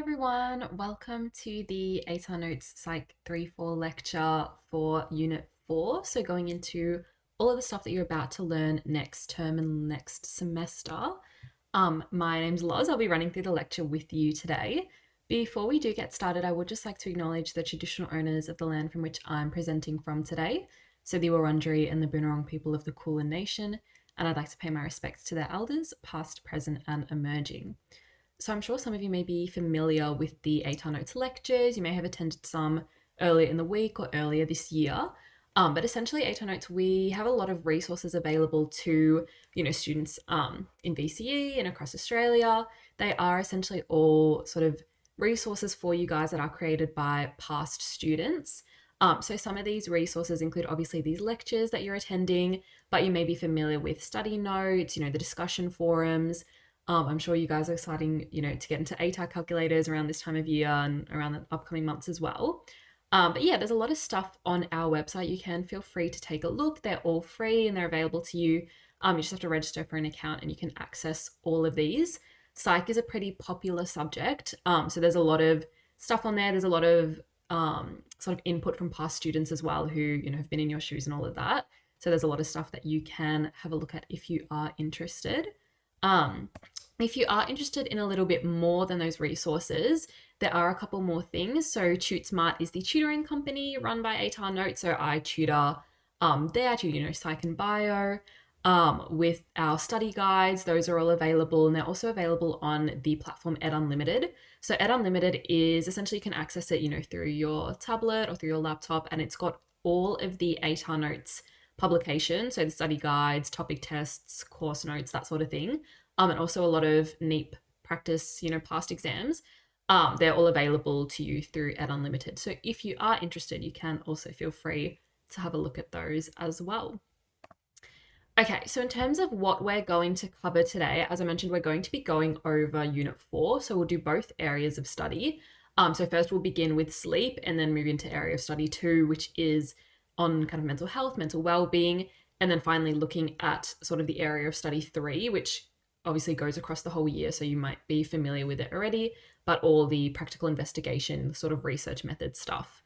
everyone, welcome to the ATAR Notes Psych 3-4 lecture for Unit 4. So going into all of the stuff that you're about to learn next term and next semester. My name's Loz, I'll be running through the lecture with you today. Before we do get started, I would just like to acknowledge the traditional owners of the land from which I'm presenting from today, so the Wurundjeri and the Boonwurrung people of the Kulin Nation, and I'd like to pay my respects to their elders, past, present, and emerging. So I'm sure some of you may be familiar with the ATAR Notes lectures. You may have attended some earlier in the week or earlier this year. But essentially, ATAR Notes, we have a lot of resources available to, students in VCE and across Australia. They are essentially all sort of resources for you guys that are created by past students. So some of these resources include obviously these lectures that you're attending, but you may be familiar with study notes, the discussion forums. I'm sure you guys are starting, to get into ATAR calculators around this time of year and around the upcoming months as well. But yeah, there's a lot of stuff on our website. You can feel free to take a look. They're all free and they're available to you. You just have to register for an account and you can access all of these. Psych is a pretty popular subject. So there's a lot of stuff on there. There's a lot of sort of input from past students as well who, have been in your shoes and all of that. So there's a lot of stuff that you can have a look at if you are interested. If you are interested in a little bit more than those resources, there are a couple more things. So TuteSmart is the tutoring company run by ATAR Notes. So I tutor there, I tutor, psych and bio with our study guides. Those are all available and they're also available on the platform Ed Unlimited. So Ed Unlimited is essentially you can access it, through your tablet or through your laptop, and it's got all of the ATAR Notes publications, so the study guides, topic tests, course notes, that sort of thing. And also a lot of NEEP practice, past exams. They're all available to you through Ed Unlimited. So if you are interested, you can also feel free to have a look at those as well. Okay, so in terms of what we're going to cover today, as I mentioned, we're going to be going over Unit 4. So we'll do both areas of study. So first we'll begin with sleep and then move into area of study 2, which is on kind of mental health, mental well-being, and then finally looking at sort of the area of study 3, which obviously goes across the whole year, so you might be familiar with it already, but all the practical investigation, sort of research method stuff.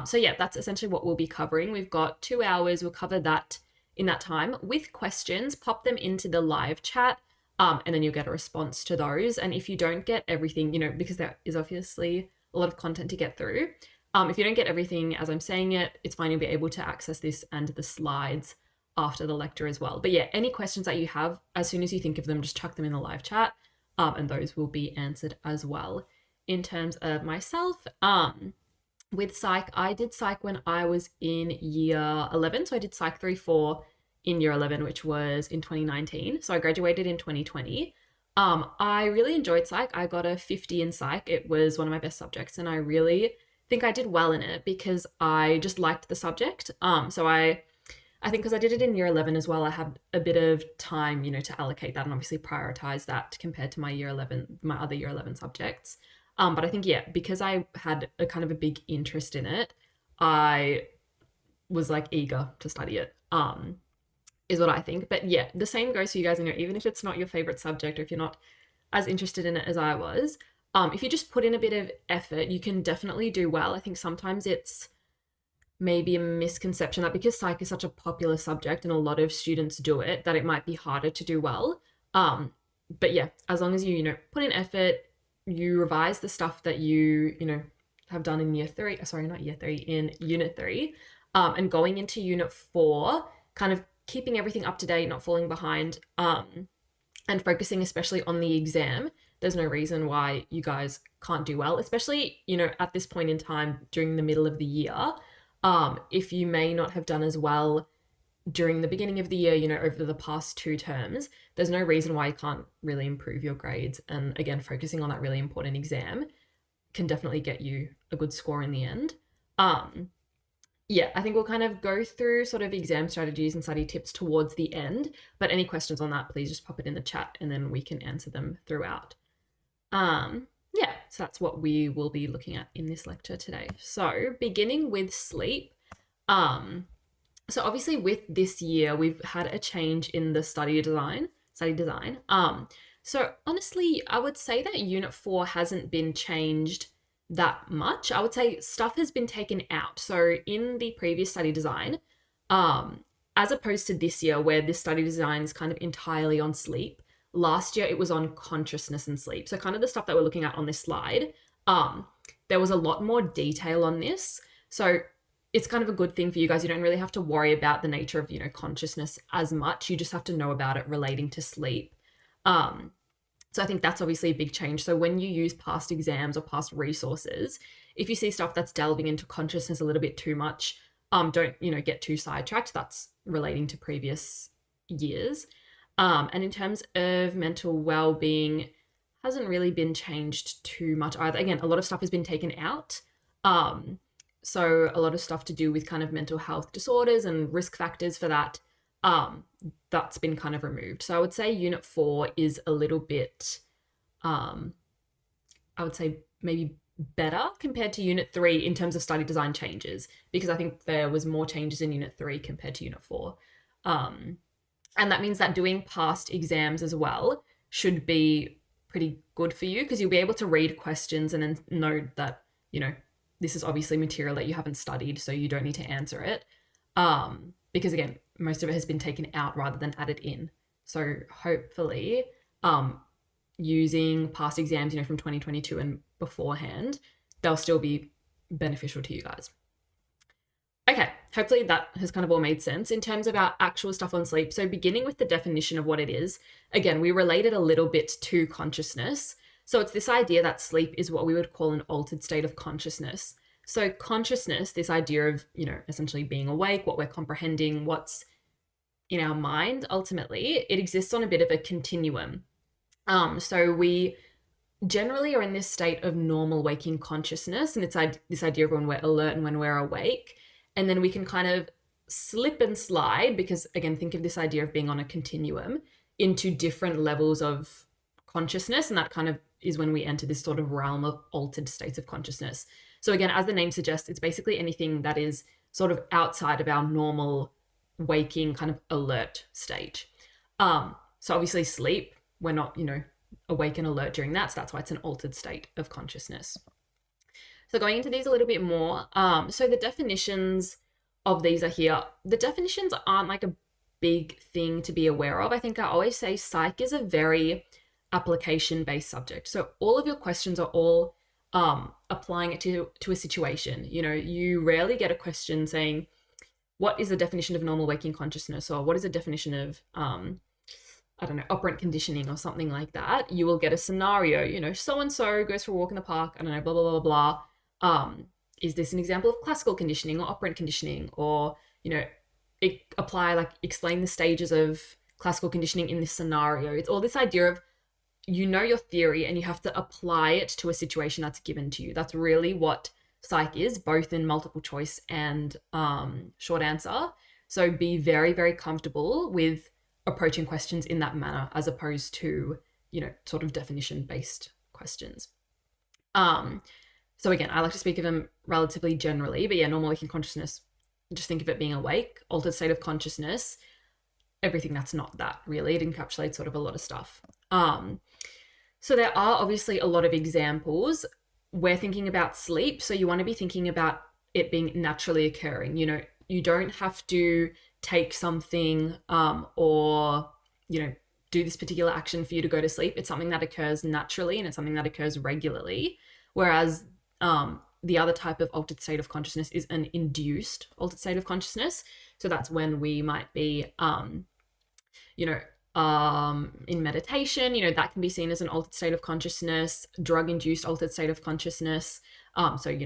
So yeah, that's essentially what we'll be covering. We've got 2 hours. We'll cover that in that time with questions. Pop them into the live chat, and then you'll get a response to those. And if you don't get everything, because there is obviously a lot of content to get through, if you don't get everything as I'm saying it, it's fine. You'll be able to access this and the slides after the lecture as well. But yeah, any questions that you have, as soon as you think of them, just chuck them in the live chat, and those will be answered as well. In terms of myself, with psych, I did psych when I was in year 11. So I did psych 3-4 in year 11, which was in 2019. So I graduated in 2020. I really enjoyed psych. I got a 50 in psych. It was one of my best subjects and I really think I did well in it because I just liked the subject. So I think because I did it in year 11 as well, I had a bit of time, to allocate that and obviously prioritize that compared to my other year 11 subjects. But I think, yeah, because I had a kind of a big interest in it, I was like eager to study it, is what I think. But yeah, the same goes for you guys, even if it's not your favorite subject or if you're not as interested in it as I was, if you just put in a bit of effort, you can definitely do well. I think sometimes it's maybe a misconception that because psych is such a popular subject and a lot of students do it, that it might be harder to do well. But yeah, as long as you, put in effort, you revise the stuff that you, have done in in Unit 3, and going into Unit 4, kind of keeping everything up to date, not falling behind, and focusing especially on the exam. There's no reason why you guys can't do well, especially, at this point in time during the middle of the year. If you may not have done as well during the beginning of the year, over the past 2 terms, there's no reason why you can't really improve your grades. And again, focusing on that really important exam can definitely get you a good score in the end. Yeah, I think we'll kind of go through sort of exam strategies and study tips towards the end, but any questions on that, please just pop it in the chat and then we can answer them throughout. Yeah, so that's what we will be looking at in this lecture today. So beginning with sleep, so obviously with this year, we've had a change in the study design. So honestly, I would say that Unit 4 hasn't been changed that much. I would say stuff has been taken out. So in the previous study design, um, as opposed to this year where this study design is kind of entirely on sleep, last year it was on consciousness and sleep. So kind of the stuff that we're looking at on this slide, um, there was a lot more detail on this. So it's kind of a good thing for you guys. You don't really have to worry about the nature of, consciousness as much. You just have to know about it relating to sleep. Um, so I think that's obviously a big change. So when you use past exams or past resources, if you see stuff that's delving into consciousness a little bit too much, don't, get too sidetracked. That's relating to previous years. And in terms of mental well-being, hasn't really been changed too much either. Again, a lot of stuff has been taken out. So a lot of stuff to do with kind of mental health disorders and risk factors for that, that's been kind of removed. So I would say Unit 4 is a little bit, I would say maybe better compared to Unit 3 in terms of study design changes, because I think there was more changes in Unit 3 compared to Unit 4. And that means that doing past exams as well should be pretty good for you, because you'll be able to read questions and then know that, this is obviously material that you haven't studied, so you don't need to answer it. Because again, most of it has been taken out rather than added in. So hopefully, using past exams, from 2022 and beforehand, they'll still be beneficial to you guys. Okay, hopefully that has kind of all made sense in terms of our actual stuff on sleep. So beginning with the definition of what it is, again, we related a little bit to consciousness. So it's this idea that sleep is what we would call an altered state of consciousness. So consciousness, this idea of, essentially being awake, what we're comprehending, what's in our mind, ultimately, it exists on a bit of a continuum. So we generally are in this state of normal waking consciousness, and it's this idea of when we're alert and when we're awake. And then we can kind of slip and slide, because again, think of this idea of being on a continuum, into different levels of consciousness. And that kind of is when we enter this sort of realm of altered states of consciousness. So again, as the name suggests, it's basically anything that is sort of outside of our normal waking kind of alert stage. So obviously sleep, we're not, awake and alert during that. So that's why it's an altered state of consciousness. So going into these a little bit more. So the definitions of these are here. The definitions aren't like a big thing to be aware of. I think I always say psych is a very application-based subject. So all of your questions are all applying it to a situation. You rarely get a question saying, what is the definition of normal waking consciousness? Or what is the definition of, operant conditioning or something like that. You will get a scenario, so-and-so goes for a walk in the park, blah, blah, blah, blah, blah. Is this an example of classical conditioning or operant conditioning? Or, explain the stages of classical conditioning in this scenario. It's all this idea of, your theory and you have to apply it to a situation that's given to you. That's really what psych is, both in multiple choice and short answer. So be very, very comfortable with approaching questions in that manner, as opposed to, sort of definition-based questions. So again, I like to speak of them relatively generally, but yeah, normal waking consciousness, just think of it being awake. Altered state of consciousness, everything that's not that, really. It encapsulates sort of a lot of stuff. So there are obviously a lot of examples. We're thinking about sleep, so you want to be thinking about it being naturally occurring. You don't have to take something or, do this particular action for you to go to sleep. It's something that occurs naturally, and it's something that occurs regularly. Whereas the other type of altered state of consciousness is an induced altered state of consciousness. So that's when we might be, in meditation, that can be seen as an altered state of consciousness, drug-induced altered state of consciousness. So,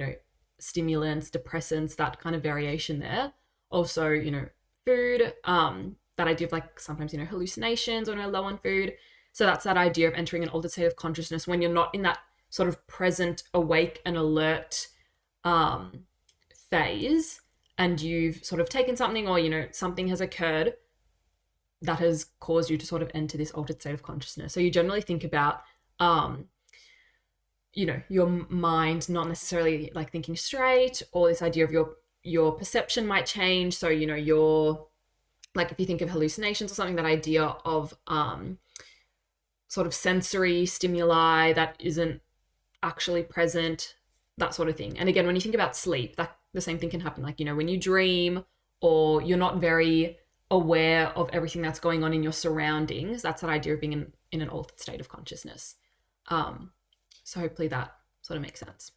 stimulants, depressants, that kind of variation there. Also, food, that idea of like sometimes, hallucinations when we're low on food. So that's that idea of entering an altered state of consciousness when you're not in that sort of present, awake and alert phase, and you've sort of taken something, or, something has occurred that has caused you to sort of enter this altered state of consciousness. So you generally think about, your mind not necessarily like thinking straight, or this idea of your perception might change. So, your, like if you think of hallucinations or something, that idea of sort of sensory stimuli that isn't actually present, that sort of thing. And again, when you think about sleep, that the same thing can happen. Like, when you dream or you're not very aware of everything that's going on in your surroundings, that's that idea of being in an altered state of consciousness. So hopefully that sort of makes sense.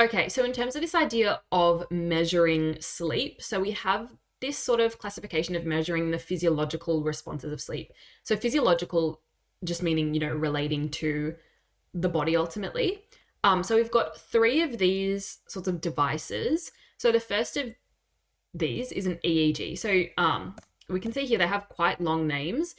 Okay, so in terms of this idea of measuring sleep, so we have this sort of classification of measuring the physiological responses of sleep. So physiological just meaning, relating to the body ultimately. So we've got 3 of these sorts of devices. So the first of these is an EEG. So we can see here they have quite long names.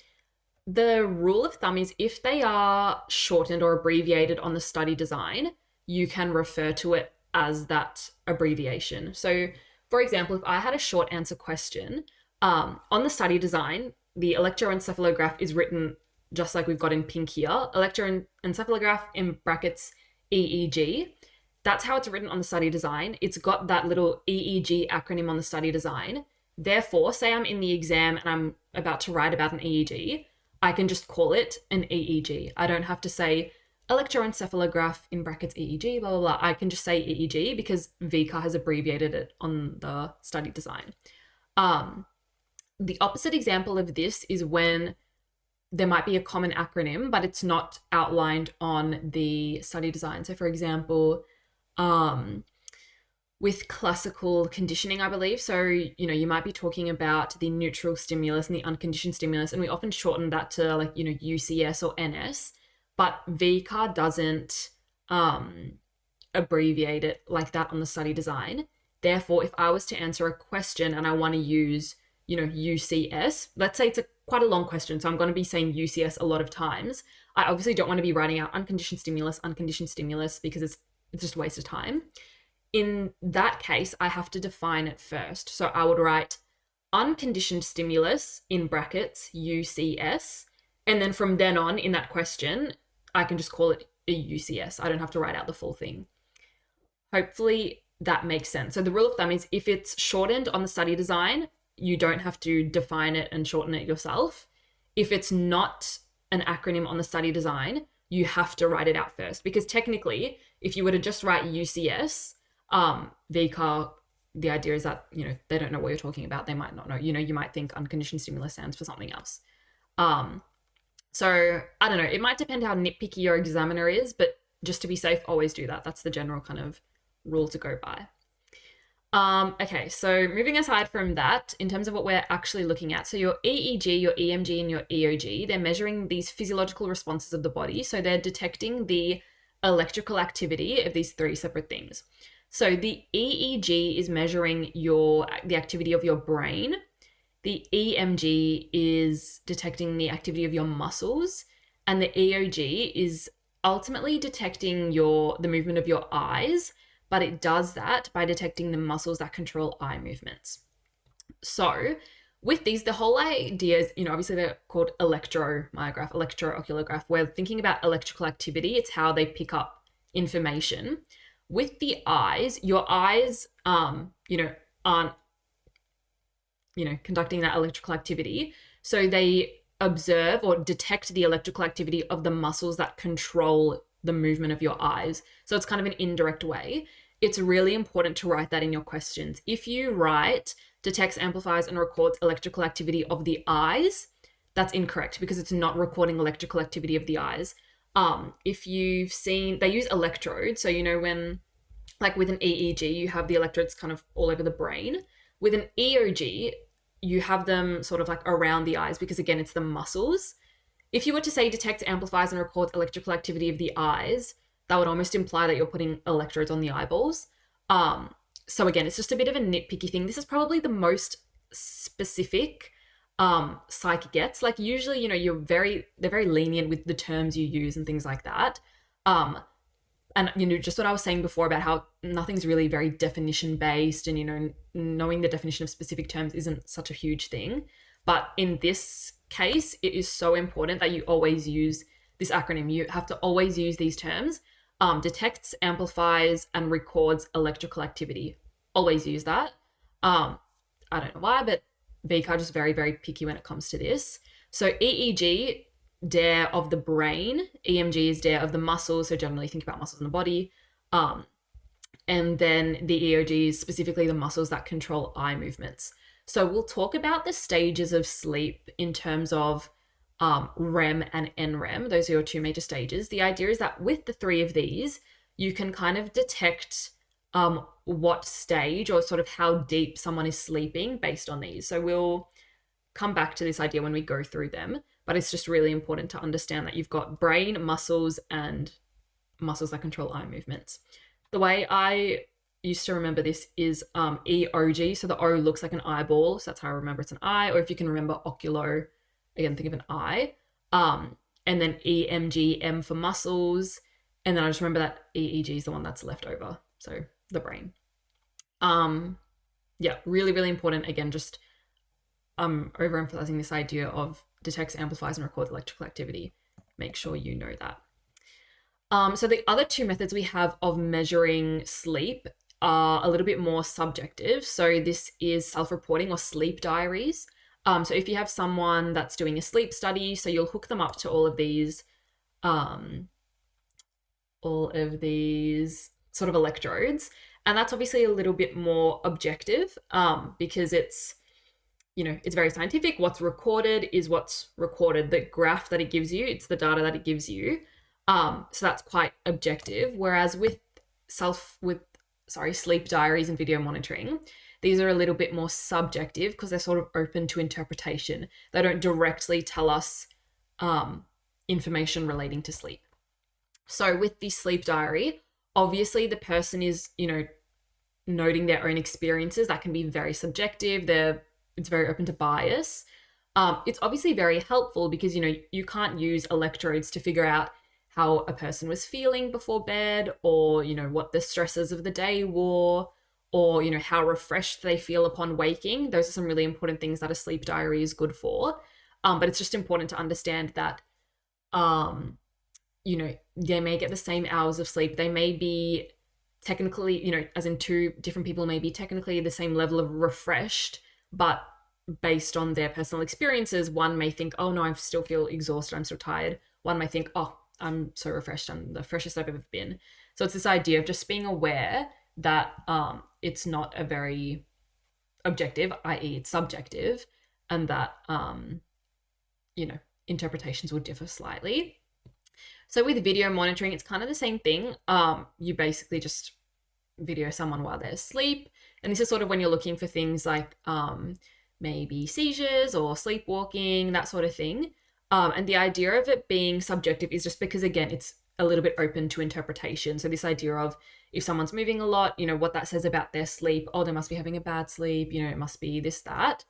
The rule of thumb is if they are shortened or abbreviated on the study design, you can refer to it as that abbreviation. So, for example, if I had a short answer question, on the study design, the electroencephalograph is written just like we've got in pink here, electroencephalograph in brackets EEG. That's how it's written on the study design. It's got that little EEG acronym on the study design. Therefore, say I'm in the exam and I'm about to write about an EEG, I can just call it an EEG. I don't have to say electroencephalograph in brackets EEG, blah, blah, blah. I can just say EEG because VCA has abbreviated it on the study design. The opposite example of this is when there might be a common acronym, but it's not outlined on the study design. So for example, with classical conditioning, I believe. So, you might be talking about the neutral stimulus and the unconditioned stimulus, and we often shorten that to UCS or NS, but VCAR doesn't abbreviate it like that on the study design. Therefore, if I was to answer a question and I want to use, UCS, let's say it's quite a long question, so I'm going to be saying UCS a lot of times. I obviously don't want to be writing out unconditioned stimulus, because it's just a waste of time. In that case, I have to define it first. So I would write unconditioned stimulus in brackets UCS, and then from then on in that question, I can just call it a UCS. I don't have to write out the full thing. Hopefully that makes sense. So the rule of thumb is if it's shortened on the study design, you don't have to define it and shorten it yourself. If it's not an acronym on the study design, you have to write it out first, because technically, if you were to just write UCS, VCAR, the idea is that, they don't know what you're talking about. They might not know, you might think unconditioned stimulus stands for something else. So I don't know, it might depend how nitpicky your examiner is, but just to be safe, always do that. That's the general kind of rule to go by. Okay, so moving aside from that, in terms of what we're actually looking at, so your EEG, your EMG, and your EOG, they're measuring these physiological responses of the body. So they're detecting the electrical activity of these 3 separate things. So the EEG is measuring the activity of your brain. The EMG is detecting the activity of your muscles, and the EOG is ultimately detecting the movement of your eyes, but it does that by detecting the muscles that control eye movements. So with these, the whole idea is, obviously they're called electromyograph, electrooculograph. We're thinking about electrical activity. It's how they pick up information. With the eyes, your eyes, aren't, conducting that electrical activity. So they observe or detect the electrical activity of the muscles that control the movement of your eyes. So it's kind of an indirect way. It's really important to write that in your questions. If you write detects, amplifies, and records electrical activity of the eyes, that's incorrect because it's not recording electrical activity of the eyes. If you've seen, they use electrodes. So, when, like with an EEG, you have the electrodes kind of all over the brain. With an EOG, you have them sort of like around the eyes because, again, it's the muscles. If you were to say detects, amplifies, and records electrical activity of the eyes, that would almost imply that you're putting electrodes on the eyeballs. So again, it's just a bit of a nitpicky thing. This is probably the most specific psych gets. Like usually, they're very lenient with the terms you use and things like that. And, just what I was saying before about how nothing's really very definition based and, knowing the definition of specific terms isn't such a huge thing. But in this case, it is so important that you always use this acronym. You have to always use these terms. Detects, amplifies, and records electrical activity. Always use that. I don't know why, but VCAR just very, very picky when it comes to this. So EEG DARE of the brain. EMG is DARE of the muscles. So generally think about muscles in the body. And then the EOG is specifically the muscles that control eye movements. So we'll talk about the stages of sleep in terms of REM and NREM. Those are your two major stages. The idea is that with the three of these, you can kind of detect what stage or sort of how deep someone is sleeping based on these. So we'll come back to this idea when we go through them, but it's just really important to understand that you've got brain, muscles, and muscles that control eye movements. The way I used to remember this is EOG. So the O looks like an eyeball. So that's how I remember it's an eye. Or if you can remember oculo, again, think of an eye. And then EMG, M for muscles. And then I just remember that EEG is the one that's left over. So the brain. Yeah, really, really important. Again, just overemphasizing this idea of detects, amplifies, and records electrical activity. Make sure you know that. So the other two methods we have of measuring sleep are a little bit more subjective. So this is self-reporting or sleep diaries. So if you have someone that's doing a sleep study, so you'll hook them up to all of these sort of electrodes. And that's obviously a little bit more objective because it's very scientific. What's recorded is what's recorded. The graph that it gives you, it's the data that it gives you. So that's quite objective. Whereas with sleep diaries and video monitoring, these are a little bit more subjective because they're sort of open to interpretation. They don't directly tell us information relating to sleep. So with the sleep diary, obviously the person is, noting their own experiences. That can be very subjective. It's very open to bias. It's obviously very helpful because, you can't use electrodes to figure out how a person was feeling before bed or, what the stresses of the day were or, how refreshed they feel upon waking. Those are some really important things that a sleep diary is good for. But it's just important to understand that, they may get the same hours of sleep. They may be technically, as in two different people may be technically the same level of refreshed, but based on their personal experiences, one may think, oh no, I still feel exhausted, I'm still tired. One may think, oh, I'm so refreshed, I'm the freshest I've ever been. So it's this idea of just being aware that it's not a very objective, i.e. it's subjective, and that, interpretations will differ slightly. So with video monitoring, it's kind of the same thing. You basically just video someone while they're asleep. And this is sort of when you're looking for things like maybe seizures or sleepwalking, that sort of thing. And the idea of it being subjective is just because, again, it's a little bit open to interpretation. So this idea of if someone's moving a lot, what that says about their sleep. Oh, they must be having a bad sleep. It must be this, that.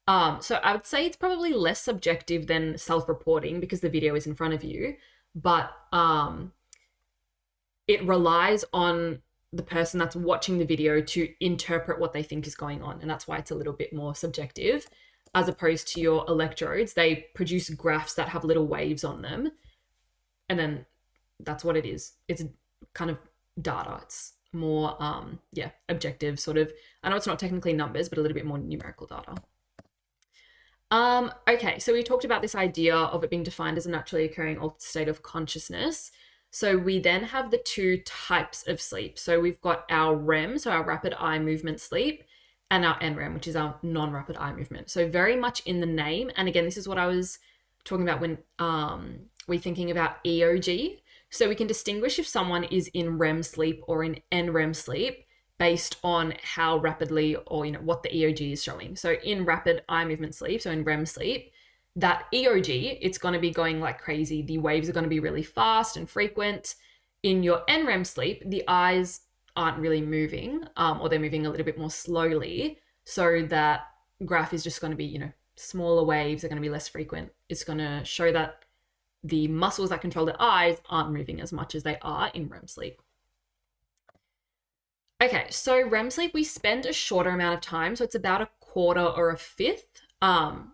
So I would say it's probably less subjective than self-reporting because the video is in front of you. But it relies on the person that's watching the video to interpret what they think is going on. And that's why it's a little bit more subjective as opposed to your electrodes. They produce graphs that have little waves on them. And then that's what it is. It's kind of data. It's more, objective sort of. I know it's not technically numbers, but a little bit more numerical data. Okay, so we talked about this idea of it being defined as a naturally occurring altered state of consciousness. So we then have the two types of sleep. So we've got our REM, so our rapid eye movement sleep, and our NREM, which is our non-rapid eye movement. So very much in the name. And again, this is what I was talking about when we're thinking about EOG. So we can distinguish if someone is in REM sleep or in NREM sleep based on how rapidly or what the EOG is showing. So in rapid eye movement sleep, so in REM sleep, that EOG, it's going to be going like crazy. The waves are going to be really fast and frequent. In your NREM sleep, the eyes aren't really moving, or they're moving a little bit more slowly. So that graph is just going to be, smaller waves are going to be less frequent. It's going to show that the muscles that control the eyes aren't moving as much as they are in REM sleep. Okay, so REM sleep, we spend a shorter amount of time. So it's about a quarter or a fifth.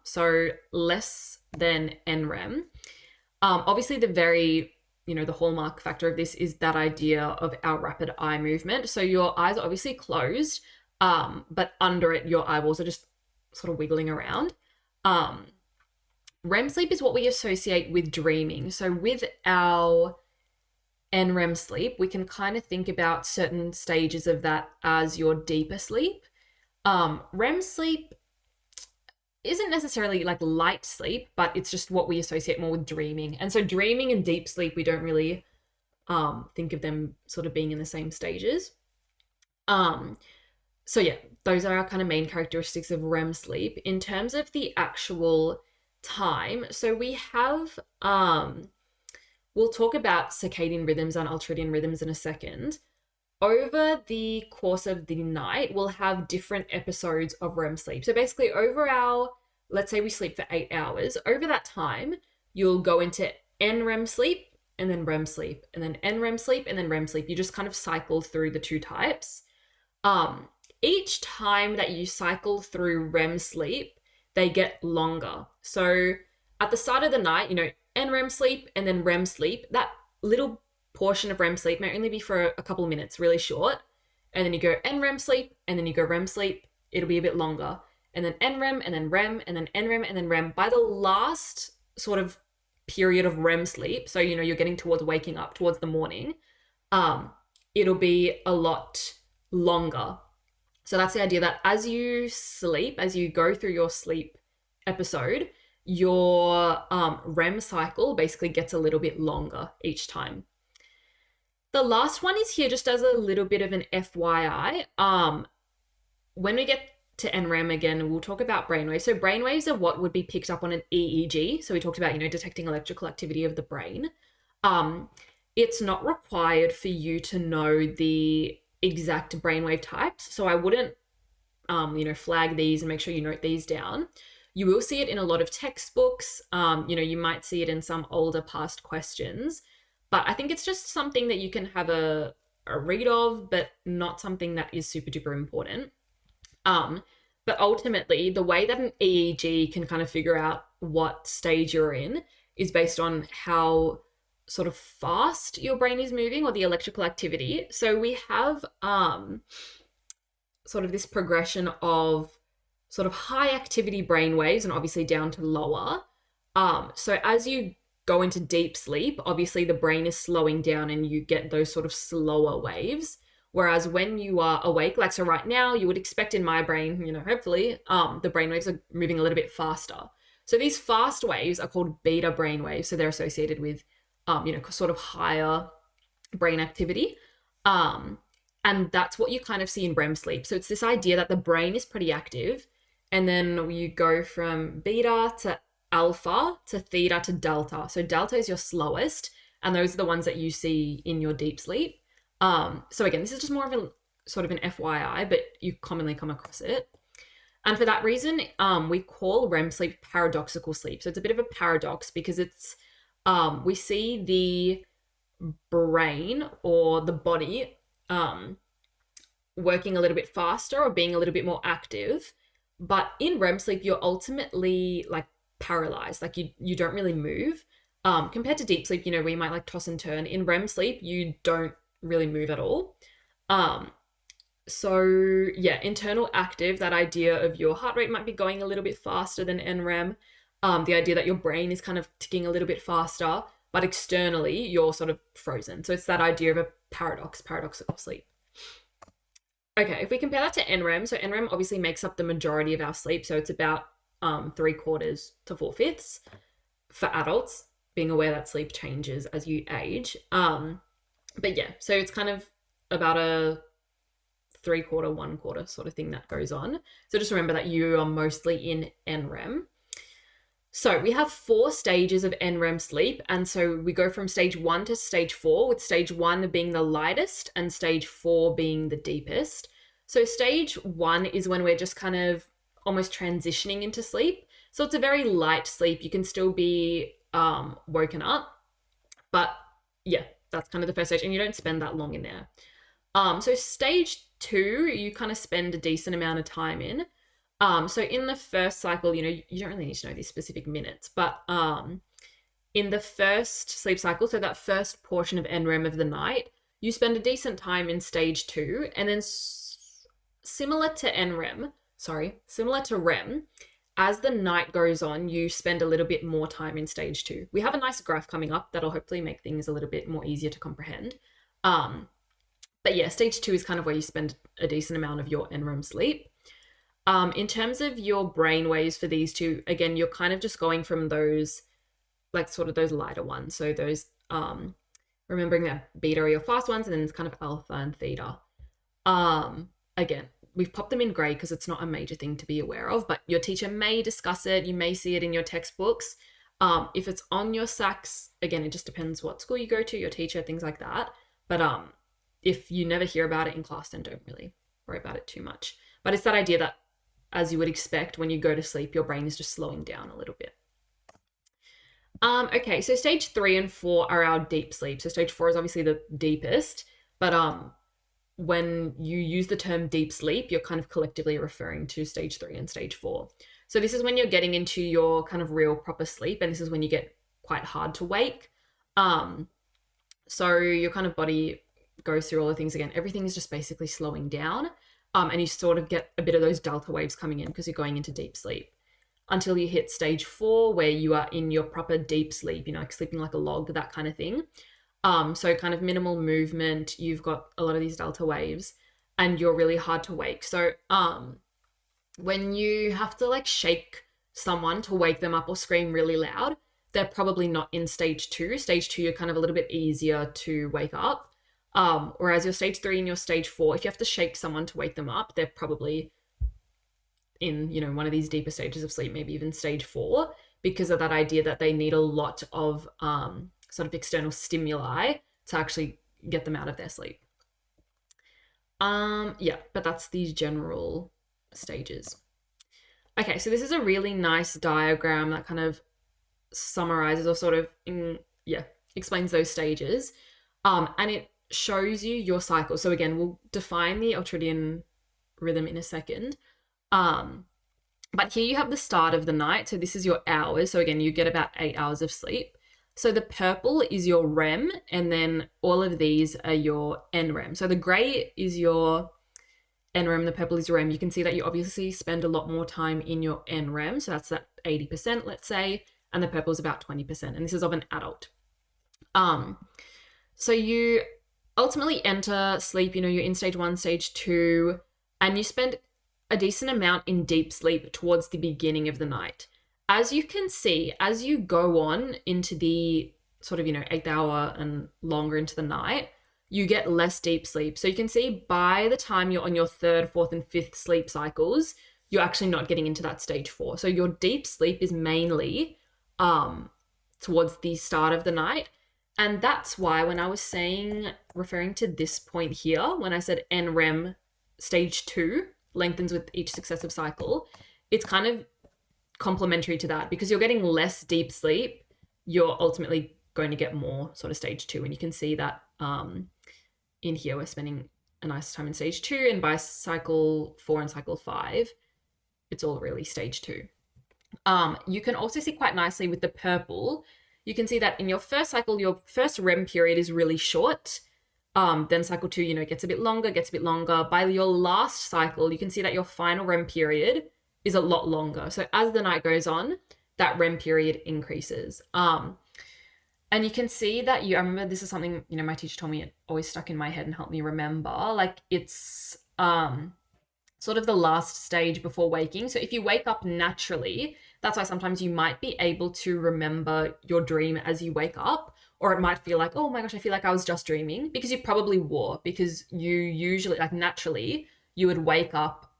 So less than NREM. Obviously the hallmark factor of this is that idea of our rapid eye movement. So your eyes are obviously closed, but under it, your eyeballs are just sort of wiggling around. REM sleep is what we associate with dreaming. So with our NREM sleep, we can kind of think about certain stages of that as your deeper sleep. REM sleep isn't necessarily like light sleep, but it's just what we associate more with dreaming. And so dreaming and deep sleep, we don't really think of them sort of being in the same stages. So yeah, those are our kind of main characteristics of REM sleep. In terms of the actual time, so we have we'll talk about circadian rhythms and ultradian rhythms in a second. Over the course of the night, we'll have different episodes of REM sleep. So basically over let's say we sleep for 8 hours, over that time, you'll go into NREM sleep and then REM sleep and then NREM sleep and then REM sleep. You just kind of cycle through the two types. Each time that you cycle through REM sleep, they get longer. So at the start of the night, NREM sleep and then REM sleep, that little portion of REM sleep may only be for a couple of minutes, really short. And then you go NREM sleep and then you go REM sleep, it'll be a bit longer. And then NREM and then REM and then NREM and then REM. By the last sort of period of REM sleep, so you're getting towards waking up, towards the morning, it'll be a lot longer. So that's the idea that as you sleep, as you go through your sleep episode, your REM cycle basically gets a little bit longer each time. The last one is here just as a little bit of an FYI. When we get to NREM again, we'll talk about brainwaves. So brainwaves are what would be picked up on an EEG. So we talked about, detecting electrical activity of the brain. It's not required for you to know the exact brainwave types. So I wouldn't, flag these and make sure you note these down. You will see it in a lot of textbooks. You might see it in some older past questions, but I think it's just something that you can have a read of, but not something that is super duper important. But ultimately, the way that an EEG can kind of figure out what stage you're in is based on how sort of fast your brain is moving or the electrical activity. So we have sort of this progression of sort of high activity brain waves and obviously down to lower. So as you go into deep sleep, obviously the brain is slowing down and you get those sort of slower waves. Whereas when you are awake, like so right now, you would expect in my brain, hopefully, the brain waves are moving a little bit faster. So these fast waves are called beta brain waves. So they're associated with, sort of higher brain activity. And that's what you kind of see in REM sleep. So it's this idea that the brain is pretty active, and then you go from beta to alpha to theta to delta. So delta is your slowest, and those are the ones that you see in your deep sleep. So again, this is just more of a sort of an FYI, but you commonly come across it. And for that reason, we call REM sleep paradoxical sleep. So it's a bit of a paradox because it's, we see the brain or the body working a little bit faster or being a little bit more active. But in REM sleep, you're ultimately like paralyzed, like you don't really move. Compared to deep sleep, where you might like toss and turn. In REM sleep, you don't really move at all. So yeah, internal active, that idea of your heart rate might be going a little bit faster than NREM. The idea that your brain is kind of ticking a little bit faster, but externally you're sort of frozen. So it's that idea of a paradoxical sleep. Okay, if we compare that to NREM, so NREM obviously makes up the majority of our sleep. So it's about 3/4 to 4/5 for adults, being aware that sleep changes as you age. But yeah, so it's kind of about a 3/4, 1/4 sort of thing that goes on. So just remember that you are mostly in NREM. So we have 4 stages of NREM sleep. And so we go from stage 1 to stage 4, with stage 1 being the lightest and stage 4 being the deepest. So stage 1 is when we're just kind of almost transitioning into sleep. So it's a very light sleep. You can still be woken up. But yeah, that's kind of the first stage. And you don't spend that long in there. So stage 2, you kind of spend a decent amount of time in. So in the first cycle, you don't really need to know these specific minutes, but in the first sleep cycle, so that first portion of NREM of the night, you spend a decent time in stage 2, and then similar to REM, as the night goes on, you spend a little bit more time in stage 2. We have a nice graph coming up that'll hopefully make things a little bit more easier to comprehend. But yeah, stage 2 is kind of where you spend a decent amount of your NREM sleep. In terms of your brain waves for these two, again, you're kind of just going from those, like sort of those lighter ones. So those, remembering that beta are your fast ones, and then it's kind of alpha and theta. Again, we've popped them in grey because it's not a major thing to be aware of, but your teacher may discuss it. You may see it in your textbooks. If it's on your SACs, again, it just depends what school you go to, your teacher, things like that. But if you never hear about it in class, then don't really worry about it too much. But it's that idea that, as you would expect, when you go to sleep, your brain is just slowing down a little bit. Okay, so stage 3 and 4 are our deep sleep. So stage 4 is obviously the deepest, but when you use the term deep sleep, you're kind of collectively referring to stage 3 and stage 4. So this is when you're getting into your kind of real proper sleep, and this is when you get quite hard to wake. So your kind of body goes through all the things again. Everything is just basically slowing down, and you sort of get a bit of those delta waves coming in because you're going into deep sleep until you hit stage 4, where you are in your proper deep sleep, like sleeping like a log, that kind of thing. So kind of minimal movement, you've got a lot of these delta waves, and you're really hard to wake. So when you have to like shake someone to wake them up or scream really loud, they're probably not in stage 2. Stage 2, you're kind of a little bit easier to wake up. Whereas your stage 3 and your stage 4, if you have to shake someone to wake them up, they're probably in, one of these deeper stages of sleep, maybe even stage 4, because of that idea that they need a lot of sort of external stimuli to actually get them out of their sleep. Yeah, but that's these general stages. Okay, so this is a really nice diagram that kind of summarizes or sort of, explains those stages. And it shows you your cycle. So again, we'll define the ultradian rhythm in a second. But here you have the start of the night. So this is your hours. So again, you get about 8 hours of sleep. So the purple is your REM, and then all of these are your NREM. So the gray is your NREM, the purple is your REM. You can see that you obviously spend a lot more time in your NREM. So that's that 80%, let's say, and the purple is about 20%. And this is of an adult. So you ultimately enter sleep, you're in stage 1, stage 2, and you spend a decent amount in deep sleep towards the beginning of the night. As you can see, as you go on into the sort of, 8th hour and longer into the night, you get less deep sleep. So you can see by the time you're on your 3rd, 4th, and 5th sleep cycles, you're actually not getting into that stage 4. So your deep sleep is mainly towards the start of the night. And that's why when I was referring to this point here, when I said NREM stage 2 lengthens with each successive cycle, it's kind of complementary to that, because you're getting less deep sleep, you're ultimately going to get more sort of stage 2. And you can see that in here, we're spending a nice time in stage 2, and by cycle 4 and cycle 5, it's all really stage 2. You can also see quite nicely with the purple, you can see that in your first cycle, your first REM period is really short. Then cycle 2, it gets a bit longer. By your last cycle, you can see that your final REM period is a lot longer. So as the night goes on, that REM period increases. And you can see that I remember this is something, my teacher told me, it always stuck in my head and helped me remember. Like it's sort of the last stage before waking. So if you wake up naturally, that's why sometimes you might be able to remember your dream as you wake up, or it might feel like, oh my gosh, I feel like I was just dreaming, because you probably were, because you usually, like naturally, you would wake up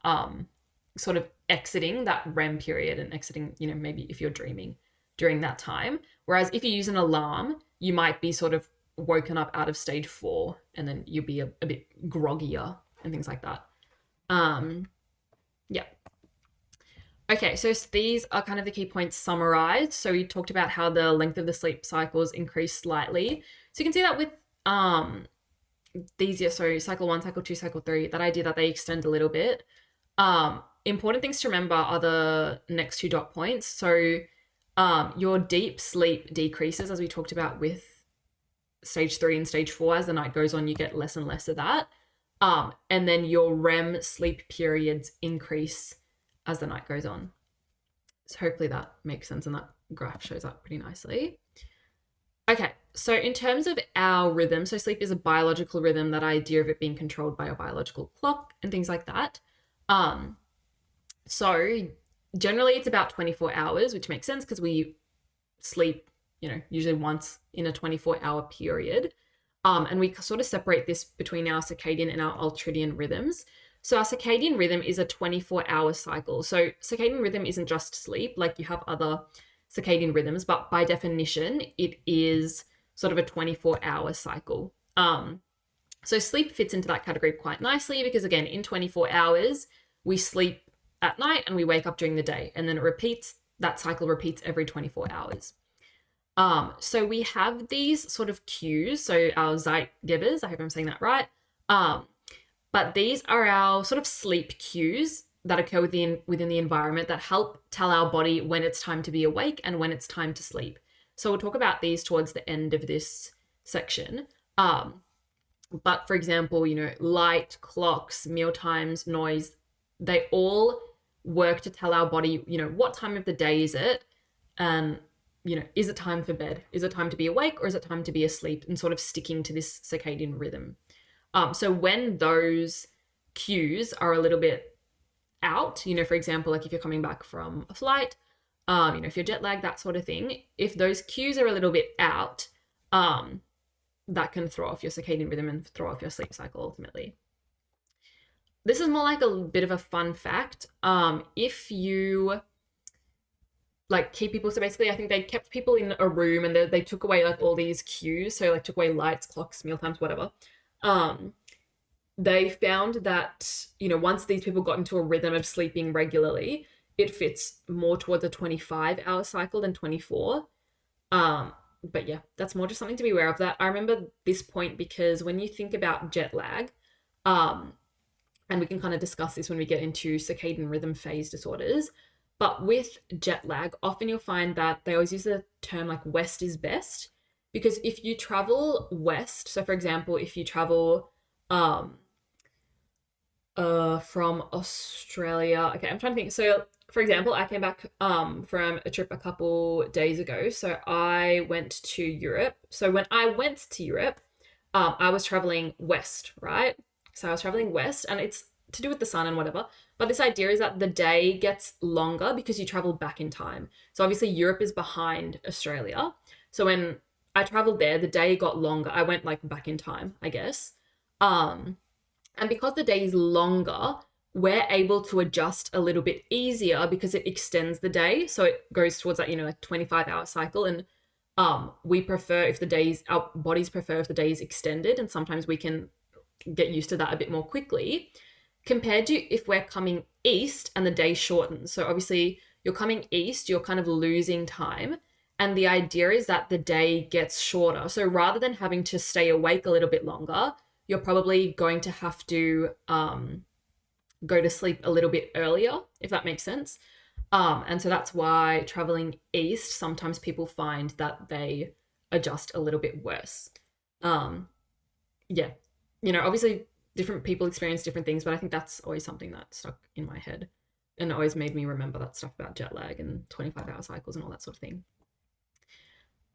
sort of exiting that REM period and exiting, maybe if you're dreaming during that time. Whereas if you use an alarm, you might be sort of woken up out of stage 4, and then you'll be a bit groggier and things like that. Yeah. Okay, so these are kind of the key points summarized. So we talked about how the length of the sleep cycles increase slightly. So you can see that with these, so cycle 1, cycle 2, cycle 3, that idea that they extend a little bit. Important things to remember are the next 2 dot points. So your deep sleep decreases, as we talked about with stage 3 and stage 4. As the night goes on, you get less and less of that. And then your REM sleep periods increase as the night goes on. So hopefully that makes sense and that graph shows that pretty nicely. Okay, so in terms of our rhythm, so sleep is a biological rhythm, that idea of it being controlled by a biological clock and things like that. So generally it's about 24 hours, which makes sense because we sleep, usually once in a 24-hour period. And we sort of separate this between our circadian and our ultradian rhythms. So our circadian rhythm is a 24-hour cycle. So circadian rhythm isn't just sleep, like you have other circadian rhythms, but by definition, it is sort of a 24-hour cycle. So sleep fits into that category quite nicely because, again, in 24 hours, we sleep at night and we wake up during the day, and then it repeats. That cycle repeats every 24 hours. So we have these sort of cues. So our Zeitgebers, I hope I'm saying that right. But these are our sort of sleep cues that occur within the environment that help tell our body when it's time to be awake and when it's time to sleep. So we'll talk about these towards the end of this section. But for example, light, clocks, meal times, noise, they all work to tell our body, what time of the day is it? And, is it time for bed? Is it time to be awake or is it time to be asleep? And sort of sticking to this circadian rhythm. So when those cues are a little bit out, for example, like if you're coming back from a flight, if you're jet lagged, that sort of thing, if those cues are a little bit out, that can throw off your circadian rhythm and throw off your sleep cycle ultimately. This is more like a bit of a fun fact. If you keep people, so basically I think they kept people in a room and they took away all these cues, so took away lights, clocks, meal times, whatever. They found that, once these people got into a rhythm of sleeping regularly, it fits more towards a 25-hour cycle than 24. But yeah, that's more just something to be aware of. That I remember this point because when you think about jet lag, and we can kind of discuss this when we get into circadian rhythm phase disorders, but with jet lag, often you'll find that they always use the term west is best, because if you travel west, so for example, if you travel from Australia, okay, I'm trying to think. So for example, I came back from a trip a couple days ago. So I went to Europe. So when I went to Europe, I was traveling west, right? So I was traveling west, and it's to do with the sun and whatever. But this idea is that the day gets longer because you travel back in time. So obviously Europe is behind Australia. So when I traveled there, the day got longer. I went back in time, I guess. And because the day is longer, we're able to adjust a little bit easier because it extends the day. So it goes towards that, 25-hour cycle. And we prefer our bodies prefer if the day is extended, and sometimes we can get used to that a bit more quickly compared to if we're coming east and the day shortens. So obviously you're coming east, you're kind of losing time. And the idea is that the day gets shorter. So rather than having to stay awake a little bit longer, you're probably going to have to go to sleep a little bit earlier, if that makes sense. And so that's why traveling east, sometimes people find that they adjust a little bit worse. Yeah, obviously different people experience different things, but I think that's always something that stuck in my head and always made me remember that stuff about jet lag and 25-hour cycles and all that sort of thing.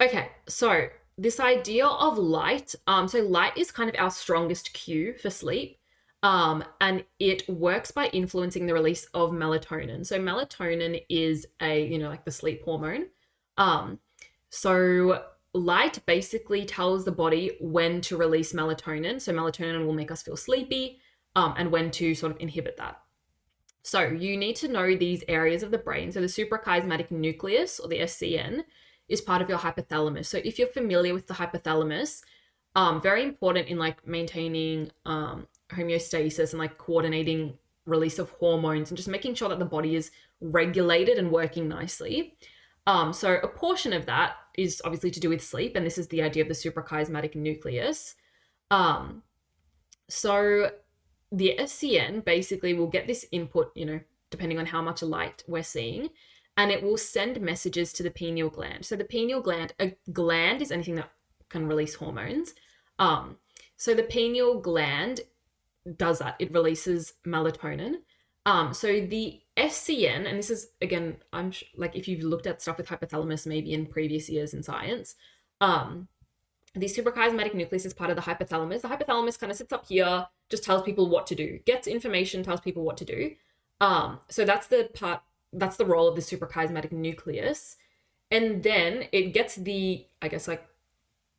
Okay, so this idea of light, so light is kind of our strongest cue for sleep, and it works by influencing the release of melatonin. So melatonin is the sleep hormone. So light basically tells the body when to release melatonin. So melatonin will make us feel sleepy, and when to sort of inhibit that. So you need to know these areas of the brain. So the suprachiasmatic nucleus, or the SCN, is part of your hypothalamus. So if you're familiar with the hypothalamus, very important in maintaining homeostasis and coordinating release of hormones and just making sure that the body is regulated and working nicely. So a portion of that is obviously to do with sleep, and this is the idea of the suprachiasmatic nucleus. So the SCN basically will get this input, depending on how much light we're seeing, and it will send messages to the pineal gland. So the pineal gland, a gland is anything that can release hormones. So the pineal gland does that. It releases melatonin. So the SCN, and this is again, like if you've looked at stuff with hypothalamus maybe in previous years in science, the suprachiasmatic nucleus is part of the hypothalamus. The hypothalamus kind of sits up here, just tells people what to do, gets information, tells people what to do. So that's the role of the suprachiasmatic nucleus. And then it gets the, I guess, like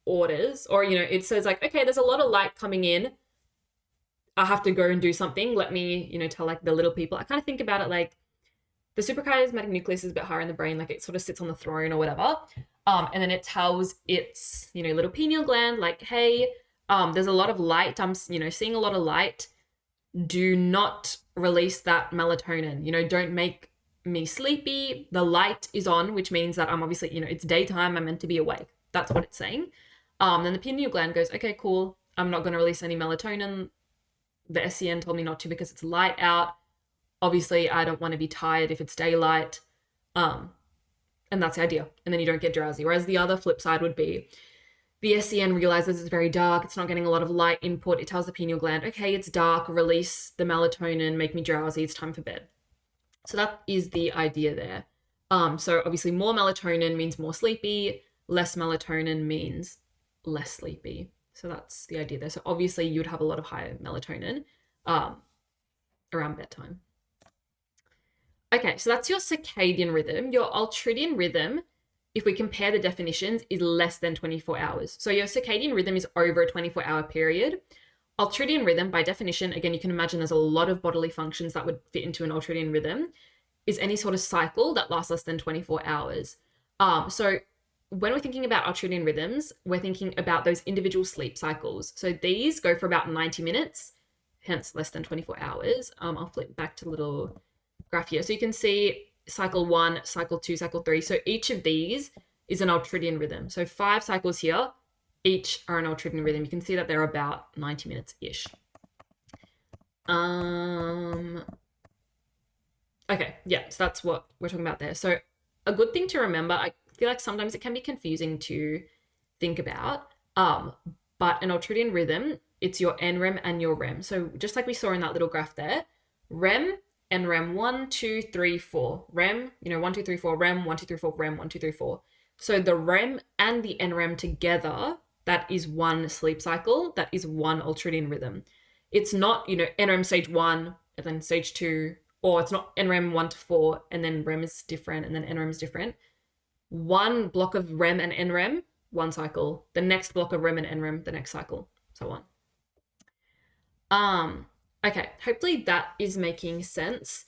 orders, or, it says like, okay, there's a lot of light coming in. I have to go and do something. Let me, tell like the little people. I kind of think about it like the suprachiasmatic nucleus is a bit higher in the brain, like it sort of sits on the throne or whatever. And then it tells its, little pineal gland, like, hey, there's a lot of light. I'm, seeing a lot of light. Do not release that melatonin. Don't make me sleepy. The light is on, which means that I'm obviously, it's daytime. I'm meant to be awake. That's what it's saying. Then the pineal gland goes, okay, cool. I'm not going to release any melatonin. The SCN told me not to because it's light out. Obviously, I don't want to be tired if it's daylight. And that's the idea. And then you don't get drowsy. Whereas the other flip side would be the SCN realizes it's very dark. It's not getting a lot of light input. It tells the pineal gland, okay, it's dark. Release the melatonin. Make me drowsy. It's time for bed. So that is the idea there. So obviously more melatonin means more sleepy. Less melatonin means less sleepy. So that's the idea there. So obviously you'd have a lot of higher melatonin around bedtime. Okay, so that's your circadian rhythm. Your ultradian rhythm, if we compare the definitions, is less than 24 hours. So your circadian rhythm is over a 24-hour period. Ultradian rhythm, by definition, again, you can imagine there's a lot of bodily functions that would fit into an ultradian rhythm, is any sort of cycle that lasts less than 24 hours. So when we're thinking about ultradian rhythms, we're thinking about those individual sleep cycles. So these go for about 90 minutes, hence less than 24 hours. I'll flip back to the little graph here. So you can see cycle 1, cycle 2, cycle 3. So each of these is an ultradian rhythm. So 5 cycles here, each are an ultradian rhythm. You can see that they're about 90 minutes-ish. Okay, yeah, so that's what we're talking about there. So a good thing to remember, I feel like sometimes it can be confusing to think about, but an ultradian rhythm, it's your NREM and your REM. So just like we saw in that little graph there, REM, NREM, 1, 2, 3, 4. REM, 1, 2, 3, 4, REM, 1, 2, 3, 4, REM, 1, 2, 3, 4. So the REM and the NREM together, that is one sleep cycle, that is one ultradian rhythm. It's not, NREM stage 1 and then stage 2, or it's not NREM 1 to 4 and then REM is different and then NREM is different. One block of REM and NREM, one cycle. The next block of REM and NREM, the next cycle, so on. Okay, hopefully that is making sense.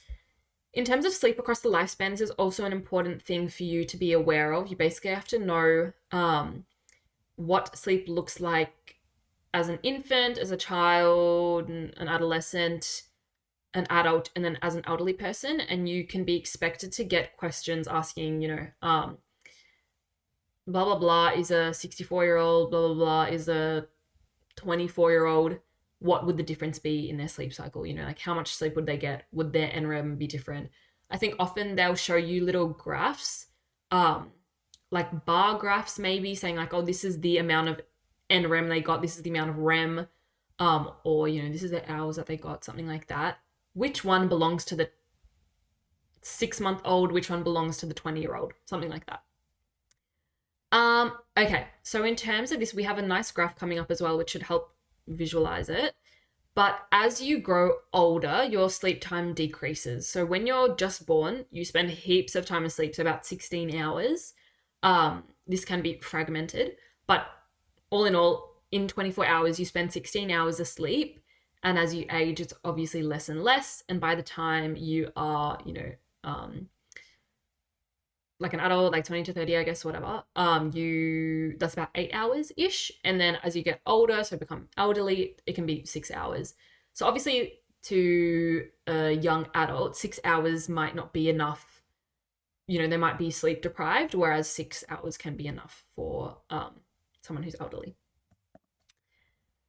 In terms of sleep across the lifespan, this is also an important thing for you to be aware of. You basically have to know what sleep looks like as an infant, as a child, an adolescent, an adult, and then as an elderly person. And you can be expected to get questions asking, blah, blah, blah is a 64-year-old, blah, blah, blah is a 24-year-old. What would the difference be in their sleep cycle? Like how much sleep would they get? Would their NREM be different? I think often they'll show you little graphs, like bar graphs maybe, saying like, oh, this is the amount of NREM they got, this is the amount of REM, or, this is the hours that they got, something like that. Which one belongs to the 6-month-old? Which one belongs to the 20-year-old? Something like that. Okay, so in terms of this, we have a nice graph coming up as well, which should help visualize it. But as you grow older, your sleep time decreases. So when you're just born, you spend heaps of time asleep, so about 16 hours. This can be fragmented, but all in all, in 24 hours, you spend 16 hours asleep. And as you age, it's obviously less and less. And by the time you are, like an adult, like 20 to 30, I guess, whatever, that's about 8 hours-ish. And then as you get older, so become elderly, it can be 6 hours. So obviously to a young adult, 6 hours might not be enough. They might be sleep deprived, whereas 6 hours can be enough for someone who's elderly.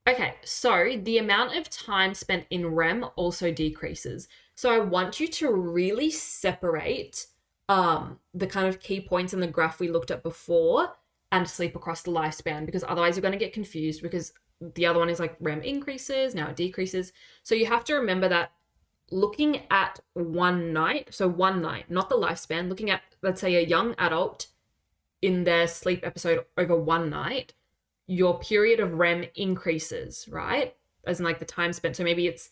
Okay, so the amount of time spent in REM also decreases. So I want you to really separate the kind of key points in the graph we looked at before and sleep across the lifespan, because otherwise you're going to get confused, because the other one is like REM increases, now it decreases. So you have to remember that looking at one night, so one night, not the lifespan, looking at, let's say, a young adult in their sleep episode over one night, your period of REM increases, right? As in like the time spent. So maybe it's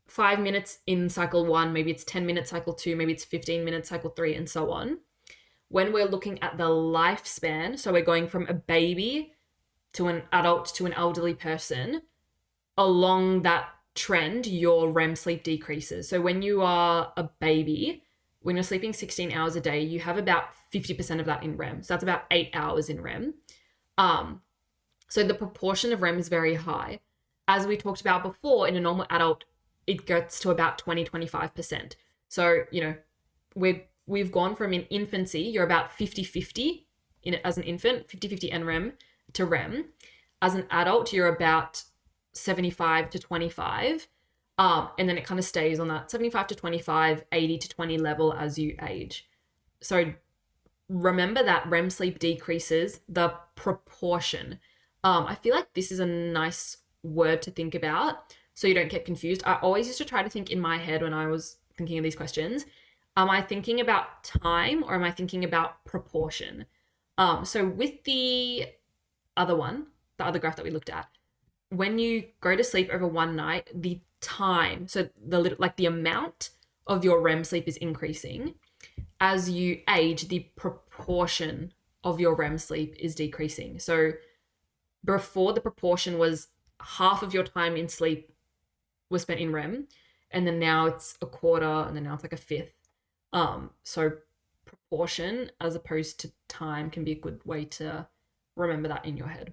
5 minutes in cycle 1, maybe it's 10 minutes cycle 2, maybe it's 15 minutes cycle 3, and so on. When we're looking at the lifespan, so we're going from a baby to an adult to an elderly person, along that trend, your REM sleep decreases. So when you are a baby, when you're sleeping 16 hours a day, you have about 50% of that in REM. So that's about 8 hours in REM. So the proportion of REM is very high. As we talked about before, in a normal adult, it gets to about 20-25%. So, we've gone from in infancy, you're about 50-50 as an infant, 50-50 NREM to REM. As an adult, you're about 75-25. And then it kind of stays on that 75-25, 80-20 level as you age. So remember that REM sleep decreases the proportion. I feel like this is a nice word to think about so you don't get confused. I always used to try to think in my head when I was thinking of these questions, am I thinking about time or am I thinking about proportion? So with the other graph that we looked at, when you go to sleep over one night, the time, so the amount of your REM sleep is increasing. As you age, the proportion of your REM sleep is decreasing. So before, the proportion was half of your time in sleep was spent in REM, and then now it's a quarter, and then now it's like a fifth. So proportion as opposed to time can be a good way to remember that in your head.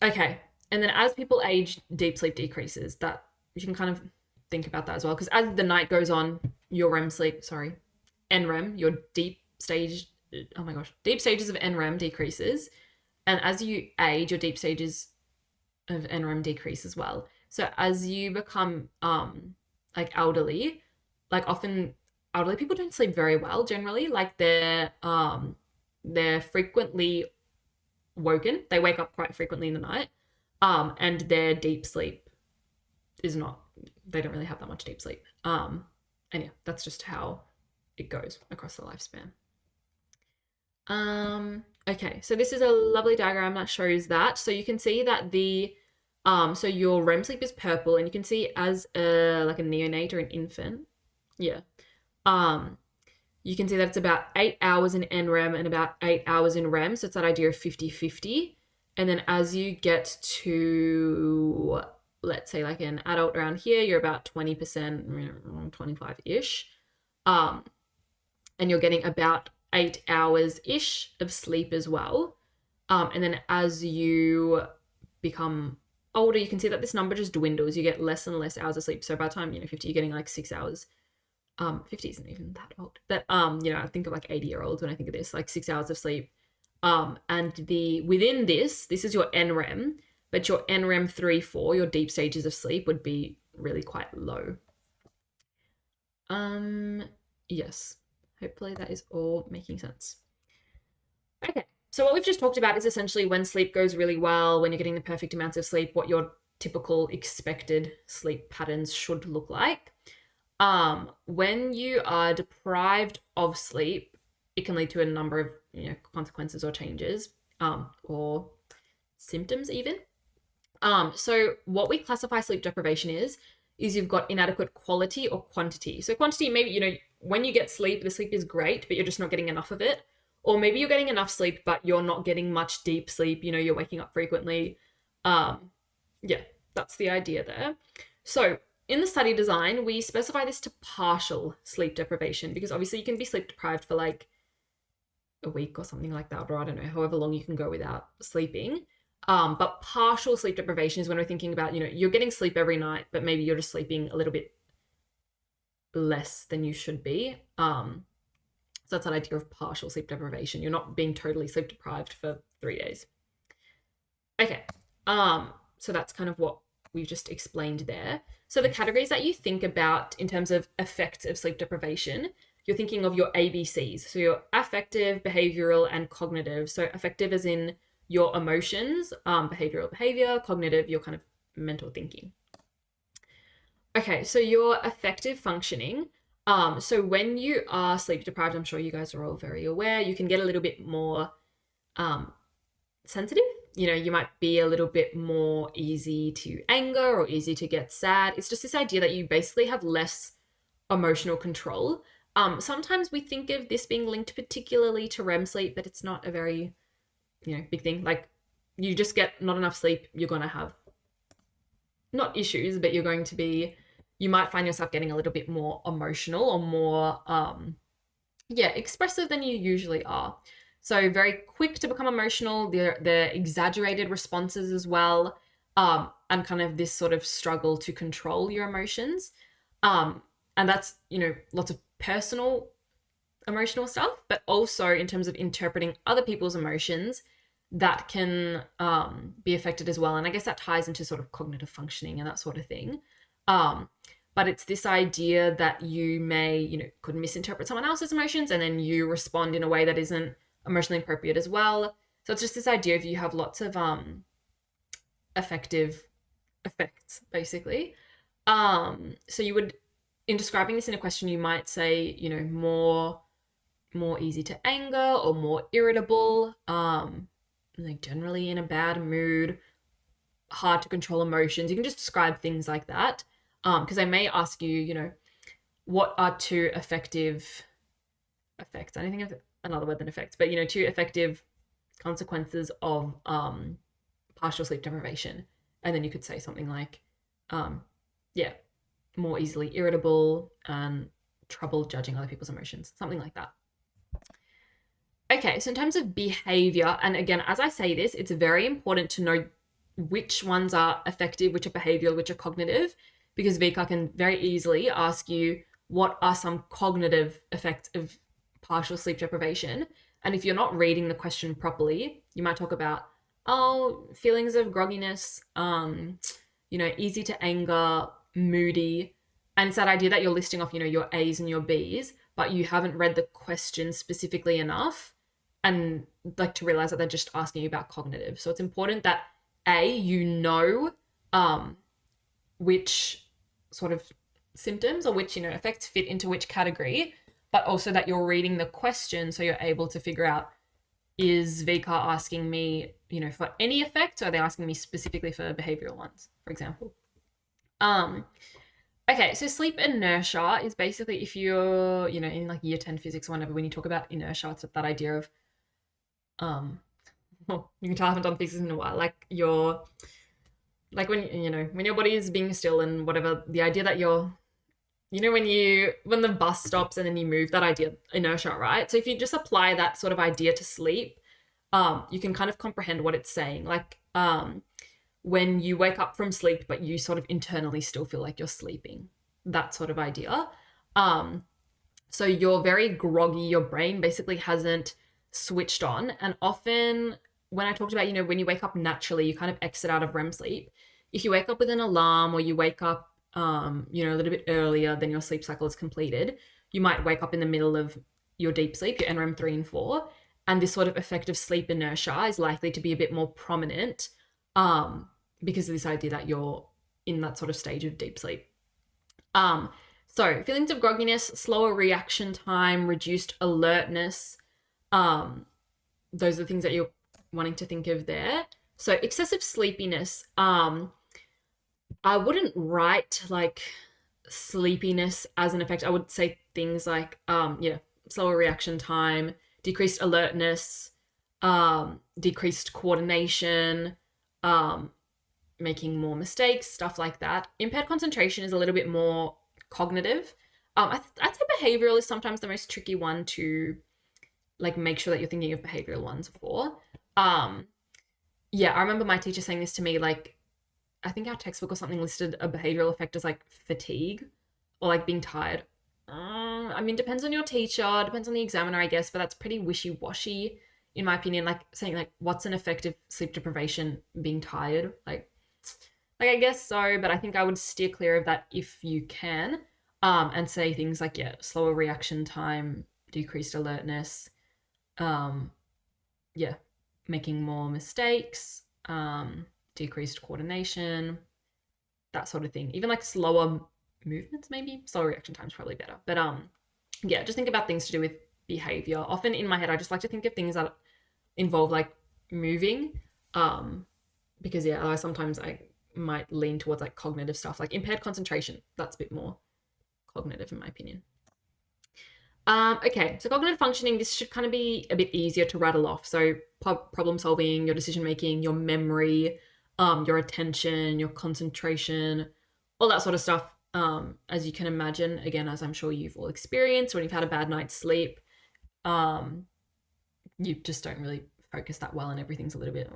Okay. And then as people age, deep sleep decreases. That you can kind of think about that as well. Because as the night goes on, your NREM, your deep stages of NREM decreases. And as you age, your deep stages of NREM decrease as well. So as you become like elderly, like often elderly people don't sleep very well generally. Like they're frequently woken. They wake up quite frequently in the night. And their deep sleep is not, they don't really have that much deep sleep. And yeah, that's just how it goes across the lifespan. Okay, so this is a lovely diagram that shows that. So you can see that so your REM sleep is purple, and you can see as like a neonate or an infant, yeah. You can see that it's about 8 hours in NREM and about 8 hours in REM. So it's that idea of 50-50. And then as you get to, let's say like an adult around here, you're about 20%, 25-ish. And you're getting about 8 hours-ish of sleep as well. And then as you become older, you can see that this number just dwindles. You get less and less hours of sleep. So by the time, 50, you're getting like 6 hours. 50 isn't even that old. But, I think of like 80-year-olds when I think of this, like 6 hours of sleep. And within this is your NREM, but your NREM 3-4, your deep stages of sleep, would be really quite low. Yes. Hopefully that is all making sense. Okay, so what we've just talked about is essentially when sleep goes really well, when you're getting the perfect amounts of sleep, what your typical expected sleep patterns should look like. When you are deprived of sleep, it can lead to a number of consequences or changes, or symptoms even. So what we classify sleep deprivation is you've got inadequate quality or quantity. So quantity, maybe, when you get sleep, the sleep is great, but you're just not getting enough of it. Or maybe you're getting enough sleep, but you're not getting much deep sleep. You're waking up frequently. Yeah, that's the idea there. So in the study design, we specify this to partial sleep deprivation, because obviously you can be sleep deprived for like a week or something like that, or I don't know, however long you can go without sleeping. But partial sleep deprivation is when we're thinking about, you're getting sleep every night, but maybe you're just sleeping a little bit less than you should be. So that's that idea of partial sleep deprivation. You're not being totally sleep deprived for 3 days. Okay. So that's kind of what we've just explained there. So the categories that you think about in terms of effects of sleep deprivation, you're thinking of your ABCs. So your affective, behavioral, and cognitive. So affective as in your emotions, behavioral behavior, cognitive, your kind of mental thinking. Okay, so your effective functioning. So when you are sleep deprived, I'm sure you guys are all very aware, you can get a little bit more um, sensitive. You might be a little bit more easy to anger or easy to get sad. It's just this idea that you basically have less emotional control. Sometimes we think of this being linked particularly to REM sleep, but it's not a very, big thing. Like, you just get not enough sleep, you're going to have not issues, but you might find yourself getting a little bit more emotional or more, expressive than you usually are. So very quick to become emotional, the exaggerated responses as well, and kind of this sort of struggle to control your emotions. And that's, lots of personal emotional stuff, but also in terms of interpreting other people's emotions, that can be affected as well. And I guess that ties into sort of cognitive functioning and that sort of thing. But it's this idea that you may, could misinterpret someone else's emotions and then you respond in a way that isn't emotionally appropriate as well. So it's just this idea of you have lots of affective effects, basically. So you would, in describing this in a question, you might say, more easy to anger or more irritable, like generally in a bad mood, hard to control emotions. You can just describe things like that. Because I may ask you, what are two effective effects? I don't think of another word than effects, but two effective consequences of partial sleep deprivation. And then you could say something like, yeah, more easily irritable and trouble judging other people's emotions, something like that. Okay, so in terms of behavior, and again, as I say this, it's very important to know which ones are effective, which are behavioral, which are cognitive, because VCA can very easily ask you what are some cognitive effects of partial sleep deprivation. And if you're not reading the question properly, you might talk about, feelings of grogginess, easy to anger, moody. And it's that idea that you're listing off, your A's and your B's, but you haven't read the question specifically enough and like to realize that they're just asking you about cognitive. So it's important that which sort of symptoms or which, effects fit into which category, but also that you're reading the question so you're able to figure out, is VCAR asking me, for any effect, or are they asking me specifically for behavioral ones, for example? Okay, so sleep inertia is basically if you're, in like year 10 physics or whatever, when you talk about inertia, it's that idea of, well, you can tell I haven't done physics in a while, like when your body is being still and whatever, the idea that you're, when the bus stops and then you move, that idea, inertia, right? So if you just apply that sort of idea to sleep, you can kind of comprehend what it's saying. Like, when you wake up from sleep, but you sort of internally still feel like you're sleeping, that sort of idea. So you're very groggy, your brain basically hasn't switched on. And often when I talked about, when you wake up naturally, you kind of exit out of REM sleep. If you wake up with an alarm or you wake up, a little bit earlier than your sleep cycle is completed, you might wake up in the middle of your deep sleep, your NREM 3 and 4. And this sort of effective sleep inertia is likely to be a bit more prominent because of this idea that you're in that sort of stage of deep sleep. So feelings of grogginess, slower reaction time, reduced alertness, those are the things that you're wanting to think of there. So excessive sleepiness, I wouldn't write like sleepiness as an effect. I would say things like, slower reaction time, decreased alertness, decreased coordination, making more mistakes, stuff like that. Impaired concentration is a little bit more cognitive. I'd say behavioral is sometimes the most tricky one to like make sure that you're thinking of behavioral ones for. I remember my teacher saying this to me, like, I think our textbook or something listed a behavioral effect as like fatigue or like being tired. Depends on your teacher, depends on the examiner, I guess, but that's pretty wishy-washy in my opinion. Like saying like, what's an effective sleep deprivation? Being tired? Like I guess so, but I think I would steer clear of that if you can, and say things like, slower reaction time, decreased alertness, making more mistakes, decreased coordination, that sort of thing. Even like slower movements, maybe. Slow reaction time is probably better. But yeah, just think about things to do with behavior. Often in my head, I just like to think of things that involve like moving. Because yeah, otherwise sometimes I might lean towards like cognitive stuff, like impaired concentration. That's a bit more cognitive in my opinion. Okay, so cognitive functioning, this should kind of be a bit easier to rattle off. So problem solving, your decision making, your memory, your attention, your concentration, all that sort of stuff. As you can imagine, again, as I'm sure you've all experienced, when you've had a bad night's sleep, you just don't really focus that well, and everything's a little bit,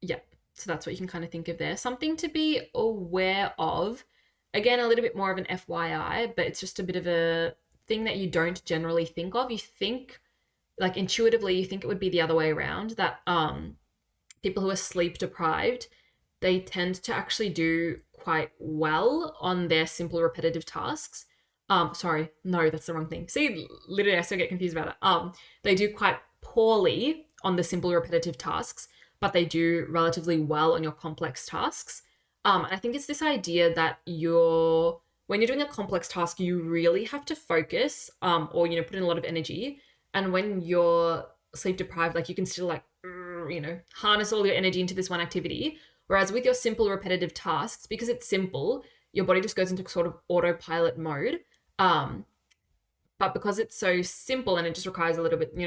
yeah. So that's what you can kind of think of there. Something to be aware of. Again, a little bit more of an FYI, but it's just a bit of a thing that you don't generally think of. You think, like intuitively, you think it would be the other way around, that people who are sleep deprived, they tend to actually do quite well on their simple repetitive tasks. Sorry, no, that's the wrong thing. See, literally, I still get confused about it. They do quite poorly on the simple repetitive tasks, but they do relatively well on your complex tasks. I think it's this idea that when you're doing a complex task, you really have to focus, or put in a lot of energy. And when you're sleep deprived, like you can still like, harness all your energy into this one activity. Whereas with your simple repetitive tasks, because it's simple, your body just goes into sort of autopilot mode. But because it's so simple and it just requires a little bit,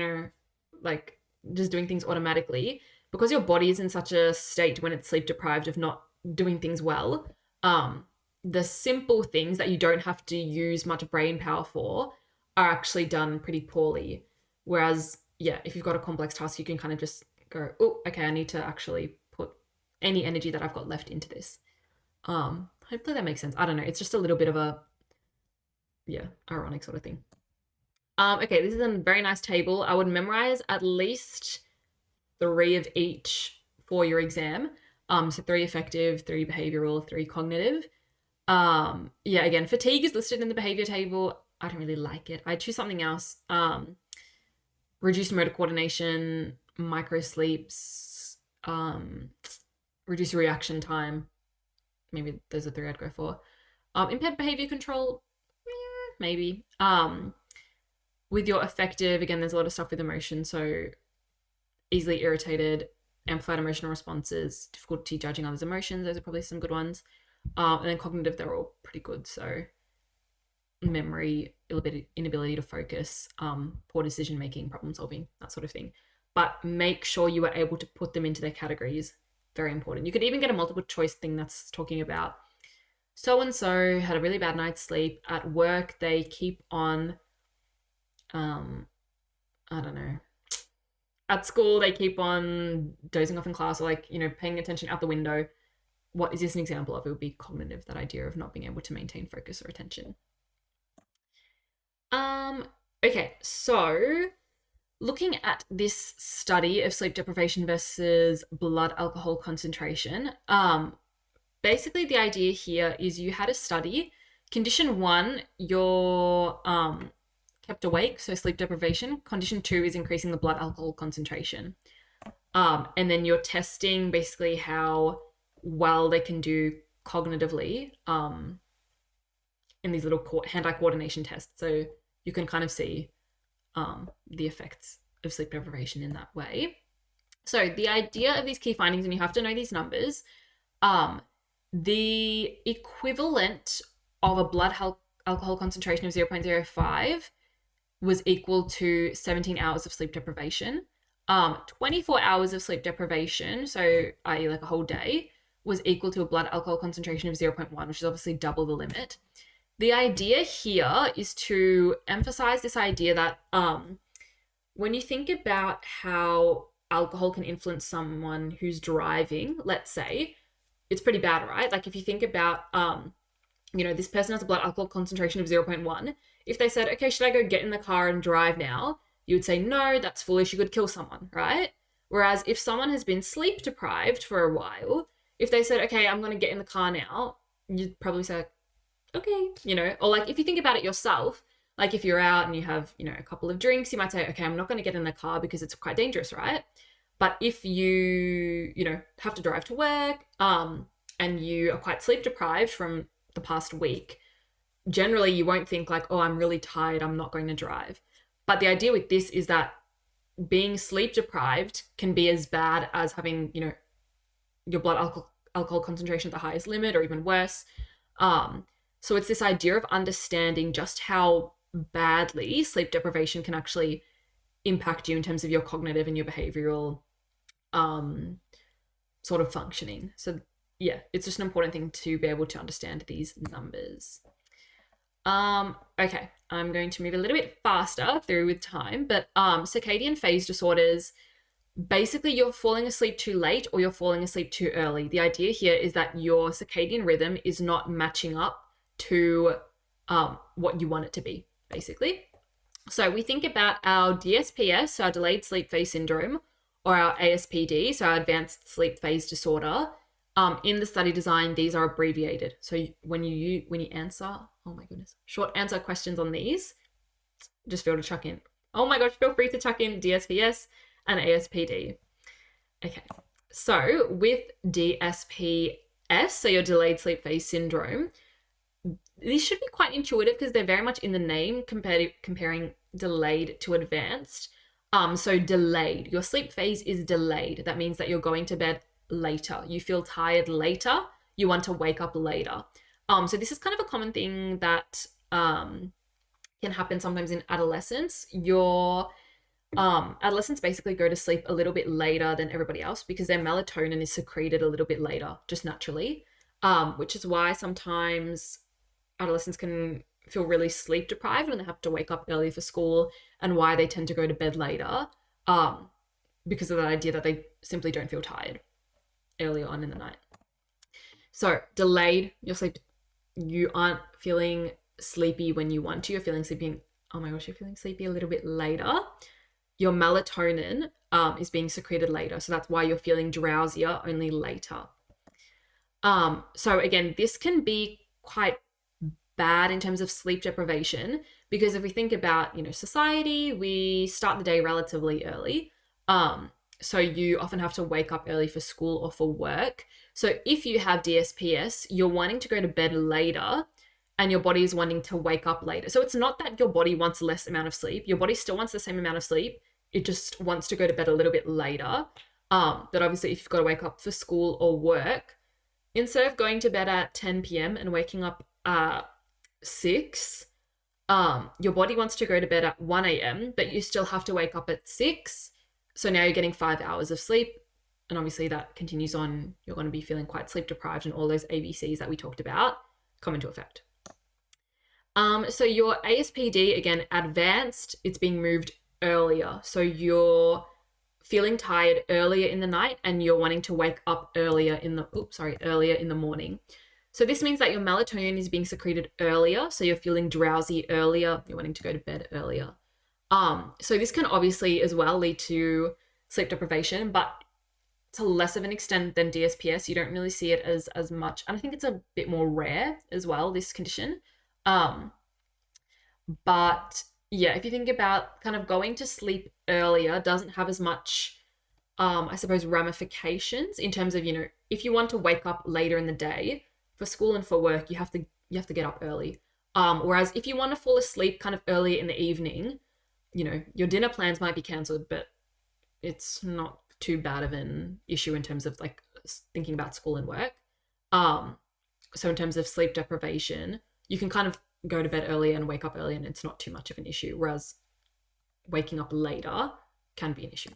like just doing things automatically, because your body is in such a state when it's sleep deprived of not doing things well, the simple things that you don't have to use much brain power for are actually done pretty poorly. Whereas, yeah, if you've got a complex task, you can kind of just go, oh, okay, I need to actually put any energy that I've got left into this. Hopefully that makes sense. I don't know. It's just a little bit of a, ironic sort of thing. Okay, this is a very nice table. I would memorize at least 3 of each for your exam. So 3 affective, 3 behavioral, 3 cognitive. Again, fatigue is listed in the behavior table. I don't really like it. I'd choose something else. Reduced motor coordination, micro sleeps, reduce reaction time. Maybe those are 3 I'd go for. Impaired behavior control, maybe. With your affective, again, there's a lot of stuff with emotion. So easily irritated, amplified emotional responses, difficulty judging others' emotions. Those are probably some good ones. And then cognitive, they're all pretty good. So memory, inability to focus, poor decision making, problem solving, that sort of thing. But make sure you are able to put them into their categories. Very important. You could even get a multiple choice thing that's talking about so-and-so had a really bad night's sleep. At work, they keep on, I don't know. At school, they keep on dozing off in class, or like, paying attention out the window. What is this an example of? It would be cognitive, that idea of not being able to maintain focus or attention. Okay, so looking at this study of sleep deprivation versus blood alcohol concentration, basically the idea here is you had a study. Condition 1, you're kept awake, so sleep deprivation. Condition 2 is increasing the blood alcohol concentration. And then you're testing basically how well they can do cognitively in these little hand-eye coordination tests. So you can kind of see the effects of sleep deprivation in that way. So the idea of these key findings, and you have to know these numbers, the equivalent of a blood alcohol concentration of 0.05 was equal to 17 hours of sleep deprivation. 24 hours of sleep deprivation, so i.e. like a whole day, was equal to a blood alcohol concentration of 0.1, which is obviously double the limit. The idea here is to emphasize this idea that when you think about how alcohol can influence someone who's driving, let's say, it's pretty bad, right? Like if you think about, this person has a blood alcohol concentration of 0.1. If they said, okay, should I go get in the car and drive now? You would say, no, that's foolish. You could kill someone, right? Whereas if someone has been sleep deprived for a while, if they said, okay, I'm going to get in the car now, you'd probably say, okay, or like if you think about it yourself, like if you're out and you have, a couple of drinks, you might say, okay, I'm not going to get in the car because it's quite dangerous, right? But if you, have to drive to work, and you are quite sleep deprived from the past week, generally you won't think like, oh, I'm really tired, I'm not going to drive. But the idea with this is that being sleep deprived can be as bad as having, your blood alcohol concentration at the highest limit, or even worse. So it's this idea of understanding just how badly sleep deprivation can actually impact you in terms of your cognitive and your behavioral sort of functioning. So yeah, it's just an important thing to be able to understand these numbers. Okay, I'm going to move a little bit faster through with time, but circadian phase disorders, basically you're falling asleep too late or you're falling asleep too early. The idea here is that your circadian rhythm is not matching up to what you want it to be, basically. So we think about our DSPS, so our delayed sleep phase syndrome, or our ASPD, so our advanced sleep phase disorder. In the study design, these are abbreviated. So when you answer, oh my goodness, short answer questions on these, just feel to chuck in. Oh my gosh, feel free to chuck in DSPS and ASPD. Okay, so with DSPS, so your delayed sleep phase syndrome, these should be quite intuitive because they're very much in the name comparing delayed to advanced. So delayed, your sleep phase is delayed. That means that you're going to bed later. You feel tired later. You want to wake up later. So this is kind of a common thing that can happen sometimes in adolescence. Your adolescents basically go to sleep a little bit later than everybody else because their melatonin is secreted a little bit later, just naturally, which is why sometimes adolescents can feel really sleep deprived when they have to wake up early for school, and why they tend to go to bed later, because of that idea that they simply don't feel tired earlier on in the night. So delayed, your sleep, you aren't feeling sleepy when you want to, you're feeling sleepy, oh my gosh, you're feeling sleepy a little bit later. Your melatonin is being secreted later, so that's why you're feeling drowsier only later. So again, this can be quite bad in terms of sleep deprivation, because if we think about, society, we start the day relatively early. So you often have to wake up early for school or for work. So if you have DSPS, you're wanting to go to bed later and your body is wanting to wake up later. So it's not that your body wants less amount of sleep. Your body still wants the same amount of sleep. It just wants to go to bed a little bit later. But obviously if you've got to wake up for school or work, instead of going to bed at 10 p.m. and waking up at 6, your body wants to go to bed at 1 a.m., but you still have to wake up at 6. So now you're getting 5 hours of sleep. And obviously that continues on. You're going to be feeling quite sleep deprived, and all those ABCs that we talked about come into effect. So your ASPD, again, advanced, it's being moved earlier. So you're feeling tired earlier in the night and you're wanting to wake up earlier in the morning. So this means that your melatonin is being secreted earlier. So you're feeling drowsy earlier. You're wanting to go to bed earlier. So this can obviously as well lead to sleep deprivation, but to less of an extent than DSPS. You don't really see it as much. And I think it's a bit more rare as well, this condition. But yeah, if you think about kind of going to sleep earlier doesn't have as much, I suppose, ramifications in terms of, if you want to wake up later in the day for school and for work, you have to get up early. Whereas if you want to fall asleep kind of early in the evening, your dinner plans might be cancelled, but it's not too bad of an issue in terms of like thinking about school and work. So in terms of sleep deprivation, you can kind of go to bed early and wake up early and it's not too much of an issue, whereas waking up later can be an issue.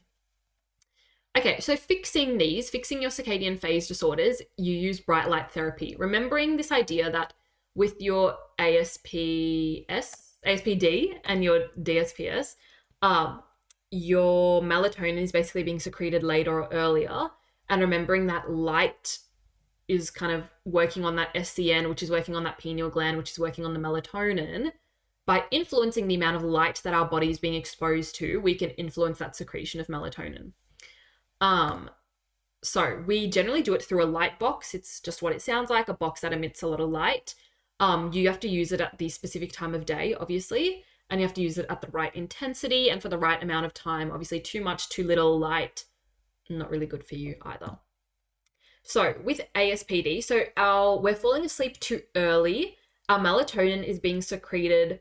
Okay, so fixing your circadian phase disorders, you use bright light therapy. Remembering this idea that with your ASPD and your DSPS, your melatonin is basically being secreted later or earlier, and remembering that light is kind of working on that SCN, which is working on that pineal gland, which is working on the melatonin. By influencing the amount of light that our body is being exposed to, we can influence that secretion of melatonin. So we generally do it through a light box. It's just what it sounds like, a box that emits a lot of light. You have to use it at the specific time of day, obviously, and you have to use it at the right intensity and for the right amount of time. Obviously, too much, too little light, not really good for you either. So with ASPD, we're falling asleep too early. Our melatonin is being secreted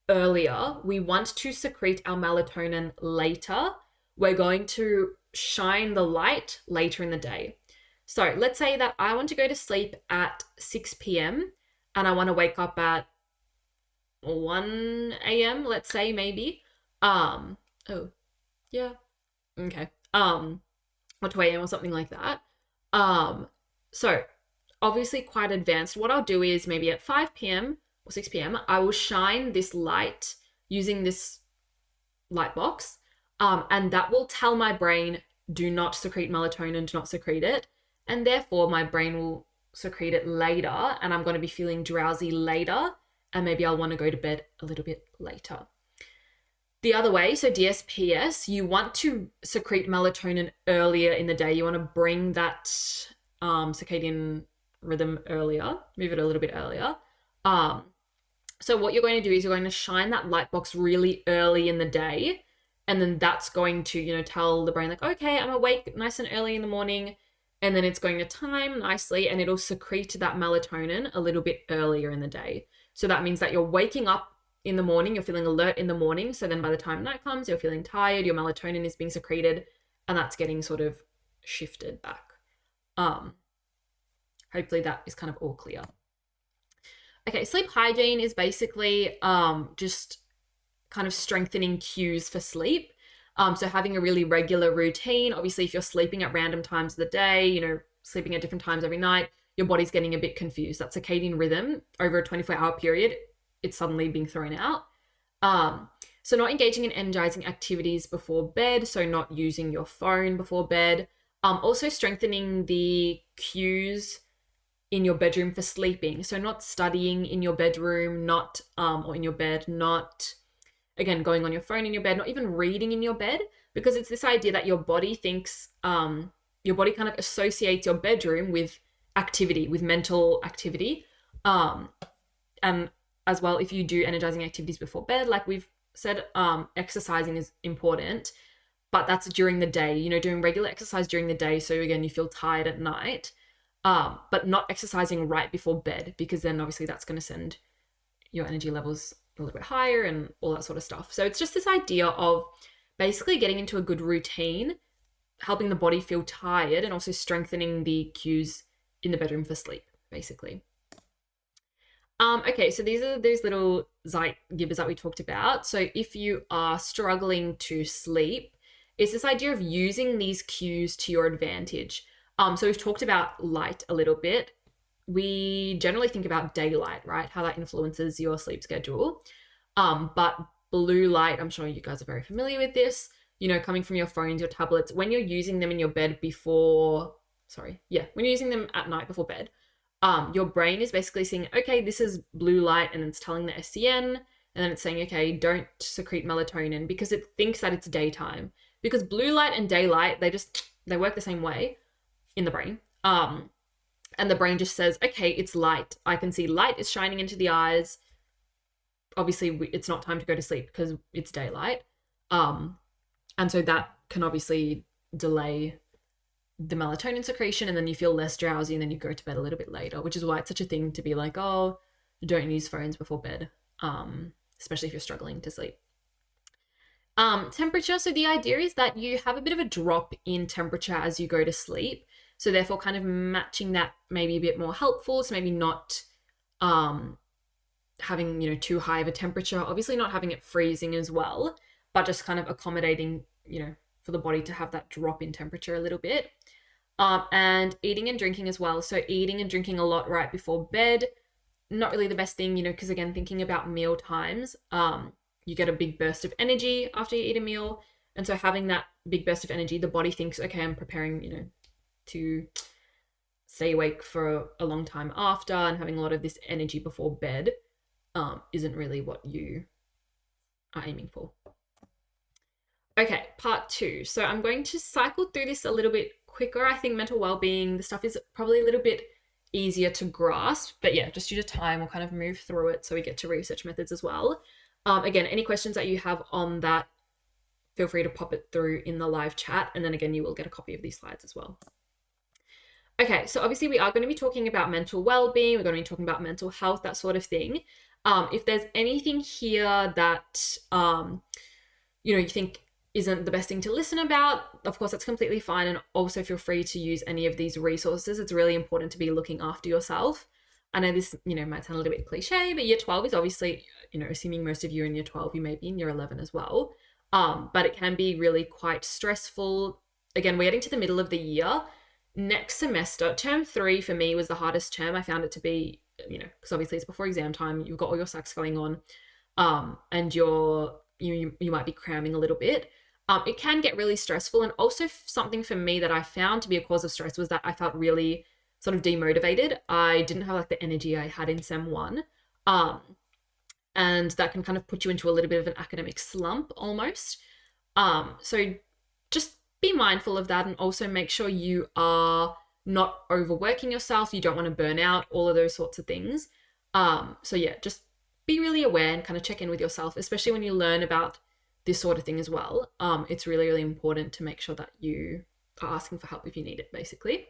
earlier. We want to secrete our melatonin later. We're going to shine the light later in the day. So let's say that I want to go to sleep at 6 p.m. and I want to wake up at 1 a.m., let's say, maybe. Oh, yeah. Okay. Or 2 a.m. or something like that. So obviously quite advanced. What I'll do is maybe at 5 p.m. or 6 p.m., I will shine this light using this light box. And that will tell my brain, do not secrete melatonin, do not secrete it. And therefore my brain will secrete it later, and I'm going to be feeling drowsy later, and maybe I'll want to go to bed a little bit later. The other way, so DSPS, you want to secrete melatonin earlier in the day. You want to bring that circadian rhythm earlier, move it a little bit earlier. So what you're going to do is you're going to shine that light box really early in the day, and then that's going to, tell the brain like, okay, I'm awake nice and early in the morning, and then it's going to time nicely, and it'll secrete that melatonin a little bit earlier in the day. So that means that you're waking up in the morning, you're feeling alert in the morning. So then by the time night comes, you're feeling tired, your melatonin is being secreted, and that's getting sort of shifted back. Hopefully that is kind of all clear. Okay, sleep hygiene is basically just kind of strengthening cues for sleep. So having a really regular routine. Obviously, if you're sleeping at random times of the day, sleeping at different times every night, your body's getting a bit confused. That circadian rhythm over a 24-hour period, it's suddenly being thrown out. So not engaging in energizing activities before bed, so not using your phone before bed. Also strengthening the cues in your bedroom for sleeping. So not studying in your bedroom, or in your bed, not, again, going on your phone in your bed, not even reading in your bed, because it's this idea that your body thinks, your body kind of associates your bedroom with activity, with mental activity. And as well, if you do energizing activities before bed, like we've said, exercising is important, but that's during the day, doing regular exercise during the day. So again, you feel tired at night, but not exercising right before bed, because then obviously that's going to send your energy levels a little bit higher and all that sort of stuff. So it's just this idea of basically getting into a good routine, helping the body feel tired, and also strengthening the cues in the bedroom for sleep, basically. Okay, so these are those little Zeitgebers that we talked about. So if you are struggling to sleep, it's this idea of using these cues to your advantage. So we've talked about light a little bit. We generally think about daylight, right? How that influences your sleep schedule. But blue light, I'm sure you guys are very familiar with this, coming from your phones, your tablets, when you're using them in your bed when you're using them at night before bed, your brain is basically saying, okay, this is blue light, and it's telling the SCN, and then it's saying, okay, don't secrete melatonin, because it thinks that it's daytime. Because blue light and daylight, they work the same way in the brain. And the brain just says, okay, it's light. I can see light is shining into the eyes. Obviously, it's not time to go to sleep because it's daylight. And so that can obviously delay the melatonin secretion, and then you feel less drowsy, and then you go to bed a little bit later, which is why it's such a thing to be like, oh, don't use phones before bed, especially if you're struggling to sleep. Temperature. So the idea is that you have a bit of a drop in temperature as you go to sleep. So therefore kind of matching that maybe a bit more helpful. So maybe not having, too high of a temperature, obviously not having it freezing as well, but just kind of accommodating, for the body to have that drop in temperature a little bit. And eating and drinking as well. So eating and drinking a lot right before bed, not really the best thing, because again, thinking about meal times, you get a big burst of energy after you eat a meal. And so having that big burst of energy, the body thinks, okay, I'm preparing, to stay awake for a long time after, and having a lot of this energy before bed isn't really what you are aiming for. Okay, part 2. So I'm going to cycle through this a little bit quicker. I think mental well-being, the stuff is probably a little bit easier to grasp, but yeah, just due to time, we'll kind of move through it so we get to research methods as well. Again, any questions that you have on that, feel free to pop it through in the live chat, and then again, you will get a copy of these slides as well. Okay, so obviously we are going to be talking about mental well-being. We're going to be talking about mental health, that sort of thing. If there's anything here that you think isn't the best thing to listen about, of course that's completely fine. And also feel free to use any of these resources. It's really important to be looking after yourself. I know this, might sound a little bit cliche, but year 12 is obviously, assuming most of you are in year 12, you may be in year 11 as well. But it can be really quite stressful. Again, we're getting to the middle of the year. Next semester, term 3 for me was the hardest term. I found it to be, because obviously it's before exam time, you've got all your sacs going on, and you might be cramming a little bit. It can get really stressful. And also something for me that I found to be a cause of stress was that I felt really sort of demotivated. I didn't have like the energy I had in Sem 1. And that can kind of put you into a little bit of an academic slump almost. So just be mindful of that, and also make sure you are not overworking yourself. You don't want to burn out, all of those sorts of things. So yeah, just be really aware and kind of check in with yourself, especially when you learn about this sort of thing as well. It's really, really important to make sure that you are asking for help if you need it, basically.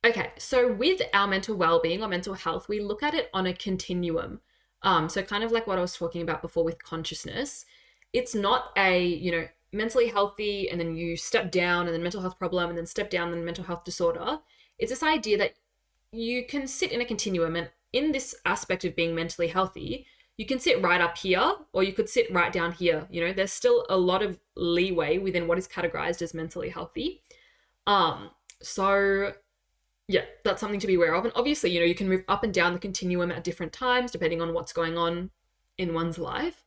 Okay, so with our mental well-being or mental health, we look at it on a continuum. So kind of like what I was talking about before with consciousness. It's not a, mentally healthy and then you step down and then mental health problem and then step down and then mental health disorder. It's this idea that you can sit in a continuum, and in this aspect of being mentally healthy, you can sit right up here or you could sit right down here. There's still a lot of leeway within what is categorized as mentally healthy. So yeah, that's something to be aware of. And obviously, you can move up and down the continuum at different times depending on what's going on in one's life.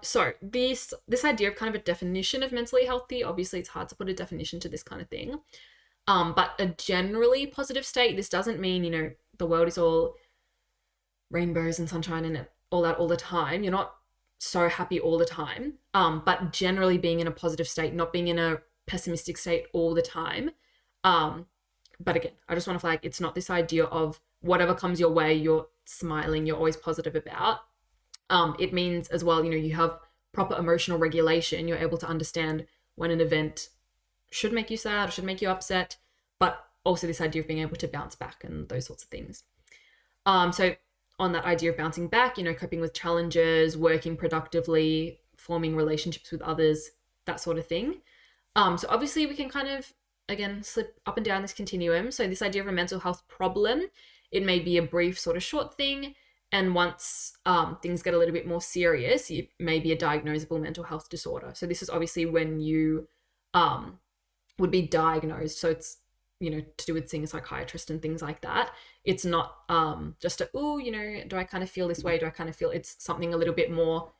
So this idea of kind of a definition of mentally healthy, obviously it's hard to put a definition to this kind of thing. But a generally positive state, this doesn't mean, the world is all rainbows and sunshine and all that all the time. You're not so happy all the time. But generally being in a positive state, not being in a pessimistic state all the time. But again, I just want to flag, it's not this idea of whatever comes your way, you're smiling, you're always positive about. It means as well, you have proper emotional regulation. You're able to understand when an event should make you sad or should make you upset, but also this idea of being able to bounce back and those sorts of things. So on that idea of bouncing back, coping with challenges, working productively, forming relationships with others, that sort of thing. So obviously we can kind of, again, slip up and down this continuum. So this idea of a mental health problem, it may be a brief sort of short thing. And once things get a little bit more serious, it may be a diagnosable mental health disorder. So this is obviously when you would be diagnosed. So it's, to do with seeing a psychiatrist and things like that. It's not just do I kind of feel this way? Do I kind of feel it's something a little bit more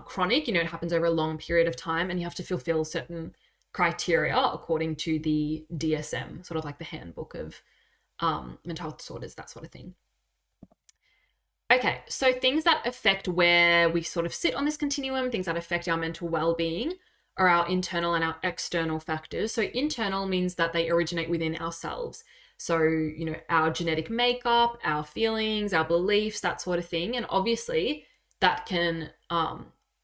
chronic? It happens over a long period of time, and you have to fulfill certain criteria according to the DSM, sort of like the handbook of mental health disorders, that sort of thing. Okay, so things that affect where we sort of sit on this continuum, things that affect our mental well-being, are our internal and our external factors. So internal means that they originate within ourselves. So, our genetic makeup, our feelings, our beliefs, that sort of thing. And obviously that can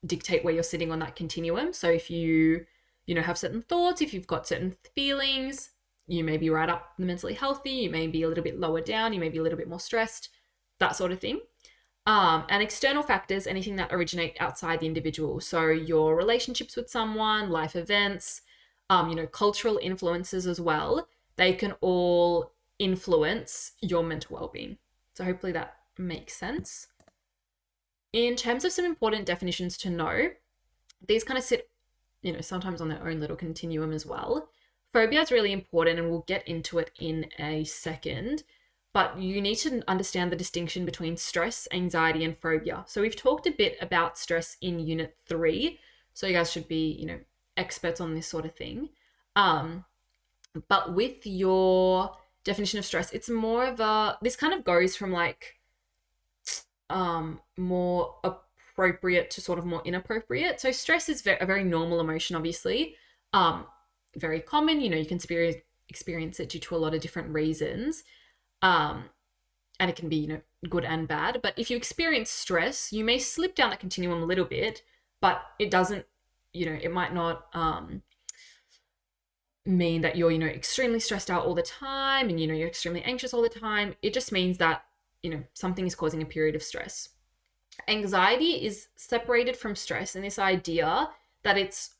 dictate where you're sitting on that continuum. So if you, have certain thoughts, if you've got certain feelings, you may be right up mentally healthy, you may be a little bit lower down, you may be a little bit more stressed, that sort of thing. And external factors, anything that originate outside the individual. So your relationships with someone, life events, cultural influences as well. They can all influence your mental well-being. So hopefully that makes sense. In terms of some important definitions to know, these kind of sit, sometimes on their own little continuum as well. Phobia is really important, and we'll get into it in a second. But you need to understand the distinction between stress, anxiety, and phobia. So we've talked a bit about stress in Unit 3. So you guys should be, experts on this sort of thing. But with your definition of stress, it's more of this kind of goes from like more appropriate to sort of more inappropriate. So stress is a very normal emotion, obviously. Very common, you can experience it due to a lot of different reasons. And it can be, good and bad. But if you experience stress, you may slip down that continuum a little bit, but it doesn't, it might not mean that you're, extremely stressed out all the time and, you're extremely anxious all the time. It just means that, something is causing a period of stress. Anxiety is separated from stress in this idea that it's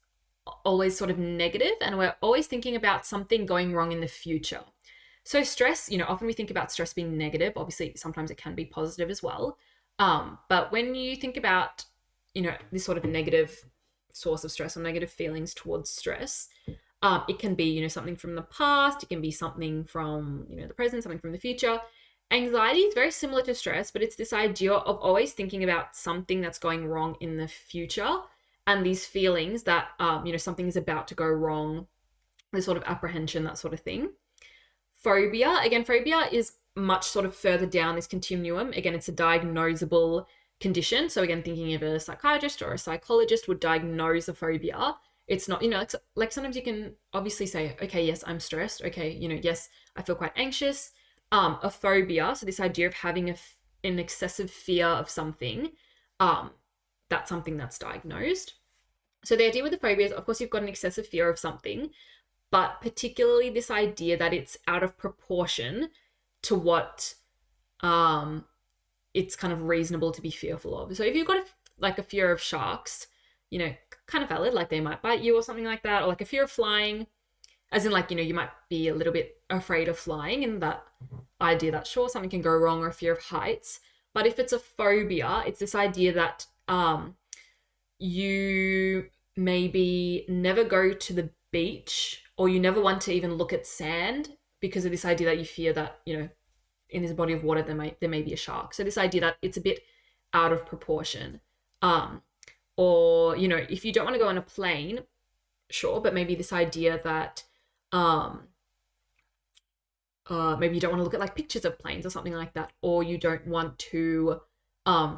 always sort of negative and we're always thinking about something going wrong in the future. So stress, often we think about stress being negative. Obviously, sometimes it can be positive as well. But when you think about, this sort of negative source of stress or negative feelings towards stress, it can be, something from the past. It can be something from, the present, something from the future. Anxiety is very similar to stress, but it's this idea of always thinking about something that's going wrong in the future and these feelings that, something is about to go wrong, this sort of apprehension, that sort of thing. Phobia, again, phobia is much sort of further down this continuum. Again, it's a diagnosable condition. So again, thinking of a psychiatrist or a psychologist would diagnose a phobia. It's not, like sometimes you can obviously say, okay, yes, I'm stressed. Okay, yes, I feel quite anxious. A phobia, so this idea of having an excessive fear of something, that's something that's diagnosed. So the idea with the phobia is, of course, you've got an excessive fear of something, but particularly this idea that it's out of proportion to what it's kind of reasonable to be fearful of. So if you've got a fear of sharks, kind of valid, like they might bite you or something like that, or like a fear of flying, as in you might be a little bit afraid of flying and that idea that sure, something can go wrong, or a fear of heights. But if it's a phobia, it's this idea that you maybe never go to the beach or you never want to even look at sand because of this idea that you fear that, in this body of water, there may be a shark. So this idea that it's a bit out of proportion. Or, if you don't want to go on a plane, sure, but maybe this idea that maybe you don't want to look at like pictures of planes or something like that, or you don't want to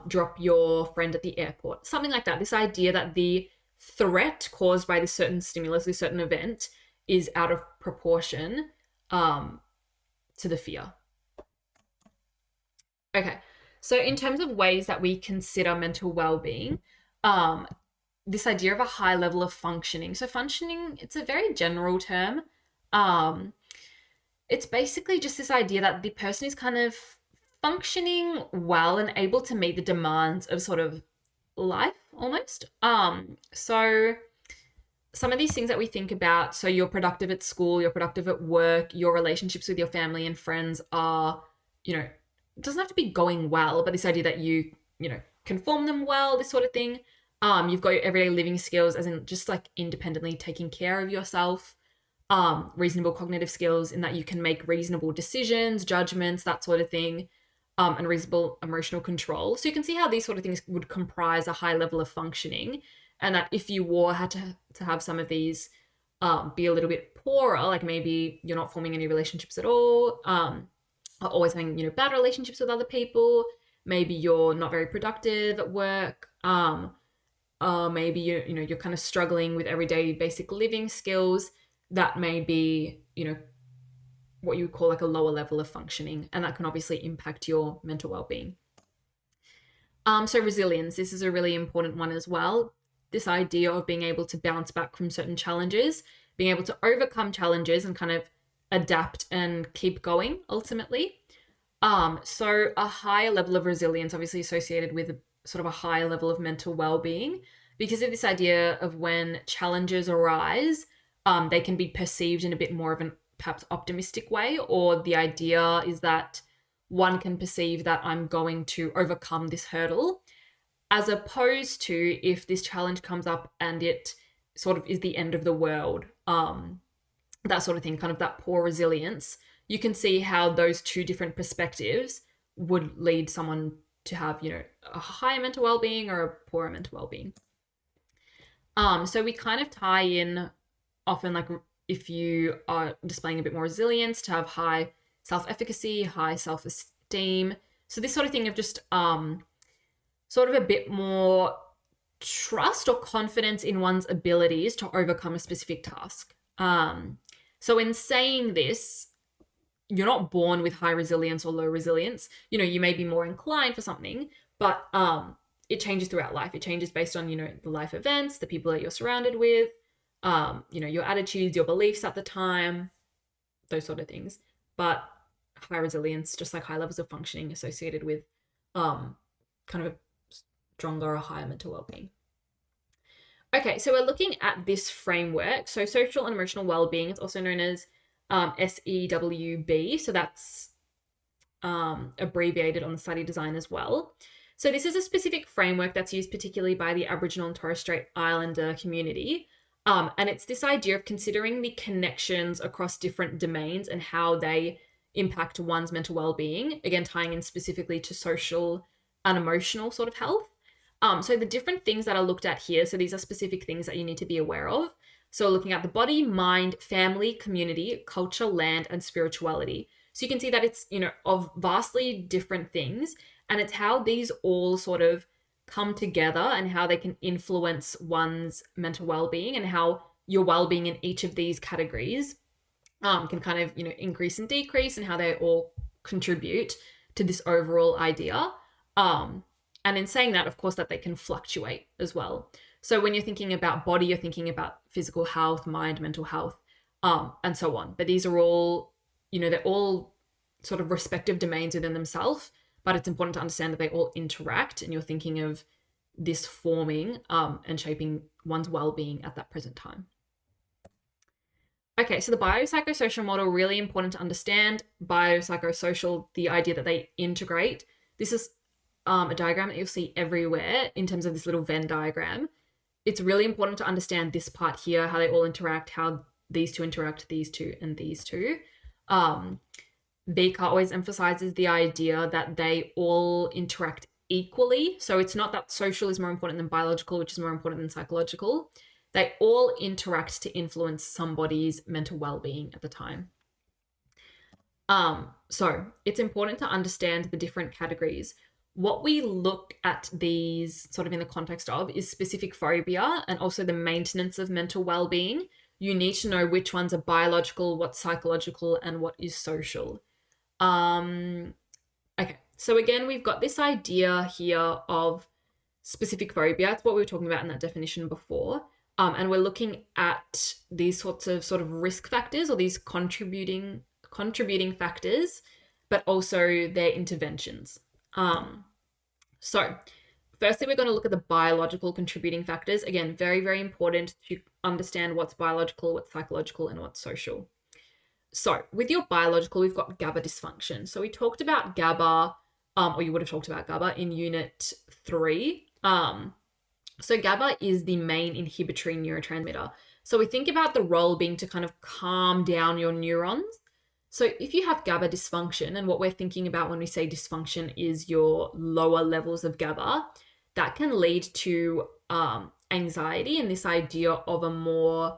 drop your friend at the airport, something like that. This idea that the threat caused by this certain stimulus, this certain event, is out of proportion to the fear. Okay, so in terms of ways that we consider mental well-being, this idea of a high level of functioning. So functioning, it's a very general term. It's basically just this idea that the person is kind of functioning well and able to meet the demands of sort of life almost. So some of these things that we think about, so you're productive at school, you're productive at work, your relationships with your family and friends are, it doesn't have to be going well, but this idea that you can form them well, this sort of thing. You've got your everyday living skills, as in just like independently taking care of yourself. Reasonable cognitive skills in that you can make reasonable decisions, judgments, that sort of thing, and reasonable emotional control. So you can see how these sort of things would comprise a high level of functioning, and that if you had to have some of these be a little bit poorer, like maybe you're not forming any relationships at all, are always having bad relationships with other people, maybe you're not very productive at work, maybe you're kind of struggling with everyday basic living skills, that may be, what you would call like a lower level of functioning, and that can obviously impact your mental well-being. So resilience, this is a really important one as well. This idea of being able to bounce back from certain challenges, being able to overcome challenges and kind of adapt and keep going ultimately. So a higher level of resilience obviously associated with sort of a higher level of mental well-being, because of this idea of when challenges arise, they can be perceived in a bit more of an perhaps optimistic way, or the idea is that one can perceive that I'm going to overcome this hurdle, as opposed to if this challenge comes up and it sort of is the end of the world, that sort of thing, kind of that poor resilience. You can see how those two different perspectives would lead someone to have, a higher mental well-being or a poorer mental well-being. So we kind of tie in often, like if you are displaying a bit more resilience, to have high self-efficacy, high self-esteem. So this sort of thing of just sort of a bit more trust or confidence in one's abilities to overcome a specific task. So in saying this, you're not born with high resilience or low resilience. You may be more inclined for something, but it changes throughout life. It changes based on, the life events, the people that you're surrounded with, your attitudes, your beliefs at the time, those sort of things. But high resilience, just like high levels of functioning associated with kind of a stronger or higher mental well-being. Okay, so we're looking at this framework. So social and emotional well-being is also known as SEWB. So that's abbreviated on the study design as well. So this is a specific framework that's used particularly by the Aboriginal and Torres Strait Islander community. And it's this idea of considering the connections across different domains and how they impact one's mental well-being, again, tying in specifically to social and emotional sort of health. So the different things that are looked at here, so these are specific things that you need to be aware of. So looking at the body, mind, family, community, culture, land, and spirituality. So you can see that it's, of vastly different things, and it's how these all sort of come together and how they can influence one's mental well-being, and how your well-being in each of these categories can kind of, increase and decrease, and how they all contribute to this overall idea. And in saying that, of course, that they can fluctuate as well. So when you're thinking about body, you're thinking about physical health, mind, mental health, and so on. But these are all, they're all sort of respective domains within themselves, but it's important to understand that they all interact, and you're thinking of this forming and shaping one's well-being at that present time. Okay, so the biopsychosocial model, really important to understand. Biopsychosocial, the idea that they integrate. This is a diagram that you'll see everywhere in terms of this little Venn diagram. It's really important to understand this part here, how they all interact, how these two interact, these two and these two. Baker always emphasizes the idea that they all interact equally. So it's not that social is more important than biological, which is more important than psychological. They all interact to influence somebody's mental well-being at the time. So it's important to understand the different categories. What we look at these sort of in the context of is specific phobia and also the maintenance of mental well-being. You need to know which ones are biological, what's psychological, and what is social. Okay, so again, we've got this idea here of specific phobia. It's what we were talking about in that definition before. And we're looking at these sorts of sort of risk factors, or these contributing factors, but also their interventions. So firstly, we're going to look at the biological contributing factors. Again, very, very important to understand what's biological, what's psychological, and what's social. So with your biological, we've got GABA dysfunction. So we talked about GABA, or you would have talked about GABA in Unit 3. So GABA is the main inhibitory neurotransmitter. So we think about the role being to kind of calm down your neurons. So if you have GABA dysfunction, and what we're thinking about when we say dysfunction is your lower levels of GABA, that can lead to anxiety and this idea of a more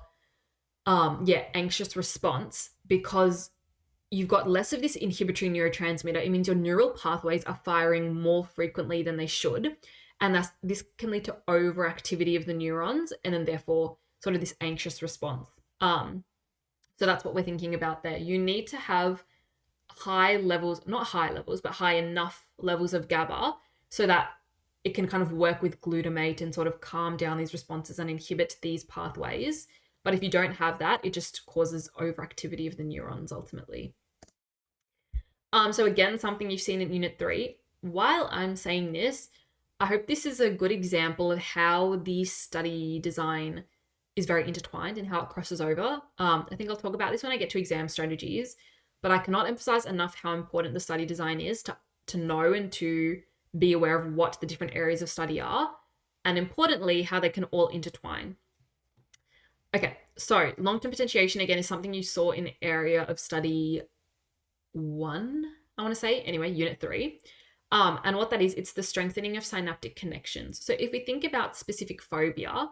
anxious response, because you've got less of this inhibitory neurotransmitter. It means your neural pathways are firing more frequently than they should. And this can lead to overactivity of the neurons, and then therefore sort of this anxious response. So that's what we're thinking about there. You need to have high levels, not high levels, but high enough levels of GABA so that it can kind of work with glutamate and sort of calm down these responses and inhibit these pathways. But if you don't have that, it just causes overactivity of the neurons ultimately. So again, something you've seen in Unit 3. While I'm saying this, I hope this is a good example of how the study design is very intertwined and how it crosses over. I think I'll talk about this when I get to exam strategies, but I cannot emphasize enough how important the study design is to know and to be aware of what the different areas of study are, and importantly, how they can all intertwine. Okay, so long-term potentiation, again, is something you saw in the area of study 1, I want to say, anyway, Unit 3. And what that is, it's the strengthening of synaptic connections. So if we think about specific phobia,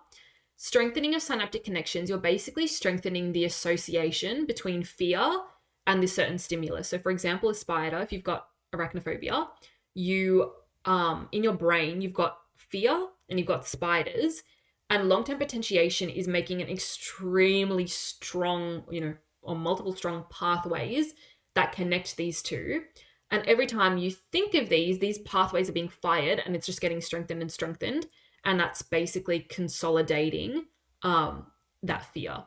strengthening of synaptic connections, you're basically strengthening the association between fear and this certain stimulus. So for example, a spider, if you've got arachnophobia, you in your brain, you've got fear and you've got spiders, and long-term potentiation is making an extremely strong, or multiple strong pathways that connect these two. And every time you think of these pathways are being fired, and it's just getting strengthened and strengthened. And that's basically consolidating that fear.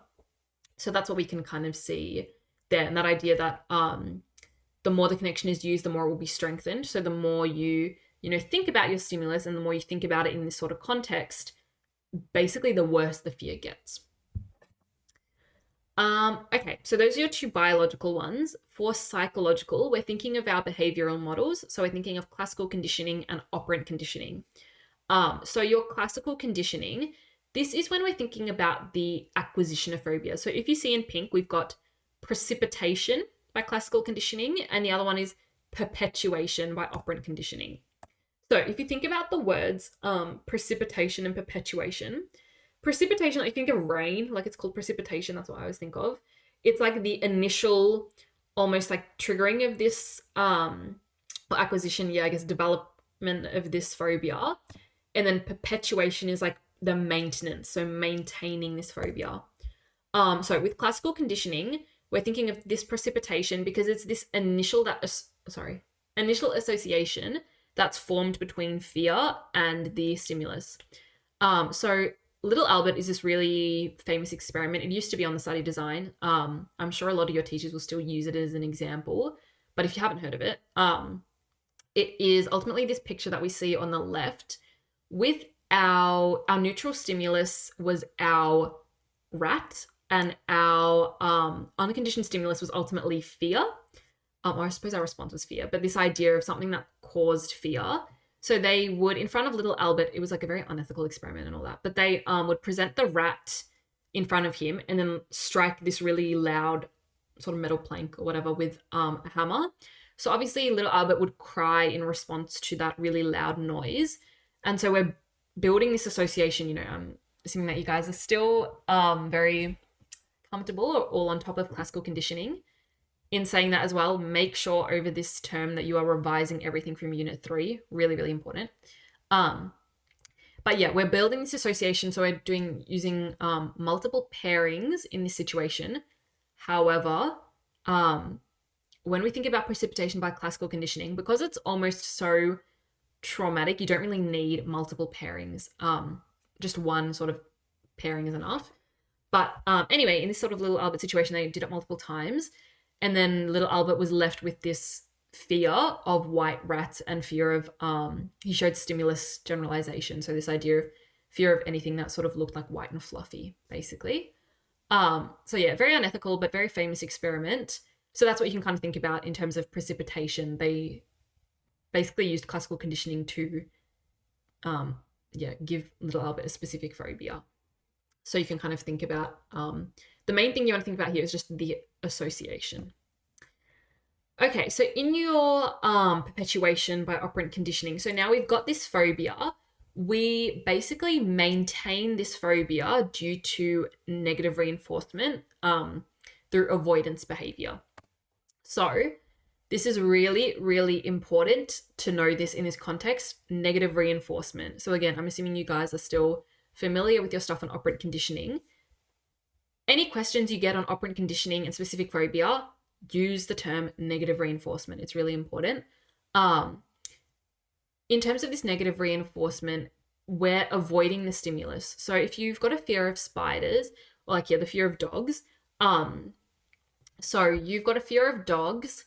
So that's what we can kind of see there. And that idea that the more the connection is used, the more it will be strengthened. So the more you think about your stimulus and the more you think about it in this sort of context, basically the worse the fear gets. Okay, so those are your two biological ones. For psychological, we're thinking of our behavioral models. So we're thinking of classical conditioning and operant conditioning. So your classical conditioning, this is when we're thinking about the acquisition of phobia. So if you see in pink, we've got precipitation by classical conditioning, and the other one is perpetuation by operant conditioning. So if you think about the words precipitation and perpetuation, precipitation, I think of rain, like it's called precipitation, that's what I always think of. It's like the initial almost like triggering of this acquisition, I guess development of this phobia. And then perpetuation is like the maintenance, so maintaining this phobia. So with classical conditioning, we're thinking of this precipitation because it's this initial association that's formed between fear and the stimulus. So Little Albert is this really famous experiment. It used to be on the study design. I'm sure a lot of your teachers will still use it as an example, but if you haven't heard of it, it is ultimately this picture that we see on the left with our neutral stimulus was our rat, and our unconditioned stimulus was ultimately fear. Or I suppose our response was fear, but this idea of something that caused fear. So they would, in front of little Albert, it was like a very unethical experiment and all that, but they would present the rat in front of him and then strike this really loud sort of metal plank or whatever with a hammer. So obviously little Albert would cry in response to that really loud noise. And so we're building this association, I'm assuming that you guys are still very comfortable or all on top of classical conditioning. In saying that as well, make sure over this term that you are revising everything from Unit 3. Really, really important. But yeah, we're building this association. So we're using multiple pairings in this situation. However, when we think about precipitation by classical conditioning, because it's almost so traumatic, you don't really need multiple pairings. Just one sort of pairing is enough. But anyway, in this sort of little Albert situation, they did it multiple times. And then little Albert was left with this fear of white rats and fear of, he showed stimulus generalization. So this idea of fear of anything that sort of looked like white and fluffy, basically. So yeah, very unethical, but very famous experiment. So that's what you can kind of think about in terms of precipitation. They basically used classical conditioning to, give little Albert a specific phobia. So you can kind of think about, the main thing you want to think about here is just the association. Okay, so in your perpetuation by operant conditioning, so now we've got this phobia. We basically maintain this phobia due to negative reinforcement through avoidance behavior. So this is really, really important to know this in this context, negative reinforcement. So again, I'm assuming you guys are still familiar with your stuff on operant conditioning. Any questions you get on operant conditioning and specific phobia, use the term negative reinforcement. It's really important. In terms of this negative reinforcement, we're avoiding the stimulus. So if you've got a fear of spiders, or the fear of dogs, so you've got a fear of dogs.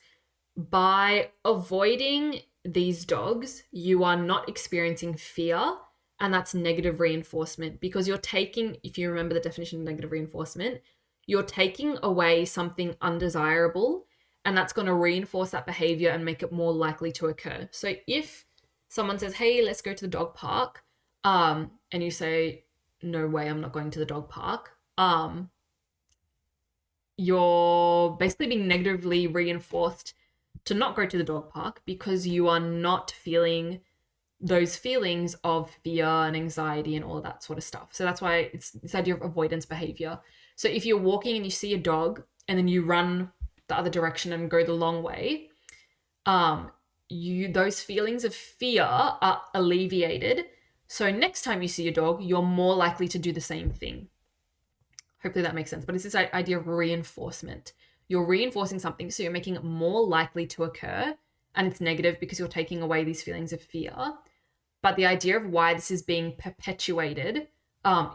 By avoiding these dogs, you are not experiencing fear. And that's negative reinforcement because you're taking, if you remember the definition of negative reinforcement, you're taking away something undesirable and that's going to reinforce that behavior and make it more likely to occur. So if someone says, hey, let's go to the dog park, and you say, no way, I'm not going to the dog park, you're basically being negatively reinforced to not go to the dog park because you are not feeling those feelings of fear and anxiety and all of that sort of stuff. So that's why it's this idea of avoidance behavior. So if you're walking and you see a dog and then you run the other direction and go the long way, those feelings of fear are alleviated. So next time you see a dog, you're more likely to do the same thing. Hopefully that makes sense. But it's this idea of reinforcement. You're reinforcing something, so you're making it more likely to occur, and it's negative because you're taking away these feelings of fear. But the idea of why this is being perpetuated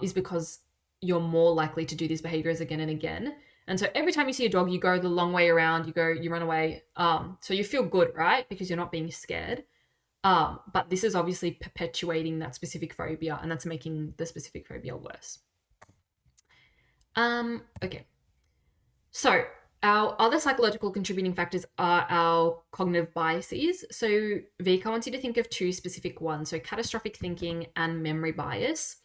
is because you're more likely to do these behaviors again and again. And so every time you see a dog, you go the long way around, you run away. So you feel good, right? Because you're not being scared. But this is obviously perpetuating that specific phobia, and that's making the specific phobia worse. Okay. So our other psychological contributing factors are our cognitive biases. So Vika wants you to think of two specific ones. So catastrophic thinking and memory bias.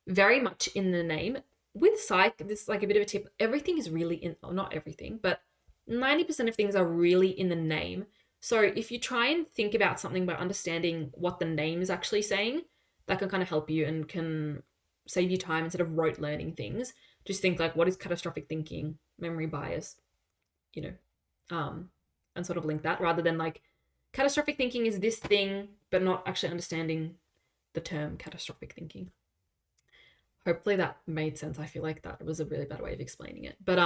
Very much in the name. With psych, this is like a bit of a tip. Everything is really in, well, not everything, but 90% of things are really in the name. So if you try and think about something by understanding what the name is actually saying, that can kind of help you and can save you time instead of rote learning things. Just think like, what is catastrophic thinking, memory bias, and sort of link that, rather than like catastrophic thinking is this thing, but not actually understanding the term catastrophic thinking. Hopefully that made sense. I feel like that was a really bad way of explaining it. But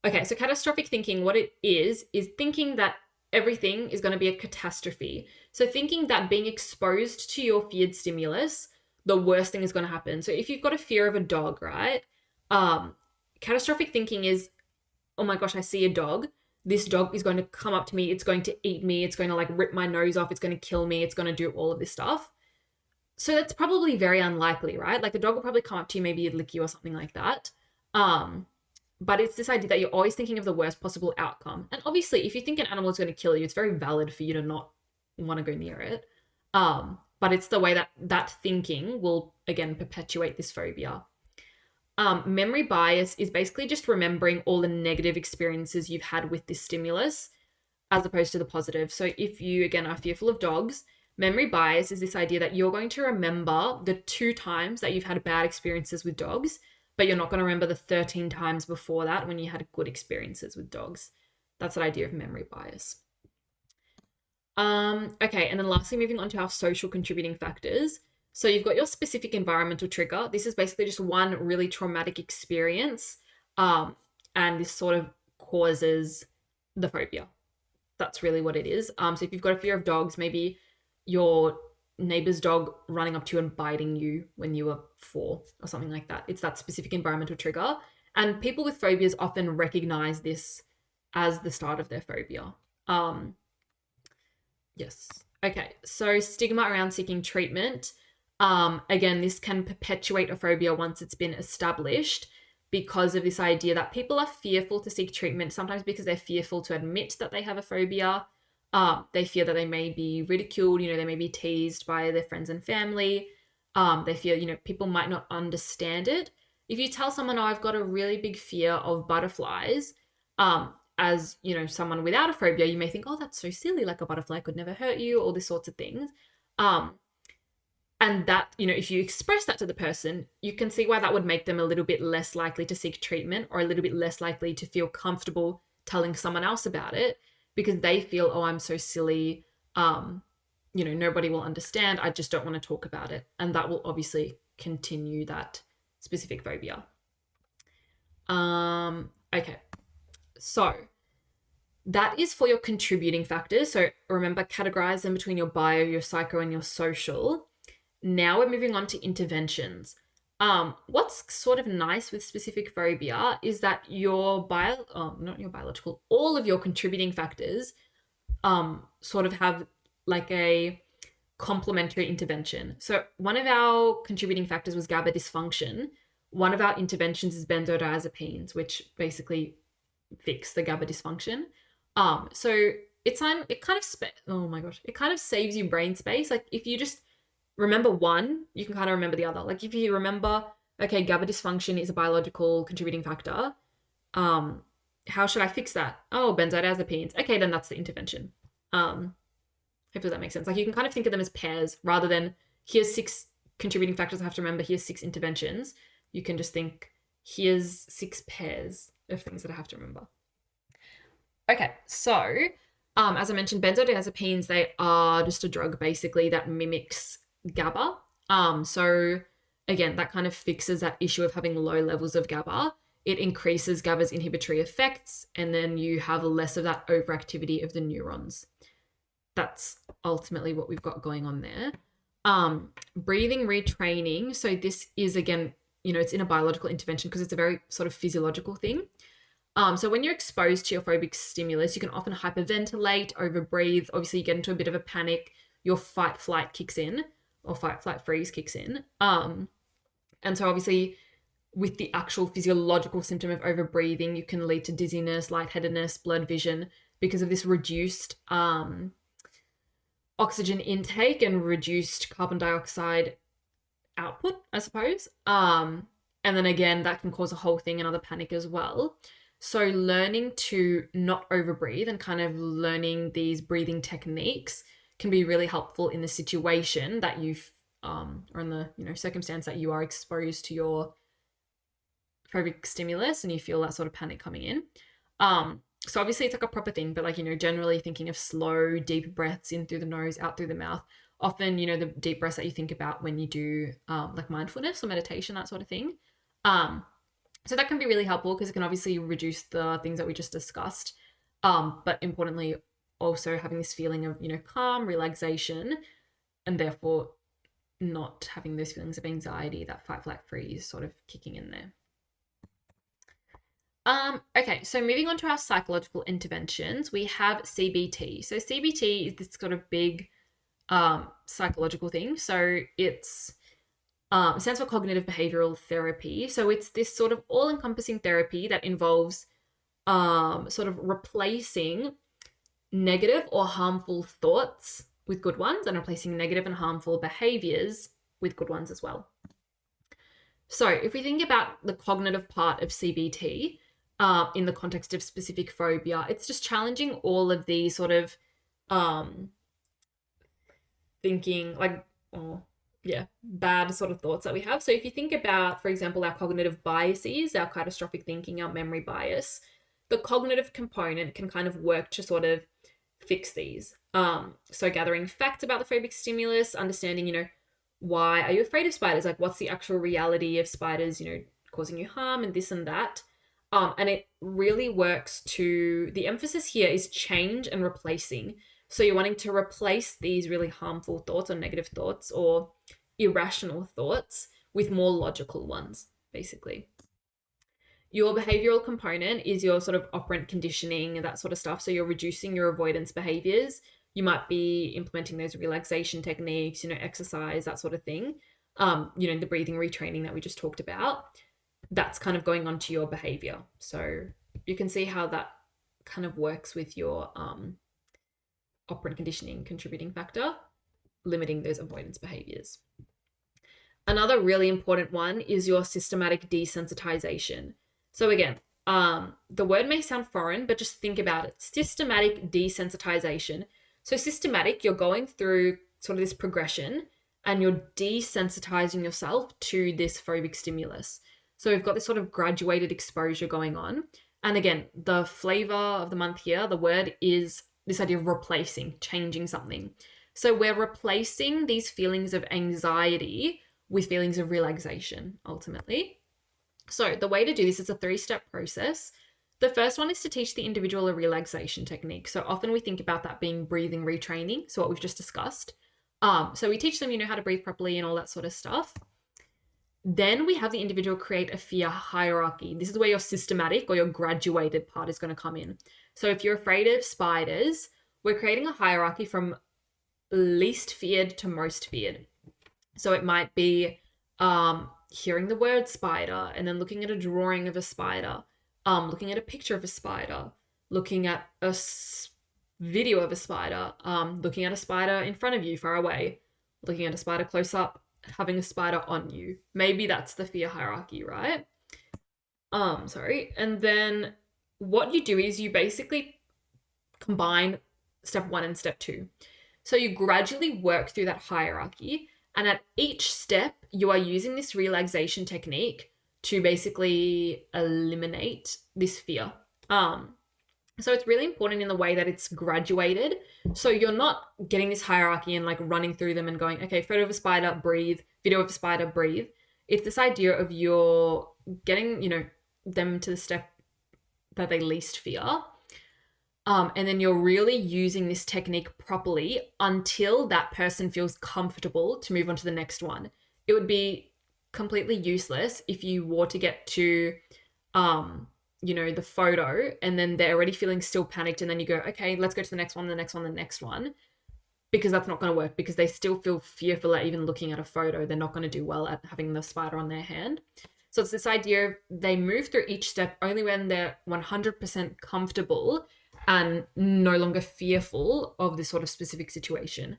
okay, so catastrophic thinking, what it is thinking that everything is going to be a catastrophe. So thinking that being exposed to your feared stimulus, the worst thing is going to happen. So if you've got a fear of a dog, right? Catastrophic thinking is, oh my gosh, I see a dog. This dog is going to come up to me. It's going to eat me. It's going to like rip my nose off. It's going to kill me. It's going to do all of this stuff. So that's probably very unlikely, right? Like the dog will probably come up to you, maybe lick you or something like that. But it's this idea that you're always thinking of the worst possible outcome. And obviously, if you think an animal is going to kill you, it's very valid for you to not want to go near it. But it's the way that thinking will, again, perpetuate this phobia. Memory bias is basically just remembering all the negative experiences you've had with this stimulus as opposed to the positive. So if you, again, are fearful of dogs, memory bias is this idea that you're going to remember the 2 times that you've had bad experiences with dogs, but you're not going to remember the 13 times before that when you had good experiences with dogs. That's that idea of memory bias. Okay, and then lastly, moving on to our social contributing factors. So you've got your specific environmental trigger. This is basically just one really traumatic experience, and this sort of causes the phobia. That's really what it is. So if you've got a fear of dogs, maybe your neighbor's dog running up to you and biting you when you were 4 or something like that. It's that specific environmental trigger. And people with phobias often recognize this as the start of their phobia. Yes. Okay. So stigma around seeking treatment. Again, this can perpetuate a phobia once it's been established because of this idea that people are fearful to seek treatment, sometimes because they're fearful to admit that they have a phobia. They fear that they may be ridiculed, they may be teased by their friends and family. They fear, people might not understand it. If you tell someone, oh, I've got a really big fear of butterflies, as, someone without a phobia, you may think, oh, that's so silly, like a butterfly could never hurt you, all these sorts of things. And that, if you express that to the person, you can see why that would make them a little bit less likely to seek treatment or a little bit less likely to feel comfortable telling someone else about it because they feel, oh, I'm so silly. Nobody will understand. I just don't want to talk about it. And that will obviously continue that specific phobia. Okay. So that is for your contributing factors. So remember, categorize them between your bio, your psycho, and your social. Now we're moving on to interventions. What's sort of nice with specific phobia is that not your biological, all of your contributing factors sort of have like a complementary intervention. So one of our contributing factors was GABA dysfunction. One of our interventions is benzodiazepines, which basically fix the GABA dysfunction. So it kind of saves you brain space. Like if you just remember one, you can kind of remember the other. Like if you remember, okay, GABA dysfunction is a biological contributing factor. How should I fix that? Oh, benzodiazepines. Okay, then that's the intervention. Hopefully that makes sense. Like you can kind of think of them as pairs rather than here's 6 contributing factors I have to remember, here's 6 interventions. You can just think here's 6 pairs of things that I have to remember. Okay, so as I mentioned, benzodiazepines, they are just a drug basically that mimics GABA. So again, that kind of fixes that issue of having low levels of GABA. It increases GABA's inhibitory effects, and then you have less of that overactivity of the neurons. That's ultimately what we've got going on there. Breathing retraining. So this is, again, it's in a biological intervention because it's a very sort of physiological thing. So when you're exposed to your phobic stimulus, you can often hyperventilate, overbreathe. Obviously, you get into a bit of a panic. Your fight flight kicks in, or fight flight freeze kicks in. And so obviously, with the actual physiological symptom of overbreathing, you can lead to dizziness, lightheadedness, blurred vision because of this reduced oxygen intake and reduced carbon dioxide output, I suppose. And then again, that can cause a whole thing, another panic as well. So learning to not overbreathe and kind of learning these breathing techniques can be really helpful in the situation that you've or in the circumstance that you are exposed to your phobic stimulus and you feel that sort of panic coming in. So obviously it's like a proper thing, but like, generally thinking of slow, deep breaths in through the nose, out through the mouth. Often, the deep breaths that you think about when you do like mindfulness or meditation, that sort of thing. So that can be really helpful because it can obviously reduce the things that we just discussed. But importantly, also having this feeling of, calm, relaxation, and therefore not having those feelings of anxiety, that fight, flight, freeze sort of kicking in there. Okay, so moving on to our psychological interventions, we have CBT. So CBT is this sort of big psychological thing. So it stands for cognitive behavioral therapy. So it's this sort of all-encompassing therapy that involves sort of replacing negative or harmful thoughts with good ones and replacing negative and harmful behaviors with good ones as well. So if we think about the cognitive part of CBT in the context of specific phobia, it's just challenging all of these sort of thinking bad sort of thoughts that we have. So if you think about, for example, our cognitive biases, our catastrophic thinking, our memory bias, the cognitive component can kind of work to sort of fix these. So gathering facts about the phobic stimulus, understanding, why are you afraid of spiders? Like, what's the actual reality of spiders, causing you harm and this and that. And it really works to, the emphasis here is change and replacing. So you're wanting to replace these really harmful thoughts or negative thoughts or irrational thoughts with more logical ones, basically. Your behavioral component is your sort of operant conditioning and that sort of stuff. So you're reducing your avoidance behaviors. You might be implementing those relaxation techniques, exercise, that sort of thing. The breathing retraining that we just talked about. That's kind of going on to your behavior. So you can see how that kind of works with your operant conditioning contributing factor, limiting those avoidance behaviors. Another really important one is your systematic desensitization. So again, the word may sound foreign, but just think about it. Systematic desensitization. So systematic, you're going through sort of this progression and you're desensitizing yourself to this phobic stimulus. So we've got this sort of graduated exposure going on. And again, the flavor of the month here, the word is this idea of replacing, changing something. So we're replacing these feelings of anxiety with feelings of relaxation, ultimately. So the way to do this is a 3-step process. The first one is to teach the individual a relaxation technique. So often we think about that being breathing retraining, so what we've just discussed. So we teach them, how to breathe properly and all that sort of stuff. Then we have the individual create a fear hierarchy. This is where your systematic or your graduated part is going to come in. So if you're afraid of spiders, we're creating a hierarchy from least feared to most feared. So it might be hearing the word spider and then looking at a drawing of a spider, looking at a picture of a spider, looking at a video of a spider, looking at a spider in front of you far away, looking at a spider close up, having a spider on you. Maybe that's the fear hierarchy, right? And then what you do is you basically combine step 1 and step 2. So you gradually work through that hierarchy, and at each step you are using this relaxation technique to basically eliminate this fear. So it's really important in the way that it's graduated. So you're not getting this hierarchy and like running through them and going, okay, photo of a spider, breathe, video of a spider, breathe. It's this idea of you're getting, them to the step that they least fear. And then you're really using this technique properly until that person feels comfortable to move on to the next one. It would be completely useless if you were to get to, the photo, and then they're already feeling still panicked, and then you go, okay, let's go to the next one, the next one, the next one, because that's not going to work, because they still feel fearful at even looking at a photo. They're not going to do well at having the spider on their hand. So it's this idea of they move through each step only when they're 100% comfortable and no longer fearful of this sort of specific situation.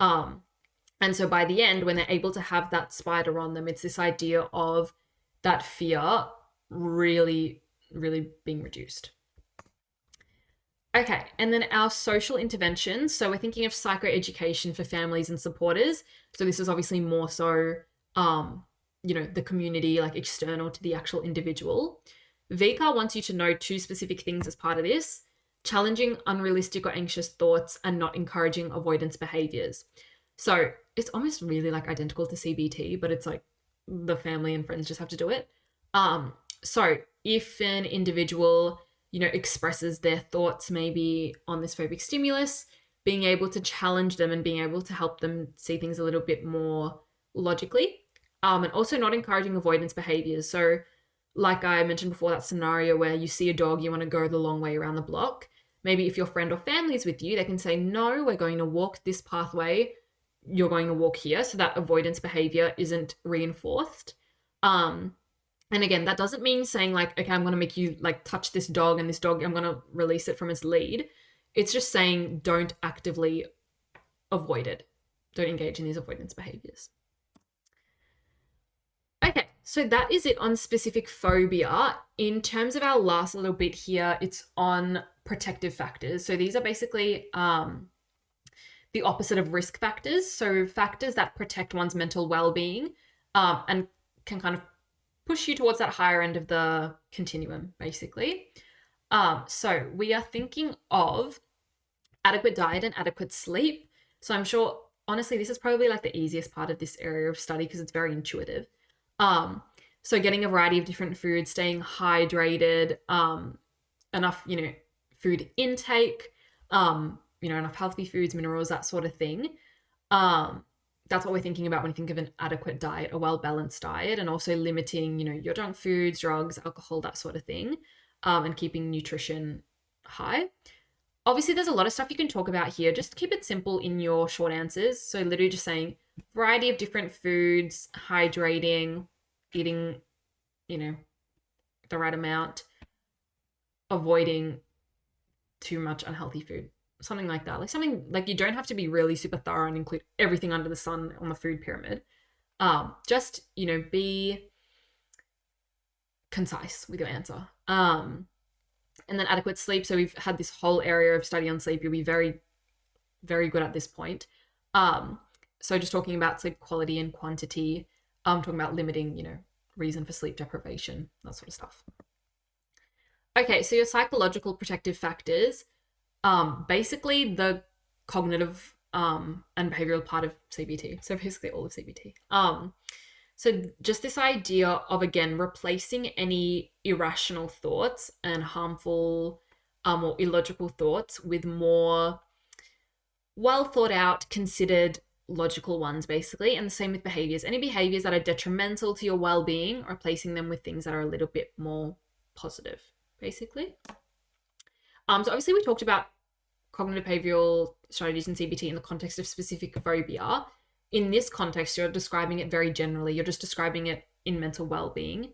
And so by the end, when they're able to have that spider on them, it's this idea of that fear really, really being reduced. Okay, and then our social interventions. So we're thinking of psychoeducation for families and supporters. So this is obviously more so, the community, like external to the actual individual. VCAR wants you to know 2 specific things as part of this: challenging unrealistic or anxious thoughts and not encouraging avoidance behaviors. So it's almost really like identical to CBT, but it's like the family and friends just have to do it. So if an individual, expresses their thoughts maybe on this phobic stimulus, being able to challenge them and being able to help them see things a little bit more logically, and also not encouraging avoidance behaviors. So like I mentioned before, that scenario where you see a dog, you want to go the long way around the block. Maybe if your friend or family is with you, they can say, no, we're going to walk this pathway. You're going to walk here. So that avoidance behavior isn't reinforced. And again, that doesn't mean saying like, okay, I'm going to make you like touch this dog, and this dog, I'm going to release it from its lead. It's just saying don't actively avoid it. Don't engage in these avoidance behaviors. Okay, so that is it on specific phobia. In terms of our last little bit here, it's on protective factors. So these are basically the opposite of risk factors. So factors that protect one's mental well-being and can kind of push you towards that higher end of the continuum, basically. So we are thinking of adequate diet and adequate sleep. So I'm sure, honestly, this is probably like the easiest part of this area of study because it's very intuitive. So getting a variety of different foods, staying hydrated, enough, food intake, enough healthy foods, minerals, that sort of thing. That's what we're thinking about when you think of an adequate diet, a well-balanced diet, and also limiting, your junk foods, drugs, alcohol, that sort of thing, and keeping nutrition high. Obviously, there's a lot of stuff you can talk about here. Just keep it simple in your short answers. So literally just saying variety of different foods, hydrating, eating, the right amount, avoiding too much unhealthy food. Something like that. Like something like you don't have to be really super thorough and include everything under the sun on the food pyramid. Just, be concise with your answer. And then adequate sleep. So we've had this whole area of study on sleep. You'll be very, very good at this point. So just talking about sleep quality and quantity, talking about limiting, reason for sleep deprivation, that sort of stuff. Okay, so your psychological protective factors, basically the cognitive and behavioral part of CBT. So basically all of CBT. So just this idea of, again, replacing any irrational thoughts and harmful or illogical thoughts with more well thought out, considered, logical ones, basically. And the same with behaviors. Any behaviors that are detrimental to your well-being, replacing them with things that are a little bit more positive, basically. So obviously we talked about cognitive behavioral strategies in CBT in the context of specific phobia. In this context, you're describing it very generally. You're just describing it in mental well-being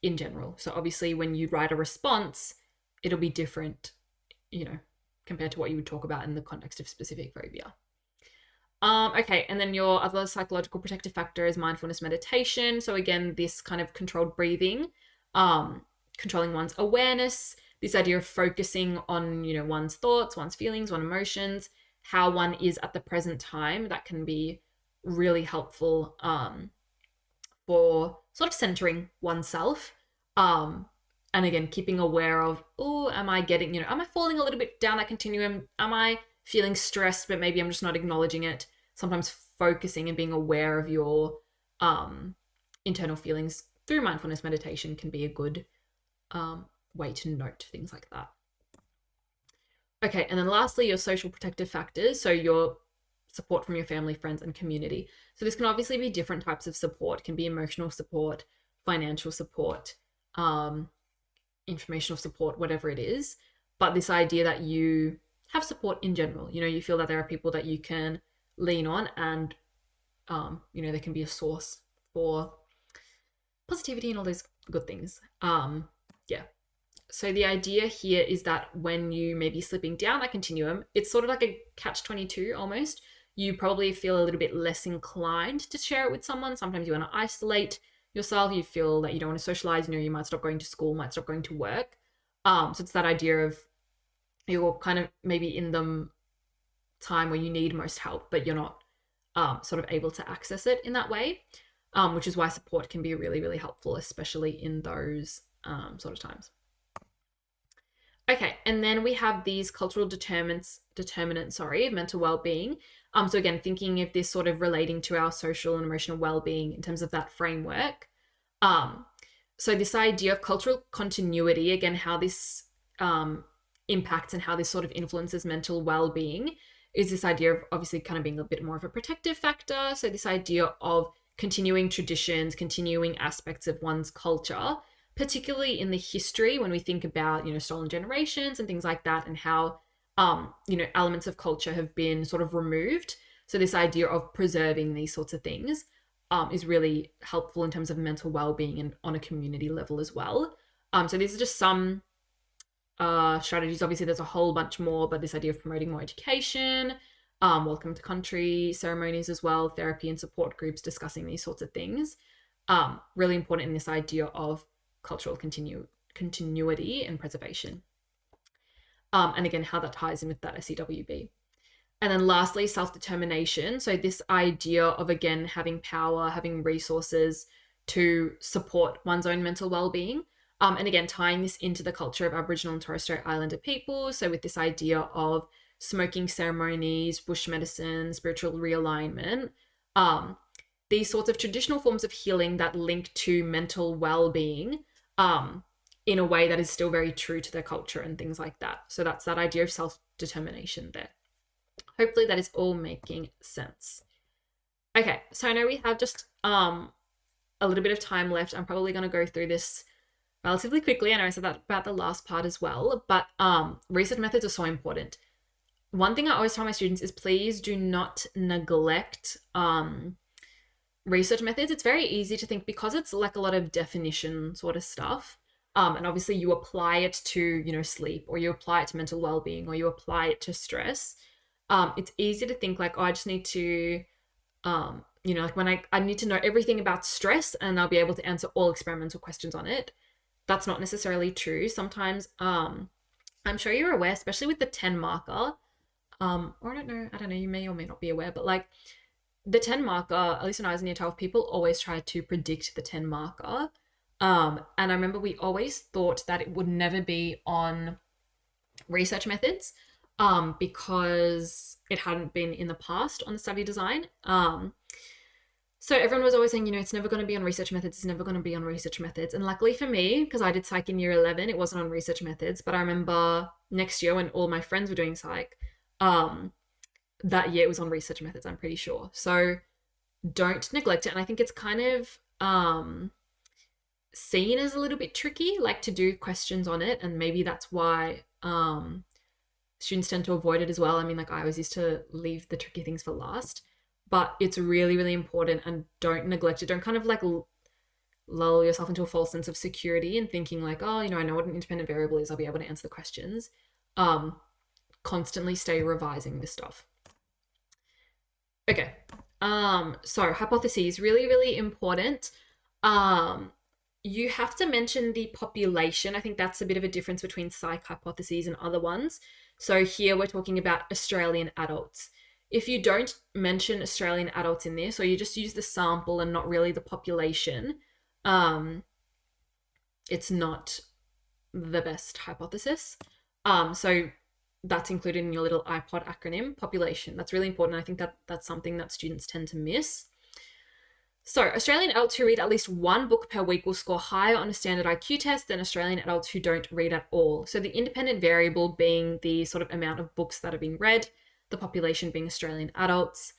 in general. So obviously when you write a response, it'll be different, compared to what you would talk about in the context of specific phobia. Okay, and then your other psychological protective factor is mindfulness meditation. So again, this kind of controlled breathing, controlling one's awareness, this idea of focusing on, one's thoughts, one's feelings, one's emotions, how one is at the present time. That can be really helpful for sort of centering oneself. And again, keeping aware of, am I getting, am I falling a little bit down that continuum? Am I feeling stressed, but maybe I'm just not acknowledging it? Sometimes focusing and being aware of your internal feelings through mindfulness meditation can be a good way to note things like that. Okay, and then lastly, your social protective factors. So your support from your family, friends, and community. So this can obviously be different types of support. It can be emotional support, financial support, informational support, whatever it is. But this idea that you have support in general, you feel that there are people that you can lean on, and they can be a source for positivity and all those good things. Yeah. So the idea here is that when you may be slipping down that continuum, it's sort of like a catch-22 almost. You probably feel a little bit less inclined to share it with someone. Sometimes you want to isolate yourself. You feel that you don't want to socialize. You might stop going to school, might stop going to work. So it's that idea of you're kind of maybe in the time where you need most help, but you're not sort of able to access it in that way, which is why support can be really, really helpful, especially in those sort of times. Okay, and then we have these cultural determinants of mental well-being. So again, thinking of this sort of relating to our social and emotional well-being in terms of that framework. So this idea of cultural continuity, again, how this impacts and how this sort of influences mental well-being is this idea of obviously kind of being a bit more of a protective factor. So this idea of continuing traditions, continuing aspects of one's culture, particularly in the history when we think about, stolen generations and things like that, and how, elements of culture have been sort of removed. So this idea of preserving these sorts of things is really helpful in terms of mental well-being and on a community level as well. So these are just some strategies. Obviously, there's a whole bunch more, but this idea of promoting more education, welcome to country ceremonies as well, therapy and support groups discussing these sorts of things. Really important in this idea of cultural continuity and preservation. And again, how that ties in with that SEWB. And then lastly, self-determination. So this idea of, again, having power, having resources to support one's own mental well-being. And again, tying this into the culture of Aboriginal and Torres Strait Islander people. So with this idea of smoking ceremonies, bush medicine, spiritual realignment, these sorts of traditional forms of healing that link to mental well-being in a way that is still very true to their culture and things like that. So that's that idea of self-determination there. Hopefully that is all making sense. Okay, so I know we have just a little bit of time left. I'm probably going to go through this relatively quickly. I know I said that about the last part as well, but research methods are so important. One thing I always tell my students is please do not neglect research methods. It's very easy to think, because it's like a lot of definition sort of stuff, and obviously you apply it to sleep, or you apply it to mental well-being, or you apply it to stress. It's easy to think like, oh, I just need to like when I need to know everything about stress and I'll be able to answer all experimental questions on it. That's not necessarily true. Sometimes I'm sure you're aware, especially with the 10 marker, or I don't know, you may or may not be aware, but like the 10 marker, at least when I was in year 12, people always tried to predict the 10 marker. And I remember we always thought that it would never be on research methods because it hadn't been in the past on the study design. So everyone was always saying, it's never going to be on research methods. It's never going to be on research methods. And luckily for me, because I did psych in year 11, it wasn't on research methods. But I remember next year when all my friends were doing psych, that year it was on research methods, I'm pretty sure. So don't neglect it. And I think it's kind of seen as a little bit tricky, like to do questions on it. And maybe that's why students tend to avoid it as well. I mean, like I always used to leave the tricky things for last. But it's really, really important, and don't neglect it. Don't kind of like lull yourself into a false sense of security and thinking like, oh, I know what an independent variable is. I'll be able to answer the questions. Constantly stay revising this stuff. Okay. So hypotheses, really, really important. You have to mention the population. I think that's a bit of a difference between psych hypotheses and other ones. So here we're talking about Australian adults. If you don't mention Australian adults in this, or you just use the sample and not really the population, it's not the best hypothesis. So that's included in your little iPod acronym, population. That's really important. I think that's something that students tend to miss. So Australian adults who read at least one book per week will score higher on a standard IQ test than Australian adults who don't read at all. So the independent variable being the sort of amount of books that are being read. the population being Australian adults.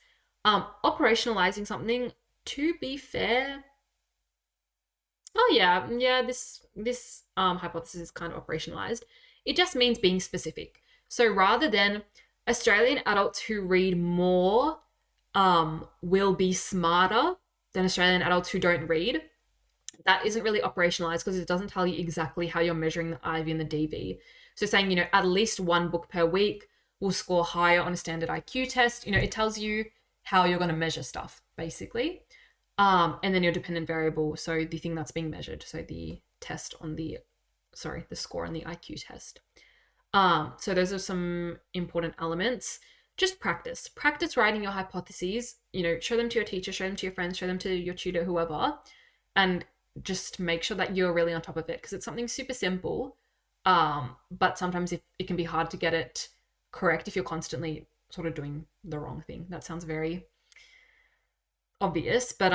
Operationalizing something, to be fair, oh yeah, this hypothesis is kind of operationalized. It just means being specific. So rather than Australian adults who read more will be smarter than Australian adults who don't read, that isn't really operationalized because it doesn't tell you exactly how you're measuring the IV and the DV. So saying, at least one book per week will score higher on a standard IQ test. It tells you how you're going to measure stuff, basically. And then your dependent variable, so the thing that's being measured, so the score on the IQ test. So those are some important elements. Just practice writing your hypotheses, show them to your teacher, show them to your friends, show them to your tutor, whoever, and just make sure that you're really on top of it, because it's something super simple. But sometimes it can be hard to get it correct if you're constantly sort of doing the wrong thing. That sounds very obvious, but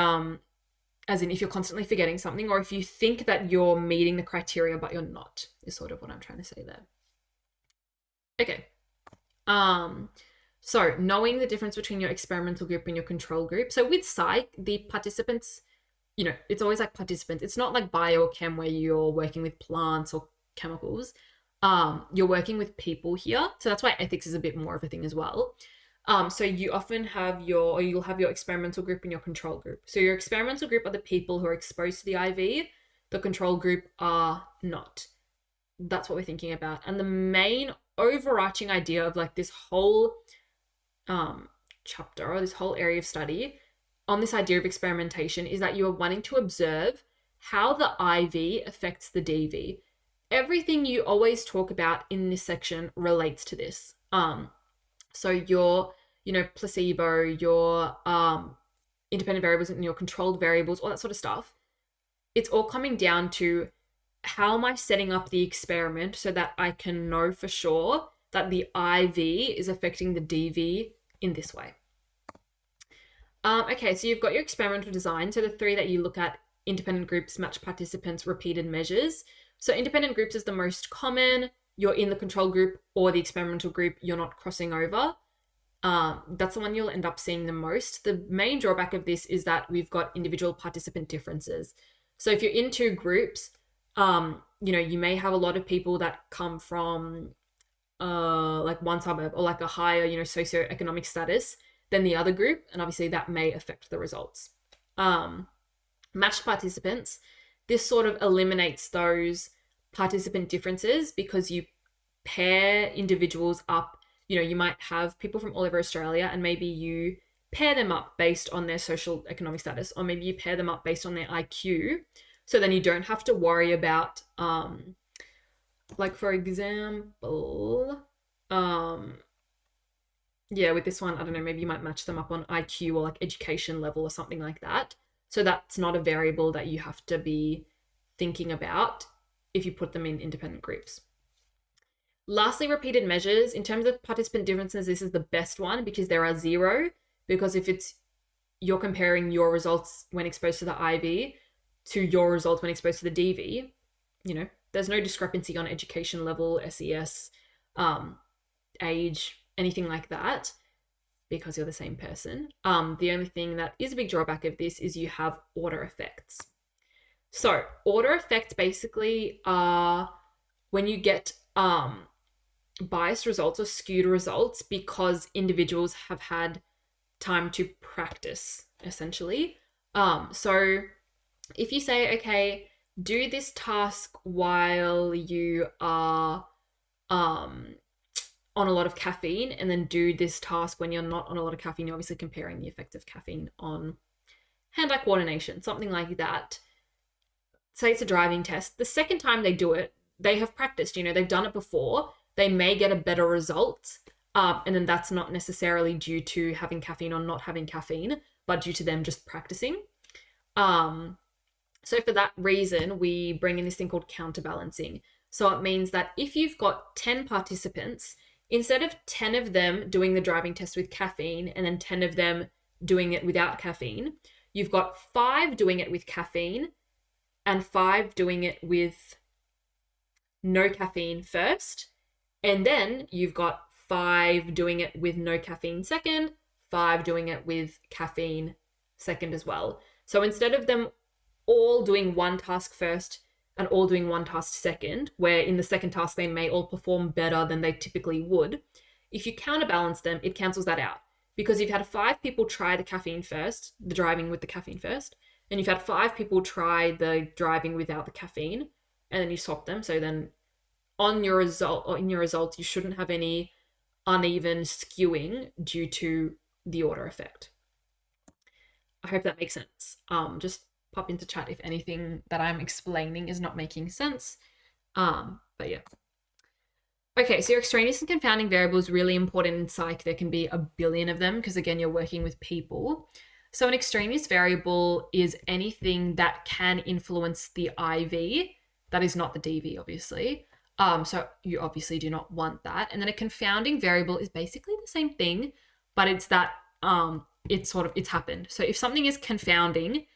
as in if you're constantly forgetting something, or if you think that you're meeting the criteria but you're not, is sort of what I'm trying to say there. Okay. So knowing the difference between your experimental group and your control group. So with psych, the participants, it's always like participants. It's not like bio or chem where you're working with plants or chemicals. You're working with people here. So that's why ethics is a bit more of a thing as well. So you often have you'll have your experimental group and your control group. So your experimental group are the people who are exposed to the IV. The control group are not. That's what we're thinking about. And the main overarching idea of like this whole chapter or this whole area of study on this idea of experimentation is that you are wanting to observe how the IV affects the DV. Everything you always talk about in this section relates to this. So your, placebo, your independent variables and your controlled variables, all that sort of stuff, it's all coming down to how am I setting up the experiment so that I can know for sure that the IV is affecting the DV in this way. Okay, so you've got your experimental design. So the three that you look at: independent groups, matched participants, repeated measures. So independent groups is the most common. You're in the control group or the experimental group, you're not crossing over. That's the one you'll end up seeing the most. The main drawback of this is that we've got individual participant differences. So if you're in two groups, you may have a lot of people that come from like one suburb or like a higher, socioeconomic status than the other group. And obviously that may affect the results. Matched participants, this sort of eliminates those participant differences because you pair individuals up. You might have people from all over Australia and maybe you pair them up based on their social economic status, or maybe you pair them up based on their IQ. So then you don't have to worry about, like for example, with this one, I don't know, maybe you might match them up on IQ or like education level or something like that. So that's not a variable that you have to be thinking about if you put them in independent groups. Lastly, repeated measures. In terms of participant differences, this is the best one because there are zero. Because if you're comparing your results when exposed to the IV to your results when exposed to the DV, there's no discrepancy on education level, SES, age, anything like that, because you're the same person. The only thing that is a big drawback of this is you have order effects. So order effects basically are when you get biased results or skewed results because individuals have had time to practice, essentially. So if you say, okay, do this task while you are on a lot of caffeine, and then do this task when you're not on a lot of caffeine, you're obviously comparing the effects of caffeine on hand-eye coordination, something like that. Say it's a driving test. The second time they do it, they have practiced, they've done it before. They may get a better result. And then that's not necessarily due to having caffeine or not having caffeine, but due to them just practicing. So for that reason, we bring in this thing called counterbalancing. So it means that if you've got 10 participants, instead of 10 of them doing the driving test with caffeine and then 10 of them doing it without caffeine, you've got 5 doing it with caffeine and 5 doing it with no caffeine first. And then you've got 5 doing it with no caffeine second, 5 doing it with caffeine second as well. So instead of them all doing one task first and all doing one task second, where in the second task they may all perform better than they typically would, if you counterbalance them, it cancels that out. Because you've had 5 people try the caffeine first, the driving with the caffeine first, and you've had 5 people try the driving without the caffeine, and then you swap them. So then on your result, or in your results, you shouldn't have any uneven skewing due to the order effect. I hope that makes sense. Just pop into chat if anything that I'm explaining is not making sense. But yeah. Okay, so your extraneous and confounding variable is really important in psych. There can be a billion of them because, again, you're working with people. So an extraneous variable is anything that can influence the IV. That is not the DV, obviously. So you obviously do not want that. And then a confounding variable is basically the same thing, but it's that it's happened. So if something is confounding,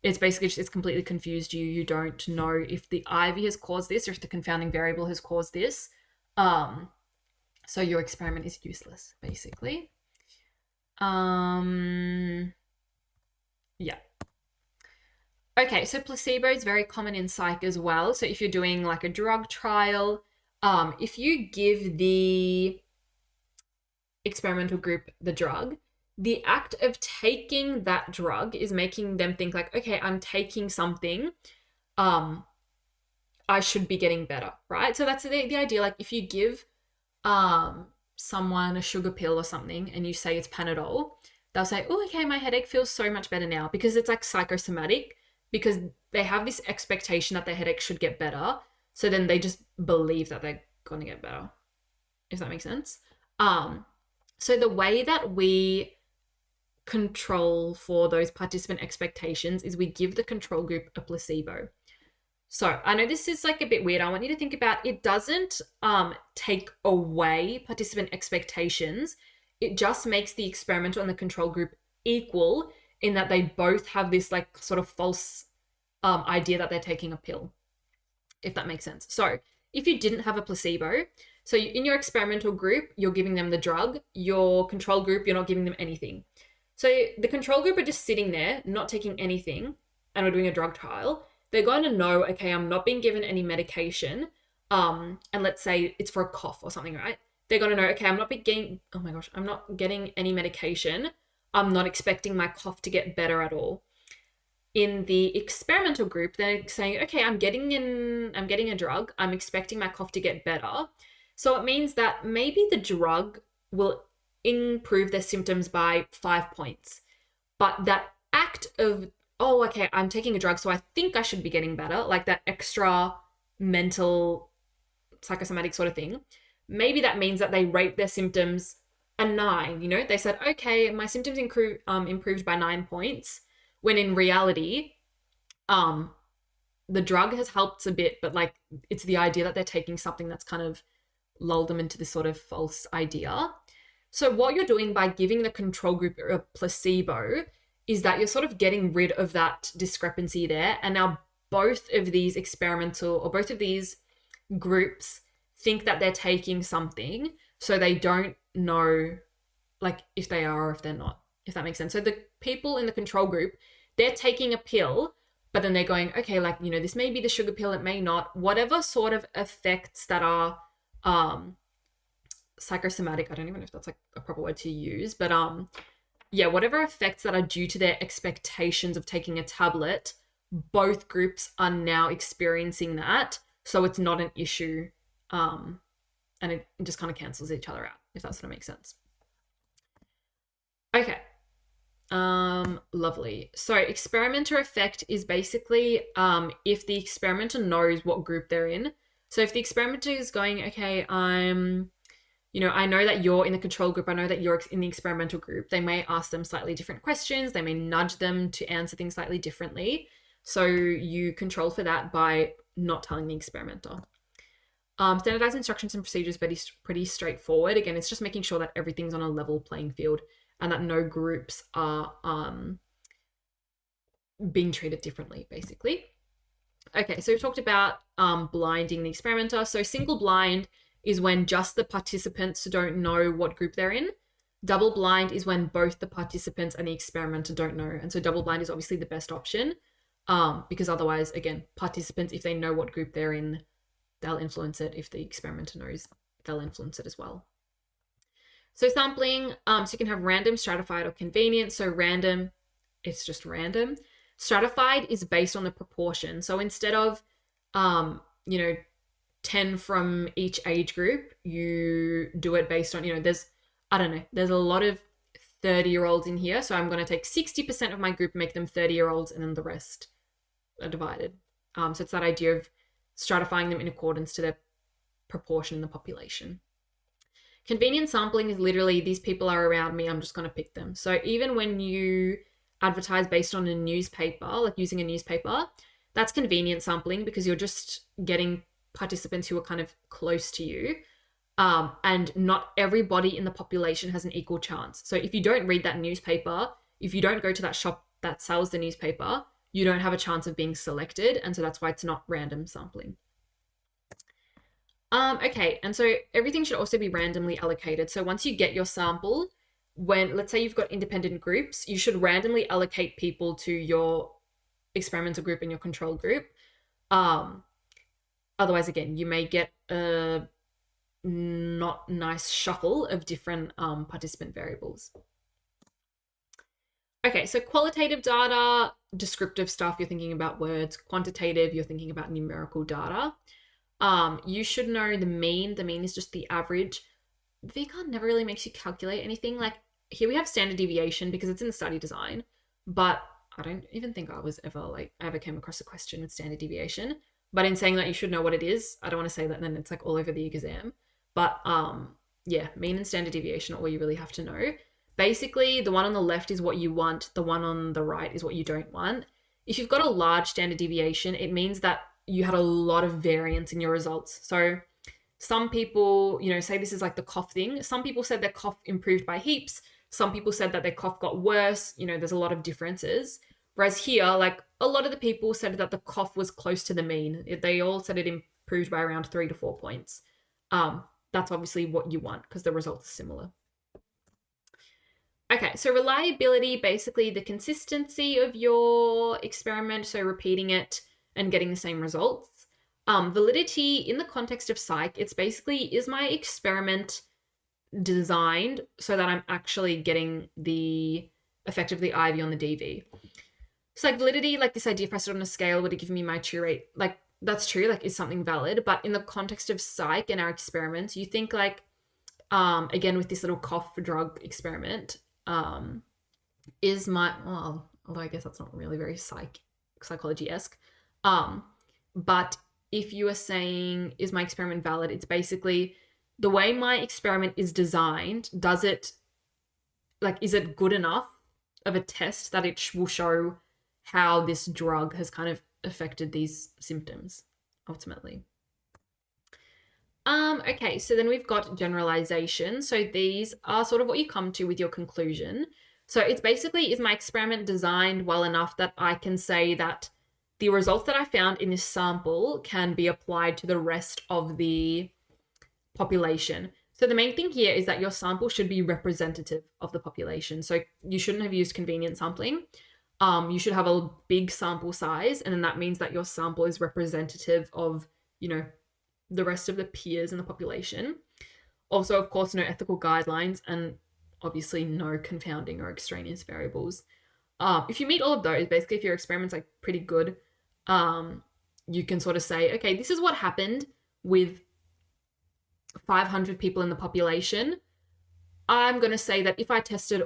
it's basically just, it's completely confused you. You don't know if the IV has caused this or if the confounding variable has caused this. So your experiment is useless, basically. Yeah. Okay, so placebo is very common in psych as well. So if you're doing like a drug trial, if you give the experimental group the drug, the act of taking that drug is making them think like, okay, I'm taking something, I should be getting better, right? So that's the idea. Like if you give someone a sugar pill or something and you say it's Panadol, they'll say, oh, okay, my headache feels so much better now, because it's like psychosomatic, because they have this expectation that their headache should get better. So then they just believe that they're going to get better, if that makes sense. So the way that we control for those participant expectations is we give the control group a placebo. So I know this is like a bit weird. I want you to think about, it doesn't take away participant expectations. It just makes the experimental and the control group equal in that they both have this like sort of false idea that they're taking a pill, if that makes sense. So if you didn't have a placebo, so in your experimental group, you're giving them the drug. Your control group, you're not giving them anything. So the control group are just sitting there, not taking anything, and we're doing a drug trial. They're going to know, okay, I'm not being given any medication, and let's say it's for a cough or something, right? They're going to know, okay, I'm not getting any medication. I'm not expecting my cough to get better at all. In the experimental group, they're saying, okay, I'm getting a drug. I'm expecting my cough to get better. So it means that maybe the drug will improve their symptoms by 5 points. But that act of, oh, okay, I'm taking a drug, so I think I should be getting better, like that extra mental psychosomatic sort of thing, maybe that means that they rate their symptoms a 9, you know? They said, okay, my symptoms improved by 9 points, when in reality, the drug has helped a bit, but like it's the idea that they're taking something that's kind of lulled them into this sort of false idea. So what you're doing by giving the control group a placebo is that you're sort of getting rid of that discrepancy there. And now both of these groups think that they're taking something, so they don't know like if they are or if they're not, if that makes sense. So the people in the control group, they're taking a pill, but then they're going, okay, like, you know, this may be the sugar pill, it may not, whatever sort of effects that are psychosomatic, I don't even know if that's like a proper word to use, but yeah, whatever effects that are due to their expectations of taking a tablet, both groups are now experiencing that, so it's not an issue, and it just kind of cancels each other out, if that sort of makes sense. Okay. Lovely. So experimenter effect is basically if the experimenter knows what group they're in. So if the experimenter is going, okay, I know that you're in the control group, I know that you're in the experimental group, they may ask them slightly different questions, they may nudge them to answer things slightly differently. So you control for that by not telling the experimenter. Standardized instructions and procedures pretty straightforward. Again, it's just making sure that everything's on a level playing field and that no groups are being treated differently, basically. Okay, so we've talked about blinding the experimenter. So single blind is when just the participants don't know what group they're in. Double blind is when both the participants and the experimenter don't know. And so double blind is obviously the best option, because otherwise, again, participants, if they know what group they're in, they'll influence it. If the experimenter knows, they'll influence it as well. So sampling, so you can have random, stratified, or convenient. So random, it's just random. Stratified is based on the proportion. So instead of, 10 from each age group, you do it based on, there's a lot of 30-year-olds in here. So I'm going to take 60% of my group, make them 30-year-olds, and then the rest are divided. So it's that idea of stratifying them in accordance to their proportion in the population. Convenient sampling is literally, these people are around me, I'm just going to pick them. So even when you advertise based on a newspaper, like using a newspaper, that's convenient sampling because you're just getting participants who are kind of close to you. And not everybody in the population has an equal chance. So if you don't read that newspaper, if you don't go to that shop that sells the newspaper, you don't have a chance of being selected. And so that's why it's not random sampling. Okay, and so everything should also be randomly allocated. So once you get your sample, when, let's say you've got independent groups, you should randomly allocate people to your experimental group and your control group. Otherwise, again, you may get a not nice shuffle of different participant variables. Okay, so qualitative data, descriptive stuff, you're thinking about words. Quantitative, you're thinking about numerical data. You should know the mean. The mean is just the average. VCAR never really makes you calculate anything. Like here we have standard deviation because it's in the study design, but I don't even think I ever came across a question with standard deviation. But in saying that, you should know what it is. I don't want to say that and then it's like all over the exam. But yeah, mean and standard deviation are all you really have to know. Basically, the one on the left is what you want. The one on the right is what you don't want. If you've got a large standard deviation, it means that you had a lot of variance in your results. So some people, say this is like the cough thing. Some people said their cough improved by heaps. Some people said that their cough got worse. There's a lot of differences. Whereas here, like a lot of the people said that the cough was close to the mean. They all said it improved by around 3 to 4 points. That's obviously what you want because the results are similar. Okay, so reliability, basically the consistency of your experiment, so repeating it and getting the same results. Validity, in the context of psych, it's basically, is my experiment designed so that I'm actually getting the effect of the IV on the DV? So like validity, like this idea, if I stood on a scale, would it give me my true rate? Like that's true, like is something valid, but in the context of psych and our experiments, you think like, again, with this little cough drug experiment, although I guess that's not really very psychology-esque. But if you are saying, is my experiment valid? It's basically the way my experiment is designed, is it good enough of a test that it will show how this drug has kind of affected these symptoms ultimately. Okay, so then we've got generalization. So these are sort of what you come to with your conclusion. So it's basically, is my experiment designed well enough that I can say that the results that I found in this sample can be applied to the rest of the population. So the main thing here is that your sample should be representative of the population. So you shouldn't have used convenient sampling. You should have a big sample size, and then that means that your sample is representative of, the rest of the peers in the population. Also, of course, no ethical guidelines, and obviously no confounding or extraneous variables. If you meet all of those, basically, if your experiment's like pretty good, you can sort of say, okay, this is what happened with 500 people in the population. I'm going to say that if I tested,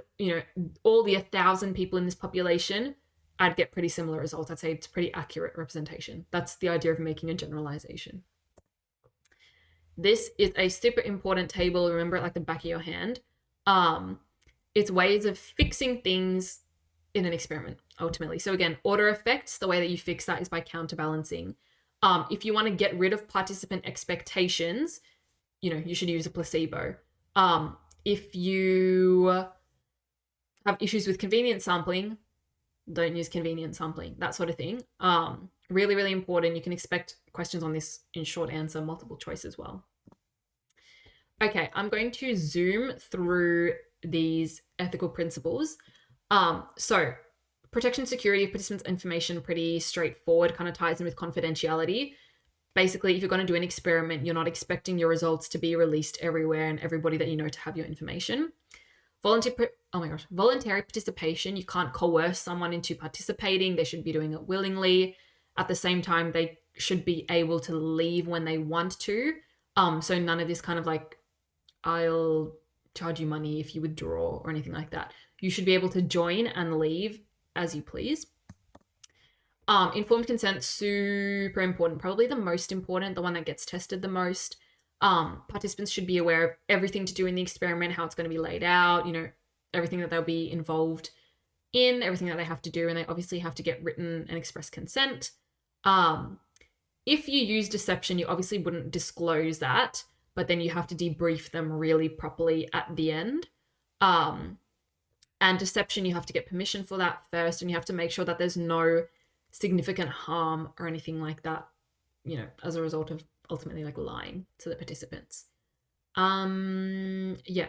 all the 1,000 people in this population, I'd get pretty similar results. I'd say it's pretty accurate representation. That's the idea of making a generalization. This is a super important table. Remember it like the back of your hand. It's ways of fixing things in an experiment, ultimately. So again, order effects, the way that you fix that is by counterbalancing. If you want to get rid of participant expectations, you should use a placebo. If you have issues with convenient sampling, don't use convenient sampling, that sort of thing. Really, really important. You can expect questions on this in short answer, multiple choice as well. Okay, I'm going to zoom through these ethical principles. So protection security of participants' information, pretty straightforward, kind of ties in with confidentiality. Basically, if you're going to do an experiment, you're not expecting your results to be released everywhere and everybody that you know to have your information. Voluntary participation. You can't coerce someone into participating. They should be doing it willingly. At the same time, they should be able to leave when they want to. So none of this kind of like, I'll charge you money if you withdraw or anything like that. You should be able to join and leave as you please. Informed consent, super important, probably the most important, the one that gets tested the most. Participants should be aware of everything to do in the experiment, how it's going to be laid out, everything that they'll be involved in, everything that they have to do, and they obviously have to get written and express consent. If you use deception, you obviously wouldn't disclose that, but then you have to debrief them really properly at the end. And deception, you have to get permission for that first, and you have to make sure that there's no significant harm or anything like that, as a result of ultimately like lying to the participants. Yeah,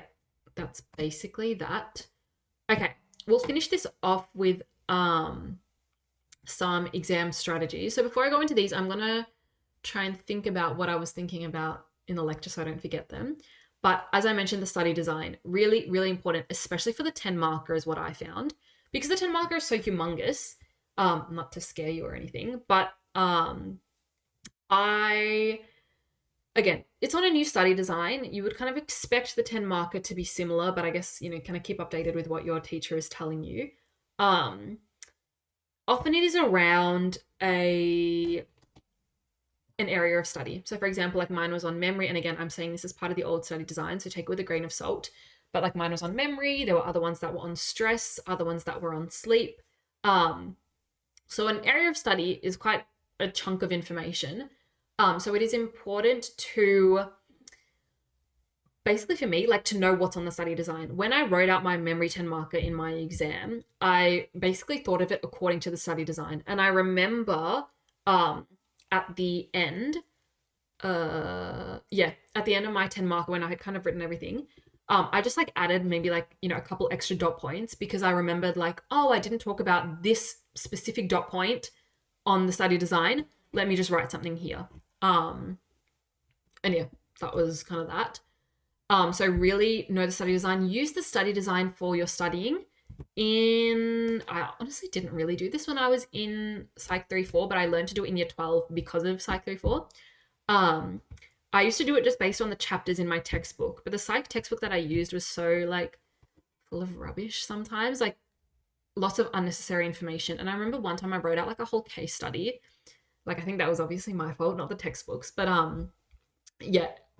that's basically that. Okay, we'll finish this off with some exam strategies. So before I go into these, I'm gonna try and think about what I was thinking about in the lecture so I don't forget them. But as I mentioned, the study design, really, really important, especially for the 10 marker is what I found. Because the 10 marker is so humongous, not to scare you or anything, but again, it's on a new study design. You would kind of expect the 10 marker to be similar, but I guess, kind of keep updated with what your teacher is telling you. Often it is around an area of study. So for example, like mine was on memory. And again, I'm saying this is part of the old study design, so take it with a grain of salt. But like mine was on memory. There were other ones that were on stress, other ones that were on sleep. So an area of study is quite a chunk of information. So it is important to, basically for me, like to know what's on the study design. When I wrote out my memory 10 marker in my exam, I basically thought of it according to the study design. And I remember at the end, at the end of my 10 marker, when I had kind of written everything, I just like added maybe like, a couple extra dot points because I remembered like, oh, I didn't talk about this specific dot point on the study design. Let me just write something here. And yeah, that was kind of that. So really know the study design. Use the study design for your studying. I honestly didn't really do this when I was in Psych 3-4, but I learned to do it in year 12 because of Psych 3-4. I used to do it just based on the chapters in my textbook, but the psych textbook that I used was so like full of rubbish sometimes, like lots of unnecessary information. And I remember one time I wrote out like a whole case study. Like I think that was obviously my fault, not the textbooks. But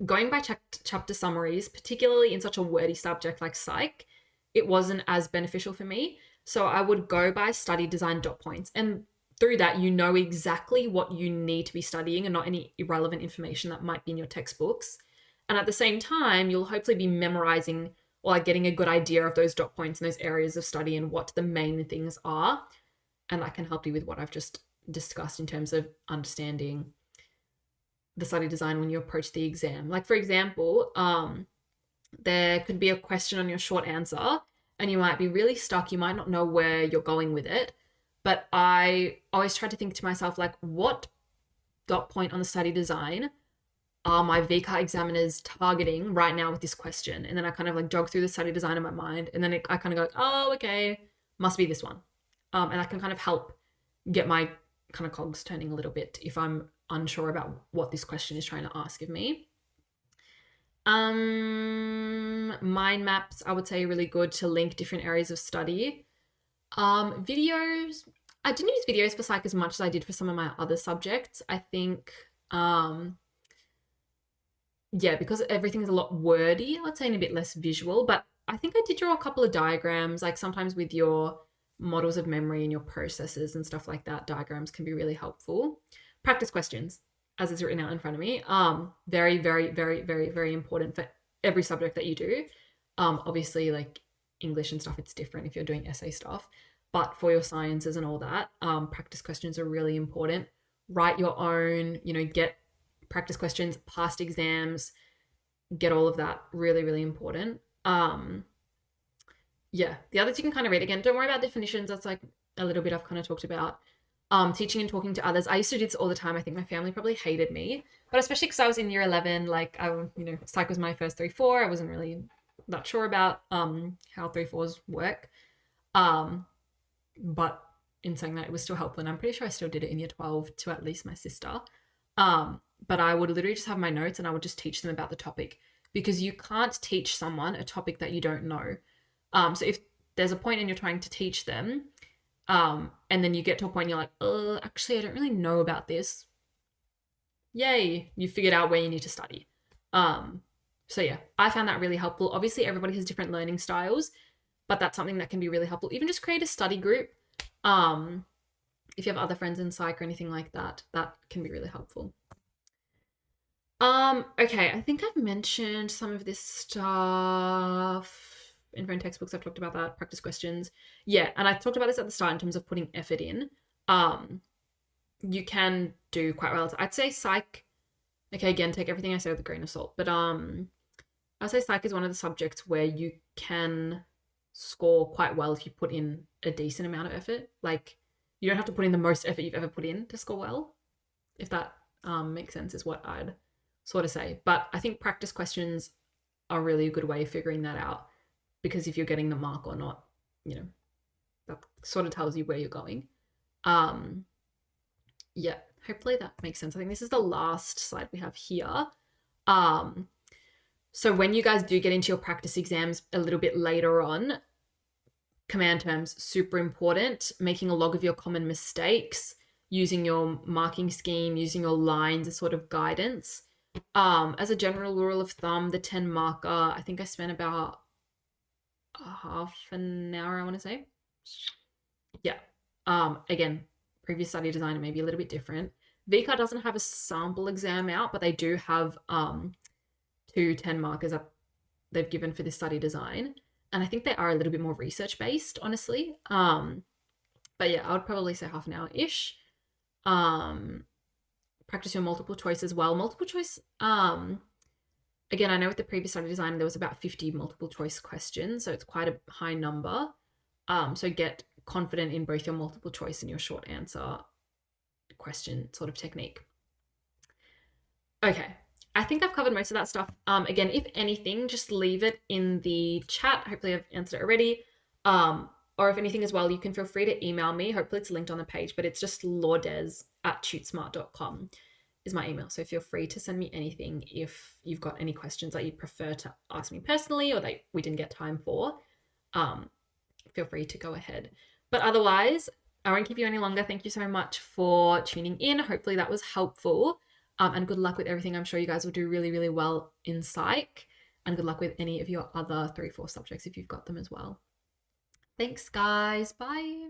going by chapter summaries, particularly in such a wordy subject like psych, it wasn't as beneficial for me. So I would go by study design dot points. And through that, you know exactly what you need to be studying and not any irrelevant information that might be in your textbooks. And at the same time, you'll hopefully be memorizing or like getting a good idea of those dot points and those areas of study and what the main things are. And that can help you with what I've just discussed in terms of understanding the study design when you approach the exam. Like for example, there could be a question on your short answer and you might be really stuck. You might not know where you're going with it. But I always try to think to myself, like, what dot point on the study design are my VCAT examiners targeting right now with this question? And then I kind of like jog through the study design in my mind. And then I kind of go, oh, okay, must be this one. And that can kind of help get my kind of cogs turning a little bit if I'm unsure about what this question is trying to ask of me. Mind maps, I would say, are really good to link different areas of study. Videos, I didn't use videos for psych as much as I did for some of my other subjects. I think, because everything's a lot wordy, I'd say, and a bit less visual, but I think I did draw a couple of diagrams, like sometimes with your models of memory and your processes and stuff like that, diagrams can be really helpful. Practice questions, as is written out in front of me, very, very, very, very, very important for every subject that you do. Obviously, like English and stuff, it's different if you're doing essay stuff, but for your sciences and all that, practice questions are really important. Write your own, get practice questions, past exams, get all of that. Really, really important. Yeah, the others you can kind of read again. Don't worry about definitions. That's like a little bit I've kind of talked about. Teaching and talking to others. I used to do this all the time. I think my family probably hated me, but especially because I was in year 11. Like psych was my first 3-4. I wasn't really that sure about how 3-4s work. But in saying that, it was still helpful, and I'm pretty sure I still did it in year 12 to at least my sister. But I would literally just have my notes and I would just teach them about the topic, because you can't teach someone a topic that you don't know. So if there's a point and you're trying to teach them, and then you get to a point and you're like, actually, I don't really know about this. Yay, you figured out where you need to study. So yeah, I found that really helpful. Obviously, everybody has different learning styles, but that's something that can be really helpful. Even just create a study group. If you have other friends in psych or anything like that, that can be really helpful. Okay, I think I've mentioned some of this stuff. Info and textbooks, I've talked about that. Practice questions. Yeah, and I talked about this at the start in terms of putting effort in. You can do quite well. I'd say psych, okay, again, take everything I say with a grain of salt, but I'd say psych is one of the subjects where you can score quite well if you put in a decent amount of effort. Like, you don't have to put in the most effort you've ever put in to score well, if that makes sense, is what I'd sort of say. But I think practice questions are really a good way of figuring that out, because if you're getting the mark or not, that sort of tells you where you're going. Yeah, hopefully that makes sense. I think this is the last slide we have here. So when you guys do get into your practice exams a little bit later on, command terms, super important. Making a log of your common mistakes, using your marking scheme, using your lines as sort of guidance. As a general rule of thumb, the 10 marker, I think I spent about half an hour, I want to say. Yeah. Again, previous study design, it may be a little bit different. VCAR doesn't have a sample exam out, but they do have 2 10 markers that they've given for this study design. And I think they are a little bit more research-based, honestly. But yeah, I would probably say half an hour-ish. Practice your multiple choice as well. Multiple choice, again, I know with the previous study design, there was about 50 multiple choice questions, so it's quite a high number. So get confident in both your multiple choice and your short answer question sort of technique. Okay, I think I've covered most of that stuff. Again, if anything, just leave it in the chat. Hopefully I've answered it already. Or if anything as well, you can feel free to email me. Hopefully it's linked on the page, but it's just lourdes@tutesmart.com is my email. So feel free to send me anything if you've got any questions that you prefer to ask me personally or that we didn't get time for. Feel free to go ahead. But otherwise, I won't keep you any longer. Thank you so much for tuning in. Hopefully that was helpful. And good luck with everything. I'm sure you guys will do really, really well in psych. And good luck with any of your other 3-4 subjects if you've got them as well. Thanks, guys. Bye.